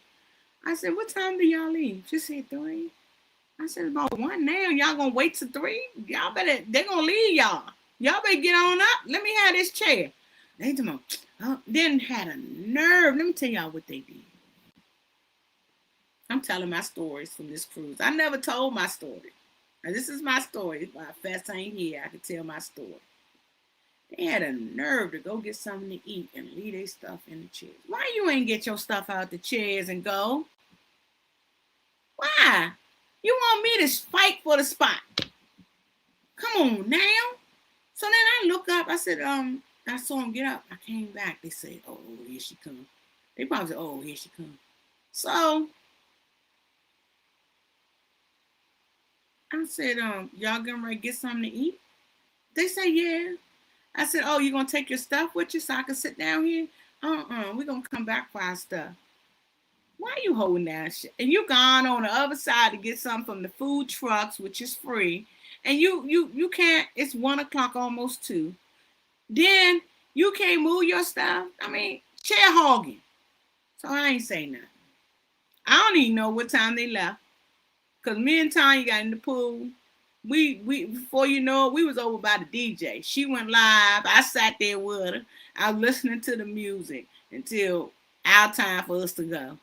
I said, what time do y'all leave? She said, 3. I said, about 1 now. Y'all gonna wait till 3? Y'all better, they're gonna leave y'all. Y'all better get on up. Let me have this chair. They then had a nerve. Let me tell y'all what they did. I'm telling my stories from this cruise. I never told my story. Now, this is my story. If my fast ain't here, I can tell my story. They had a nerve to go get something to eat and leave their stuff in the chairs. Why you ain't get your stuff out the chairs and go? Why? You want me to fight for the spot? Come on now. So then I look up. I said, I saw him get up. I came back. They said, oh, here she come. They probably said, oh, here she come. So I said, y'all getting ready to get something to eat? They said, yeah. I said, oh, you gonna take your stuff with you so I can sit down here? We're gonna come back for our stuff. Why are you holding that shit? And you gone on the other side to get something from the food trucks, which is free. And you can't, it's 1 o'clock, almost 2. Then you can't move your stuff. I mean, chair hogging. So I ain't saying nothing. I don't even know what time they left. Because me and Tanya got in the pool. We before you know it, we was over by the DJ. She went live. I sat there with her. I was listening to the music until our time for us to go.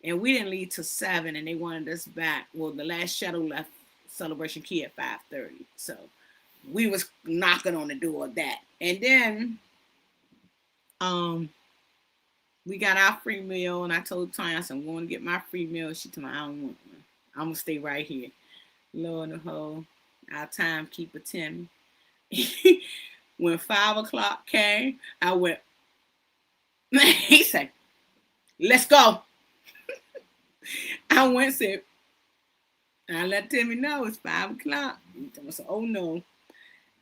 And we didn't leave till 7, and they wanted us back. Well, the last shuttle left Celebration Key at 5:30. So we was knocking on the door of that. And then we got our free meal, and I told Tanya, I said, I'm going to get my free meal. She told me, I don't want one. I'm going to stay right here. Lord and whole, our timekeeper Timmy. When 5 o'clock came, I went, he said, let's go. I went and said, I let Timmy know it's 5 o'clock. I said, oh no.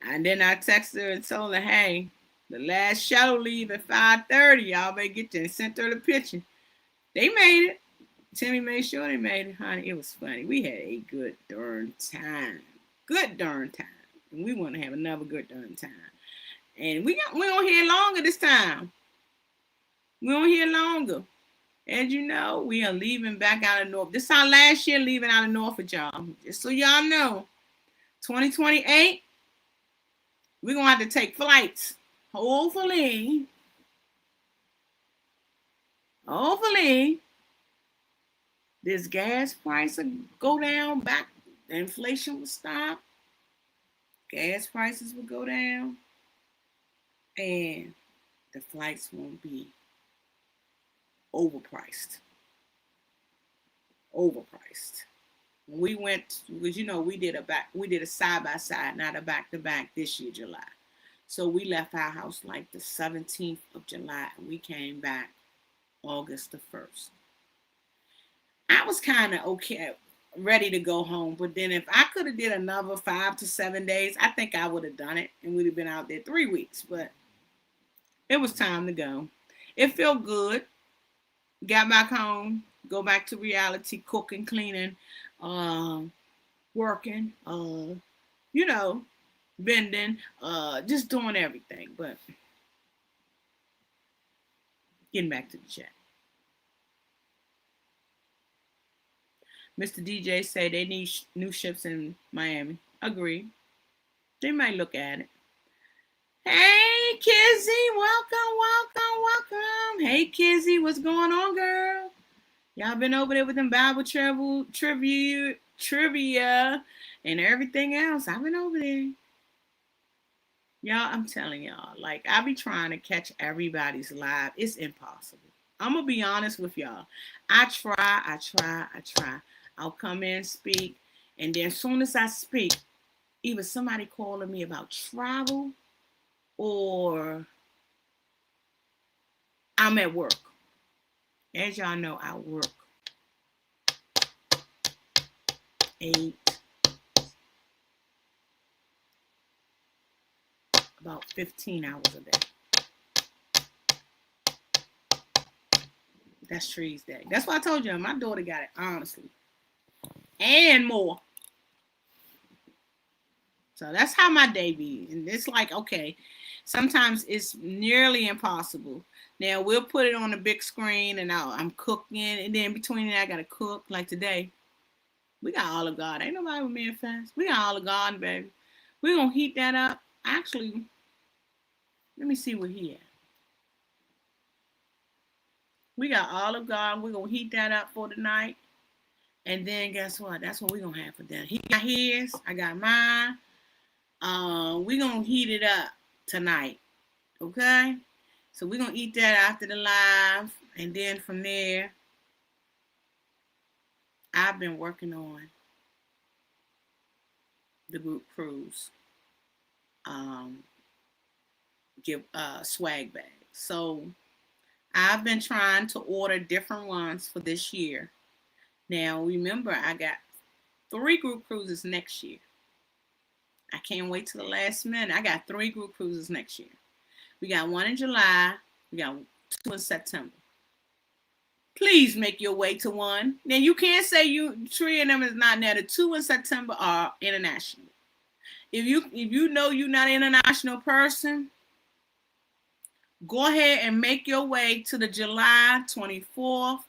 And then I texted her and told her, hey, the last shuttle leave at 5:30. Y'all better get there. And sent her the picture. They made it. Timmy made sure they made it, honey. It was funny. We had a good darn time. Good darn time. And we want to have another good darn time. And we on here longer this time. We on here longer. As you know, we are leaving back out of North. This is our last year leaving out of Norfolk, y'all. Just so y'all know. 2028, we're going to have to take flights. Hopefully, this gas price will go down back. The inflation will stop. Gas prices will go down. And the flights won't be overpriced. When we went, because we did a side by side, not a back to back this year, July. So we left our house like the 17th of July, and we came back August the 1st. I was kind of okay, ready to go home, but then if I could have did another 5 to 7 days, I think I would have done it, and we'd have been out there 3 weeks. But it was time to go. It felt good. Got back home, go back to reality, cooking, cleaning, working, bending, just doing everything. But getting back to the chat. Mr. DJ say they need new ships in Miami. Agree. They might look at it. Hey, Kizzy, welcome. Hey, Kizzy, what's going on, girl? Y'all been over there with them Bible trivia and everything else. I've been over there. Y'all, I'm telling y'all, like I be trying to catch everybody's live. It's impossible. I'm gonna be honest with y'all. I try. I'll come in, speak, and then as soon as I speak, either somebody calling me about travel or I'm at work. As y'all know, I work 8, about 15 hours a day. That's Tree's day. That's why I told you my daughter got it, honestly. And more. So that's how my day be. And it's like, okay, sometimes it's nearly impossible. Now we'll put it on the big screen and I'm cooking. And then between that, I got to cook. Like today, we got Olive Garden. Ain't nobody with me in fast. We got Olive Garden, baby. We're going to heat that up. Actually, let me see what he at. We got Olive Garden. We're going to heat that up for tonight. And then guess what? That's what we're going to have for dinner. He got his. I got mine. We're going to heat it up tonight. Okay? So we're going to eat that after the live. And then from there, I've been working on the group cruise. Give swag bags. So I've been trying to order different ones for this year. Now, remember, I got 3 group cruises next year. I can't wait till the last minute. I got 3 group cruises next year. We got 1 in July. We got 2 in September. Please make your way to 1. Now, you can't say 3 of them is not there. The 2 in September are international. If you know you're not an international person, go ahead and make your way to the July 24th,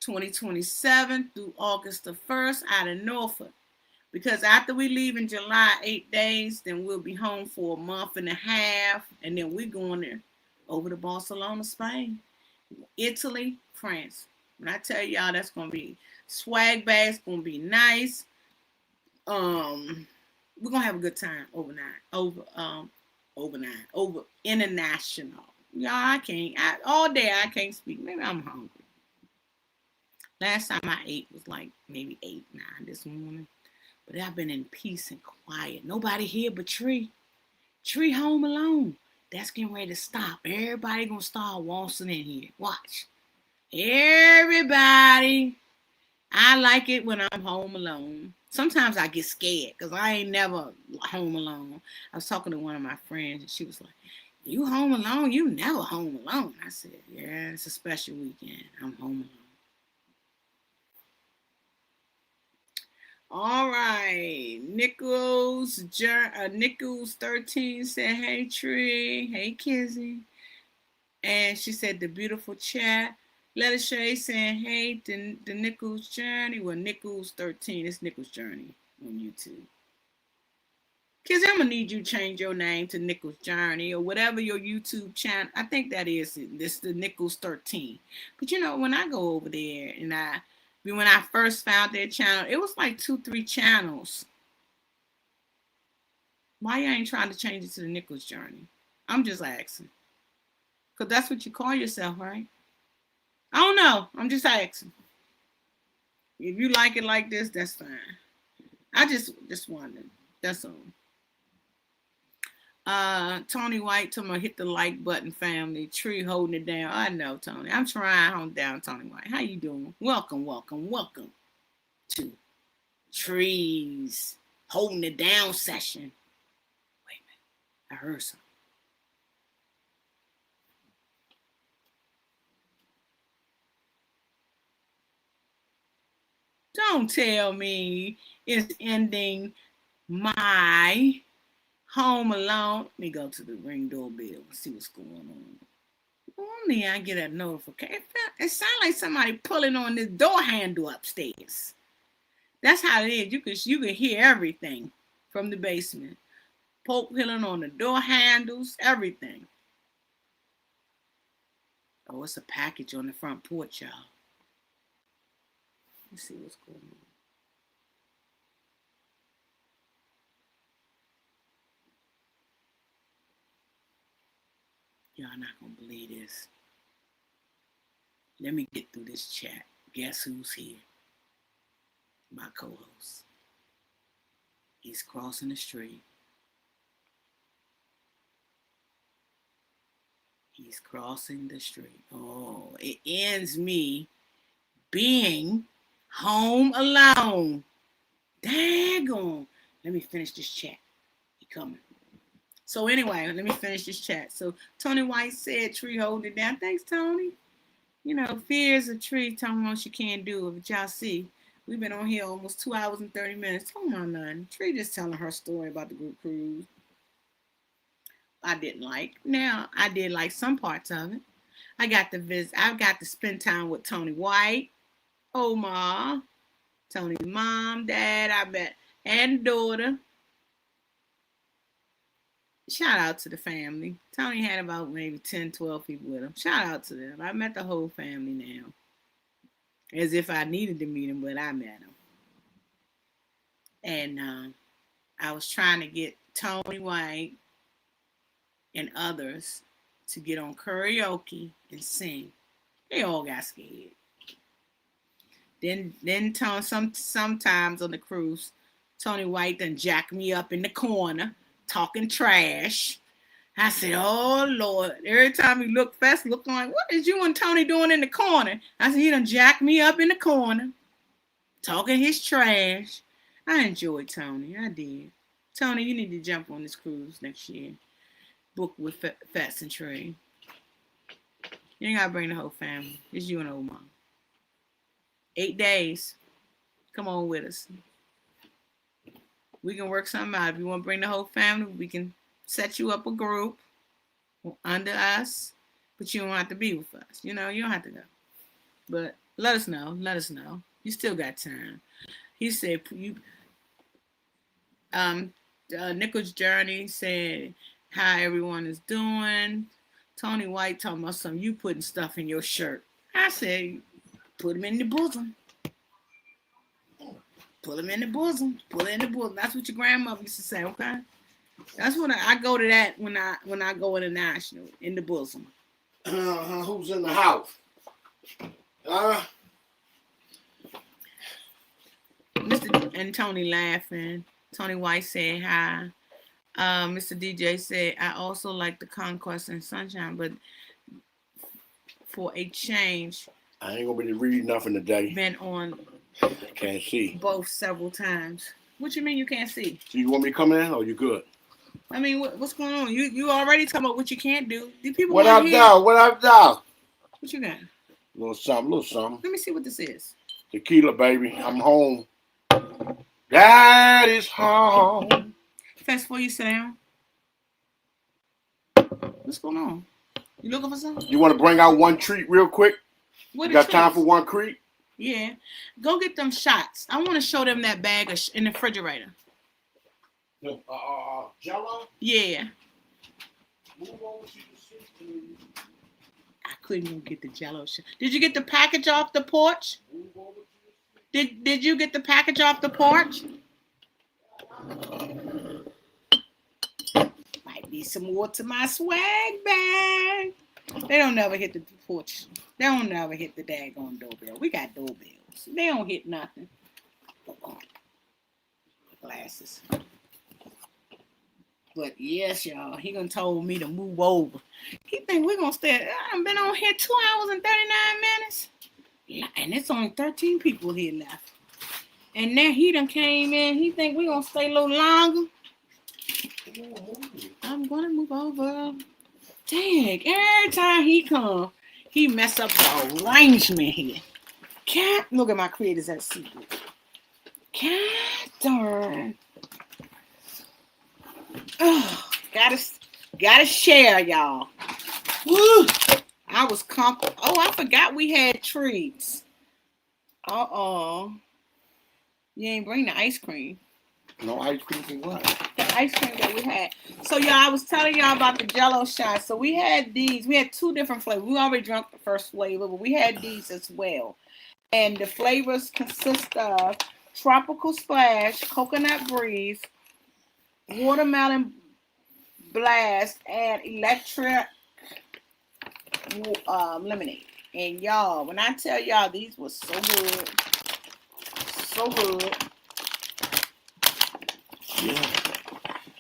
2027 through August the 1st out of Norfolk. Because after we leave in July, 8 days, then we'll be home for a month and a half. And then we're going there over to Barcelona, Spain, Italy, France. When I tell y'all that's going to be swag bags, going to be nice. We're going to have a good time over international. Y'all, all day I can't speak. Maybe I'm hungry. Last time I ate was like maybe 8, 9 this morning. But I've been in peace and quiet. Nobody here but Tree. Tree home alone. That's getting ready to stop. Everybody gonna start waltzing in here. Watch. Everybody. I like it when I'm home alone. Sometimes I get scared because I ain't never home alone. I was talking to one of my friends and she was like, "You home alone? You never home alone." I said, "Yeah, it's a special weekend. I'm home alone." All right. Nichols 13 said, "Hey Tree, hey Kizzy." And she said the beautiful chat. Letter Shay saying, "Hey, the Nichols Journey." Well, Nichols 13. It's Nichols Journey on YouTube. Kizzy, I'm gonna need you to change your name to Nichols Journey or whatever your YouTube channel. I think that is it. This the Nichols 13. But you know, when I go over there and when I first found their channel, it was like 2, 3 channels. Why you ain't trying to change it to the Nichols Journey? I'm just asking. Because that's what you call yourself, right? I don't know. I'm just asking. If you like it like this, that's fine. I just wondered. That's all. Tony White told me hit the like button, family. Tree holding it down. I know, Tony. I'm trying to hold down Tony White. How you doing? Welcome to Trees holding it down session. Wait a minute. I heard something. Don't tell me it's ending my home alone. Let me go to the Ring doorbell and see what's going on. Only I get a notification. It sounds like somebody pulling on this door handle upstairs. That's how it is. You can hear everything from the basement. Poke pulling on the door handles, everything. Oh, it's a package on the front porch, y'all. Let's see what's going on. Y'all not gonna believe this. Let me get through this chat. Guess who's here? My co-host. He's crossing the street. He's crossing the street. Oh, it ends me being home alone. Daggone. Let me finish this chat. He coming. So anyway, let me finish this chat. So Tony White said, "Tree holding it down." Thanks, Tony. You know, fear is a tree telling us you can't do it. But y'all see, we've been on here almost 2 hours and 30 minutes. Talking about nothing. Tree just telling her story about the group cruise. I didn't like. Now, I did like some parts of it. I got to visit. I've got to spend time with Tony White, Omar, Tony's mom, dad, I bet, and daughter. Shout out to the family. Tony had about maybe 10, 12 people with him. Shout out to them. I met the whole family now. As if I needed to meet them, but I met them. And I was trying to get Tony White and others to get on karaoke and sing. They all got scared. Then sometimes on the cruise, Tony White done jacked me up in the corner, talking trash. I said, "Oh Lord!" Every time he looked fast, looking like, "What is you and Tony doing in the corner?" I said, "He done jacked me up in the corner, talking his trash." I enjoyed Tony. I did. Tony, you need to jump on this cruise next year. Book with Fats and Trey. You ain't gotta bring the whole family. It's you and Omar. 8 days. Come on with us. We can work something out. If you want to bring the whole family, we can set you up a group under us, but you don't have to be with us. You know, you don't have to go. But let us know. Let us know. You still got time. He said, Nichols Journey said, "How everyone is doing." Tony White talking about something, you putting stuff in your shirt. I said, put them in the bosom. Put them in the bosom. Put it in the bosom. That's what your grandmother used to say, okay? That's what I go to that when I go international, in the bosom. Who's in the house? Mr. and Tony laughing. Tony White said hi. Mr. DJ said, "I also like the Conquest and Sunshine, but for a change, I ain't gonna be reading nothing today. Been on Can't see. both several times." What you mean you can't see? So you want me to come in or you good? I mean, what's going on? You already talking about what you can't do. Do people What want up, to hear? dog? What up, dog? What you got? Little something. Let me see what this is. Tequila, baby. I'm home. Dad is home. Fast forward, you sit down. What's going on? You looking for something? You want to bring out one treat real quick? What You got time for one treat? Yeah. Go get them shots. I want to show them that bag in the refrigerator. Jello? Yeah. Move over to the seat, please. I couldn't even get the Jello shot. Did you get the package off the porch? Move over to the seat. Did you get the package off the porch? Might be some more to my swag bag. They don't never hit the porch. They don't never hit the daggone doorbell. We got doorbells. They don't hit nothing. Glasses. But yes, y'all, he done told me to move over. He think we're gonna stay. I've been on here 2 hours and 39 minutes. And it's only 13 people here left. And now he done came in. He think we're gonna stay a little longer. I'm gonna move over. Dang, every time he come, he mess up the arrangement here. Cat, look at my creators at secret. Cat darn. Oh, gotta share, y'all. Woo! I was comfortable. Oh, I forgot we had treats. Uh-oh. You ain't bring the ice cream. No ice cream for what? The ice cream that we had. So, y'all, I was telling y'all about the Jello shots. So, we had these. We had 2 different flavors. We already drank the first flavor, but we had these as well. And the flavors consist of tropical splash, coconut breeze, watermelon blast, and electric lemonade. And y'all, when I tell y'all these was so good, so good. Yeah.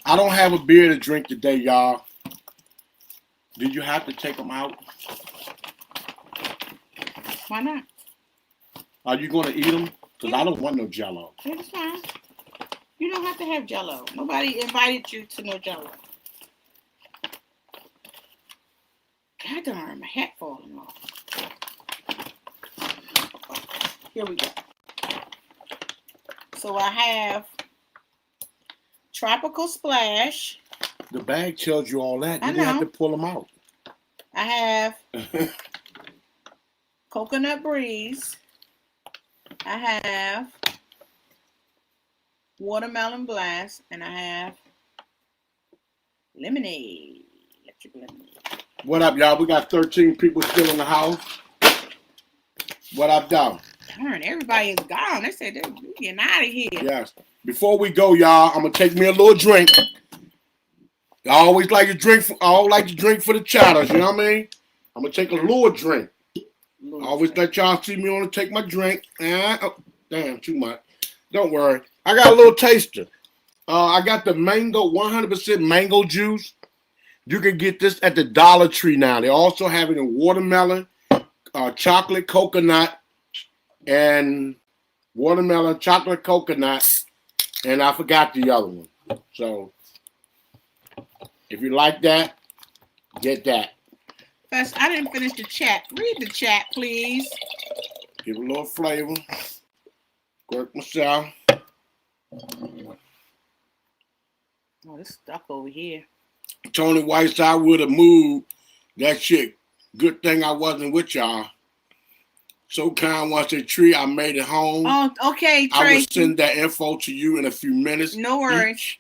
I don't have a beer to drink today, y'all. Did you have to take them out? Why not? Are you going to eat them? Because I don't want no Jell-O. It's fine. You don't have to have Jell-O. Nobody invited you to no Jell-O. God darn, my hat falling off. Here we go. So I have Tropical Splash. The bag tells you all that. You I didn't have know. to pull them out. I have Coconut Breeze. I have Watermelon Blast. And I have Lemonade. Electric Lemonade. What up, y'all? We got 13 people still in the house. What up, dog? Darn, everybody is gone. They said they're getting out of here. Yes. Before we go, y'all, I'm gonna take me a little drink. I always like to drink. I always like to drink for the chatters. You know what I mean? I'm gonna take a little drink. I always let y'all see me on to take my drink. Oh, damn, too much. Don't worry. I got a little taster. I got the mango, 100% mango juice. You can get this at the Dollar Tree now. They also have it in watermelon, chocolate coconut, and watermelon, chocolate coconut, and I forgot the other one. So if you like that, get that. First, I didn't finish the chat. Read the chat, please. Give it a little flavor. Work myself. Oh, it's stuck over here. Tony Whiteside would have moved that shit. Good thing I wasn't with y'all. So kind was the tree. I made it home. Oh, okay, Tracy. I will send that info to you in a few minutes. No worries.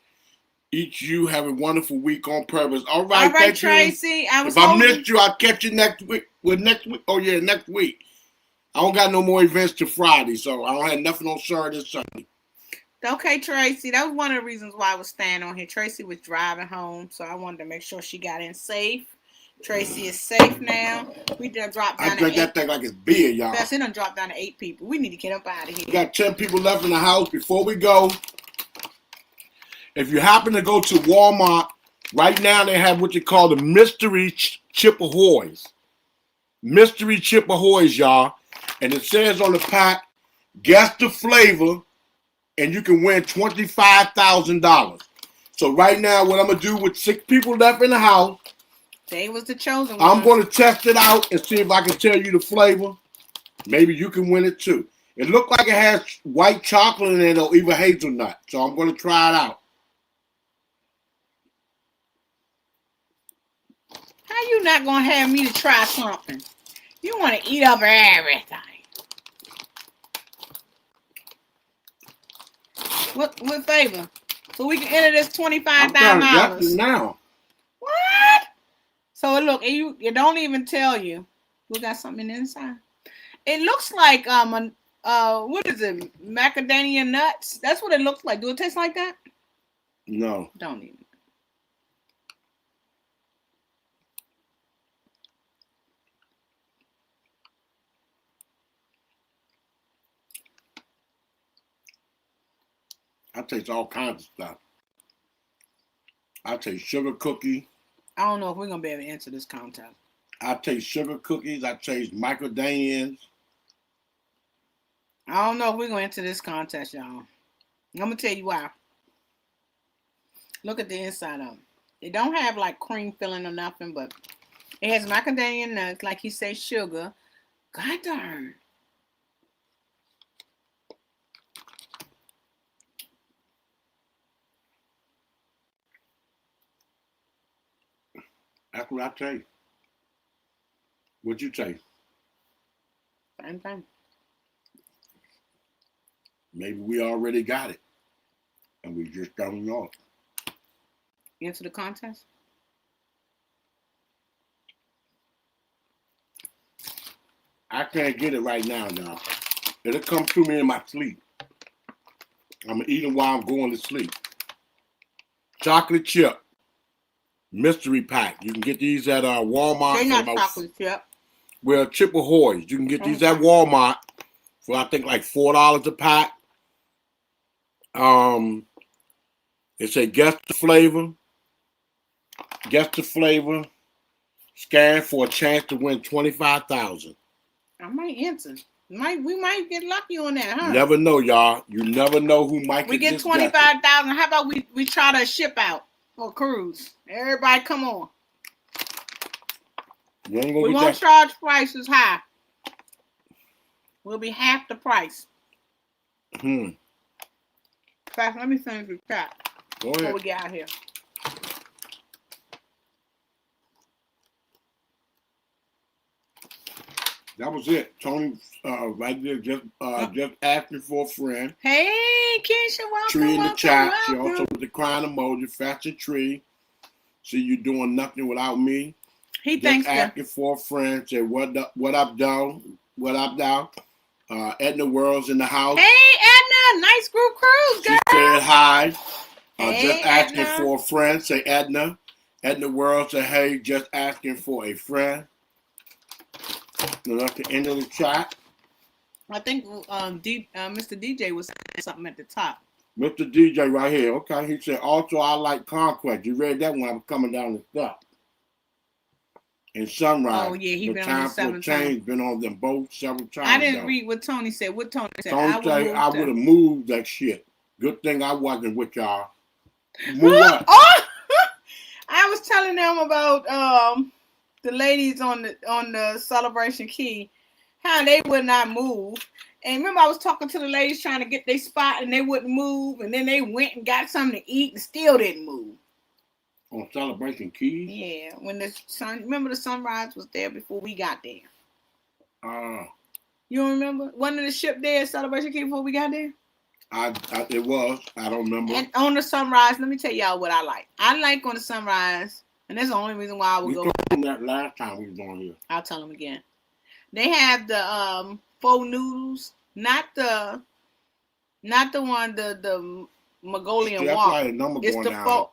Each you have a wonderful week on purpose. All right, all right, Tracy. If I missed you, I'll catch you next week. Next week. Oh yeah, next week. I don't got no more events till Friday, so I don't have nothing on Saturday and Sunday. Okay, Tracy. That was one of the reasons why I was staying on here. Tracy was driving home, so I wanted to make sure she got in safe. Tracy is safe now. We done dropped down I drink that thing like it's beer, y'all. That's it. Done dropped down to 8 people. We need to get up out of here. We got 10 people left in the house. Before we go, if you happen to go to Walmart, right now they have what you call the mystery Chip Ahoys. Mystery Chip Ahoys, y'all. And it says on the pack, guess the flavor, and you can win $25,000. So right now, what I'm going to do with 6 people left in the house, they was the chosen one. I'm going to test it out and see if I can tell you the flavor. Maybe you can win it too. It looked like it has white chocolate in it or even hazelnut. So I'm going to try it out. How you not going to have me to try something? You want to eat up everything. What favor? So we can enter this $25,000 now. What? So look, it don't even tell you. We got something inside. It looks like what is it? Macadamia nuts. That's what it looks like. Do it taste like that? No. Don't even. I taste all kinds of stuff. I taste sugar cookie. I don't know if we're going to be able to answer this contest. I taste sugar cookies. I taste macadamias. I don't know if we're going to enter this contest, y'all. I'm going to tell you why. Look at the inside of it. It don't have like cream filling or nothing, but it has macadamia nuts, like he said, sugar. God darn. That's what I taste. What'd you taste? Same thing. Maybe we already got it, and we just don't know it. Enter the contest? I can't get it right now, y'all. It'll come to me in my sleep. I'm eating while I'm going to sleep. Chocolate chip. Mystery pack. You can get these at Walmart. They're not chocolate chip. Well, Chip Ahoy's. You can get these at Walmart for I think like $4 a pack. It say guess the flavor. Guess the flavor. Scan for a chance to win $25,000. I might enter. We might get lucky on that, huh? Never know, y'all. You never know who might We get 25,000. How about we try to ship out for a cruise? Everybody, come on. We won't charge prices high. We'll be half the price. In fact, let me finish the chat before we get out here. That was it. Tony right there just asking for a friend. Hey, Keisha, welcome. Tree in the chat. She also with the crying emoji. Fashion Tree. See you doing nothing without me. He thanks just asking for a friend. Say what up, though? What up, though? Edna World's in the house. Hey, Edna, nice group cruise, girl. She said hi. Hey, just asking Edna. for a friend. Say Edna. Edna World say hey, just asking for a friend. And that's the end of the chat. I think Mr. DJ was saying something at the top. Mr. DJ right here. Okay, he said, also, I like Conquest. You read that when I was coming down the steps. And Sunrise. Oh, yeah, he been on them several times. Been on them both several times. I didn't read what Tony said. What Tony said? Tony said, I would have moved that shit. Good thing I wasn't with y'all. Move up. Oh! I was telling them about the ladies on the Celebration Key, how they would not move. And remember, I was talking to the ladies trying to get their spot, and they wouldn't move. And then they went and got something to eat and still didn't move. On Celebration Key? Yeah, when the sun, remember the Sunrise was there before we got there. You don't remember? Wasn't the ship there at Celebration Key before we got there? It was. I don't remember. And on the Sunrise, let me tell y'all what I like. I like on the Sunrise, and that's the only reason why I would go. We told them that last time we was on here. I'll tell them again. They have the faux noodles, not the one the Mongolian walk. It's the faux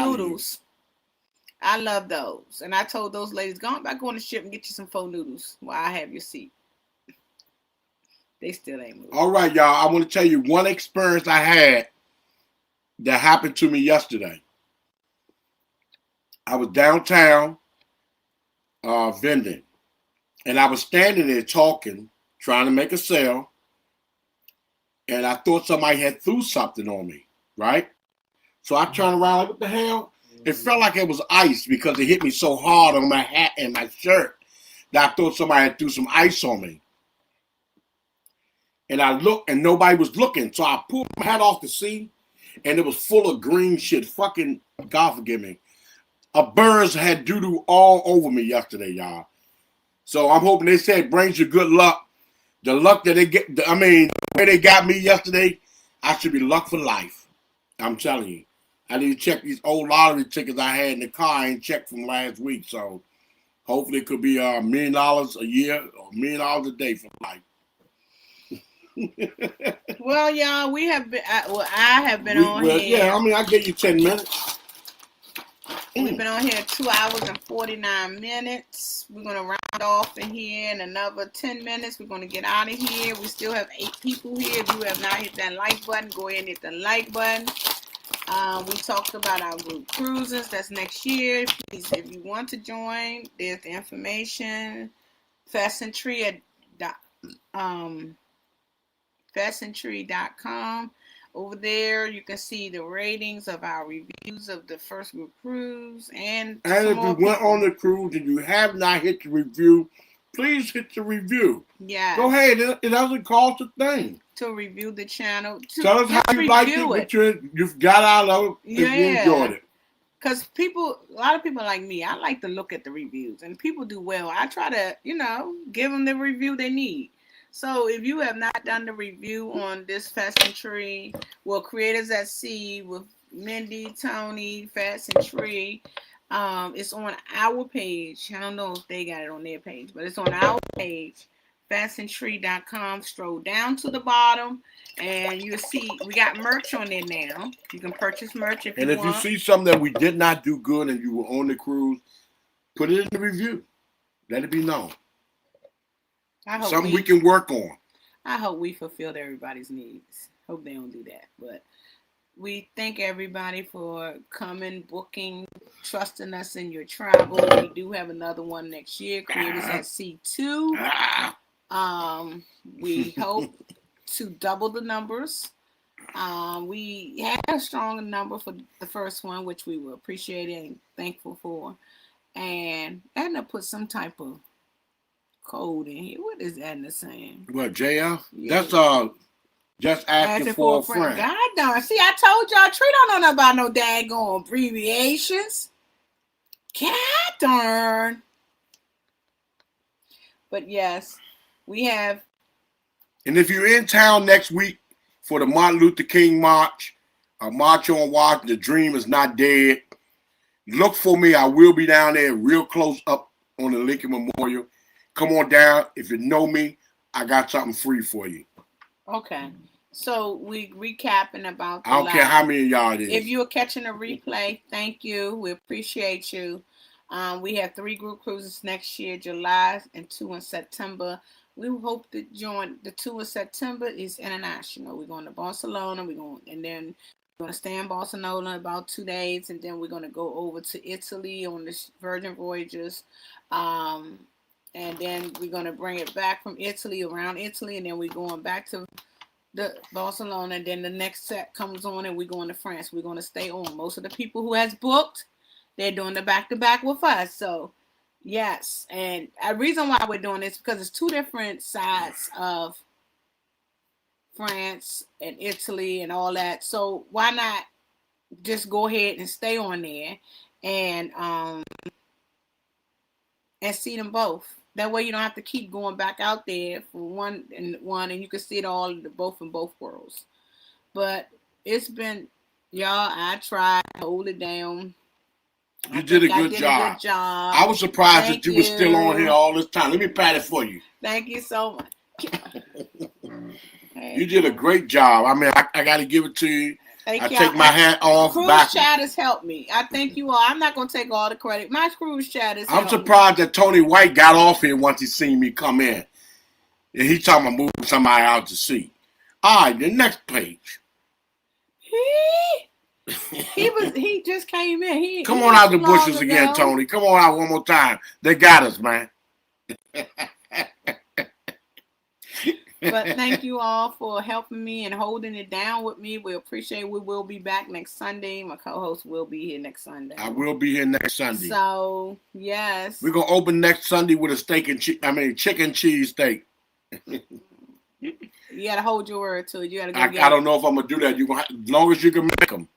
noodles. I love those, and I told those ladies, go on back on the ship and get you some faux noodles while I have your seat. They still ain't moving. All right, y'all. I want to tell you one experience I had that happened to me yesterday. I was downtown vending, and I was standing there talking, trying to make a sale, and I thought somebody had threw something on me, right? So I turned around like, what the hell? It felt like it was ice because it hit me so hard on my hat and my shirt that I thought somebody had threw some ice on me. And I looked, and nobody was looking. So I pulled my hat off to see, and it was full of green shit. Fucking, God forgive me. Birds had doo-doo all over me yesterday, y'all. So I'm hoping they say it brings you good luck. The luck that they get, the way they got me yesterday, I should be luck for life. I'm telling you. I need to check these old lottery tickets I had in the car. I ain't checked from last week. So hopefully it could be $1 million a year or $1 million a day for life. Well, y'all, we have been. I have been on here. Yeah, I gave you 10 minutes. We've been on here 2 hours and 49 minutes. We're gonna round off in here in another 10 minutes. We're gonna get out of here. We still have 8 people here. If you have not hit that like button, go ahead and hit the like button. We talked about our group cruises. That's next year. Please, if you want to join, there's the information. Fastandtree.com. Over there, you can see the ratings of our reviews of the first group cruise. And if you went on the cruise and you have not hit the review, please hit the review. Yeah. Go ahead. It doesn't cost a thing. To review the channel. Tell us how you liked it. What you've got out of it. If you enjoyed it. Because a lot of people like me, I like to look at the reviews. And people do well. I try to, give them the review they need. So if you have not done the review on this Fast and Tree, Creators at Sea with Mindy, Tony, Fast and Tree, it's on our page. I don't know if they got it on their page, but it's on our page, pheasanttree.com. Stroll down to the bottom, and you'll see we got merch on there now. You can purchase merch if And you if want. you see something that we did not do good and you were on the cruise, put it in the review. Let it be known. Something we can work on. I hope we fulfilled everybody's needs. Hope they don't do that. But we thank everybody for coming, booking, trusting us in your travel. We do have another one next year, Creators at Sea 2. We hope to double the numbers. We had a strong number for the first one, which we were appreciating and thankful for. And Edna put some type of code in here. What is Edna saying? What, JF? Yeah. That's just asking for a friend. God darn. See, I told y'all, Tree don't know nothing about no daggone abbreviations. God darn. But yes, we have. And if you're in town next week for the Martin Luther King March, March on Washington, the dream is not dead. Look for me. I will be down there real close up on the Lincoln Memorial. Come on down. If you know me, I got something free for you. Okay. So we recapping about the I don't care how many of y'all it is. If you're catching a replay, thank you. We appreciate you. We have 3 group cruises next year, July and 2 in September. We hope to join. The 2 in September is international. We're going to Barcelona. We're going to stay in Barcelona about 2 days, and then we're going to go over to Italy on the Virgin Voyages. And then we're going to bring it back from Italy, around Italy, and then we're going back to the Barcelona. And then the next set comes on, and we're going to France. We're going to stay on. Most of the people who has booked, they're doing the back-to-back with us. So, yes. And the reason why we're doing this because it's 2 different sides of France and Italy and all that. So why not just go ahead and stay on there and see them both? That way you don't have to keep going back out there for one, and you can see it all both in both worlds. But it's been, y'all, I tried to hold it down. You did a good job. I was surprised that you were still on here all this time. Let me pat it for you. Thank you so much. You did a great job. I mean, I got to give it to you. I take my hat off. Cruise chat has helped me. I thank you all. I'm not going to take all the credit. My cruise chat has helped me. I'm surprised that Tony White got off here once he seen me come in. And he talking about moving somebody out to sea. All right, the next page. He just came in. Come on out the bushes again, Tony. Come on out one more time. They got us, man. But thank you all for helping me and holding it down with me. We appreciate it. We will be back next Sunday. My co-host will be here next Sunday. I will be here next Sunday. So, yes. We're going to open next Sunday with a chicken cheese steak. You got to hold your word to it. You got to go I don't know if I'm going to do that. As long as you can make them.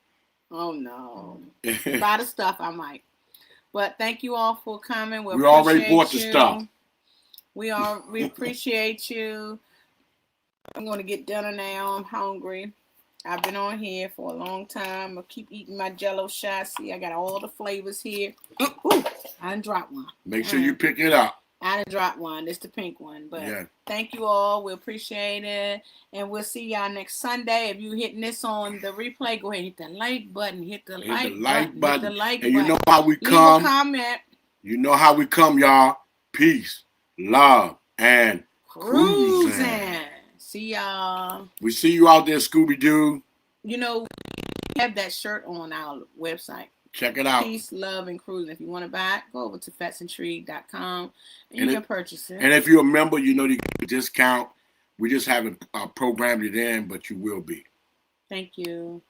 Oh, no. Buy the stuff, I might. But thank you all for coming. We already bought the stuff. We appreciate you. I'm going to get dinner now. I'm hungry. I've been on here for a long time. I'll keep eating my Jell-O shots. See, I got all the flavors here. Ooh, I done dropped one. Make sure you pick it up. I done dropped one. It's the pink one. But Thank you all. We appreciate it. And we'll see y'all next Sunday. If you're hitting this on the replay, go ahead and hit the like button. Hit the like button. And you know how we come. Leave a comment. You know how we come, y'all. Peace, love, and cruising. See y'all. We see you out there, Scooby-Doo. You know, we have that shirt on our website. Check it out. Peace, love, and cruising. If you want to buy it, go over to pheasanttree.com and you can purchase it. And if you're a member, you know you get a discount. We just haven't programmed it in, but you will be. Thank you.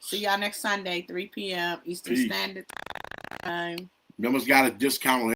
See y'all next Sunday, 3 p.m. Eastern Standard Time. Members got a discount on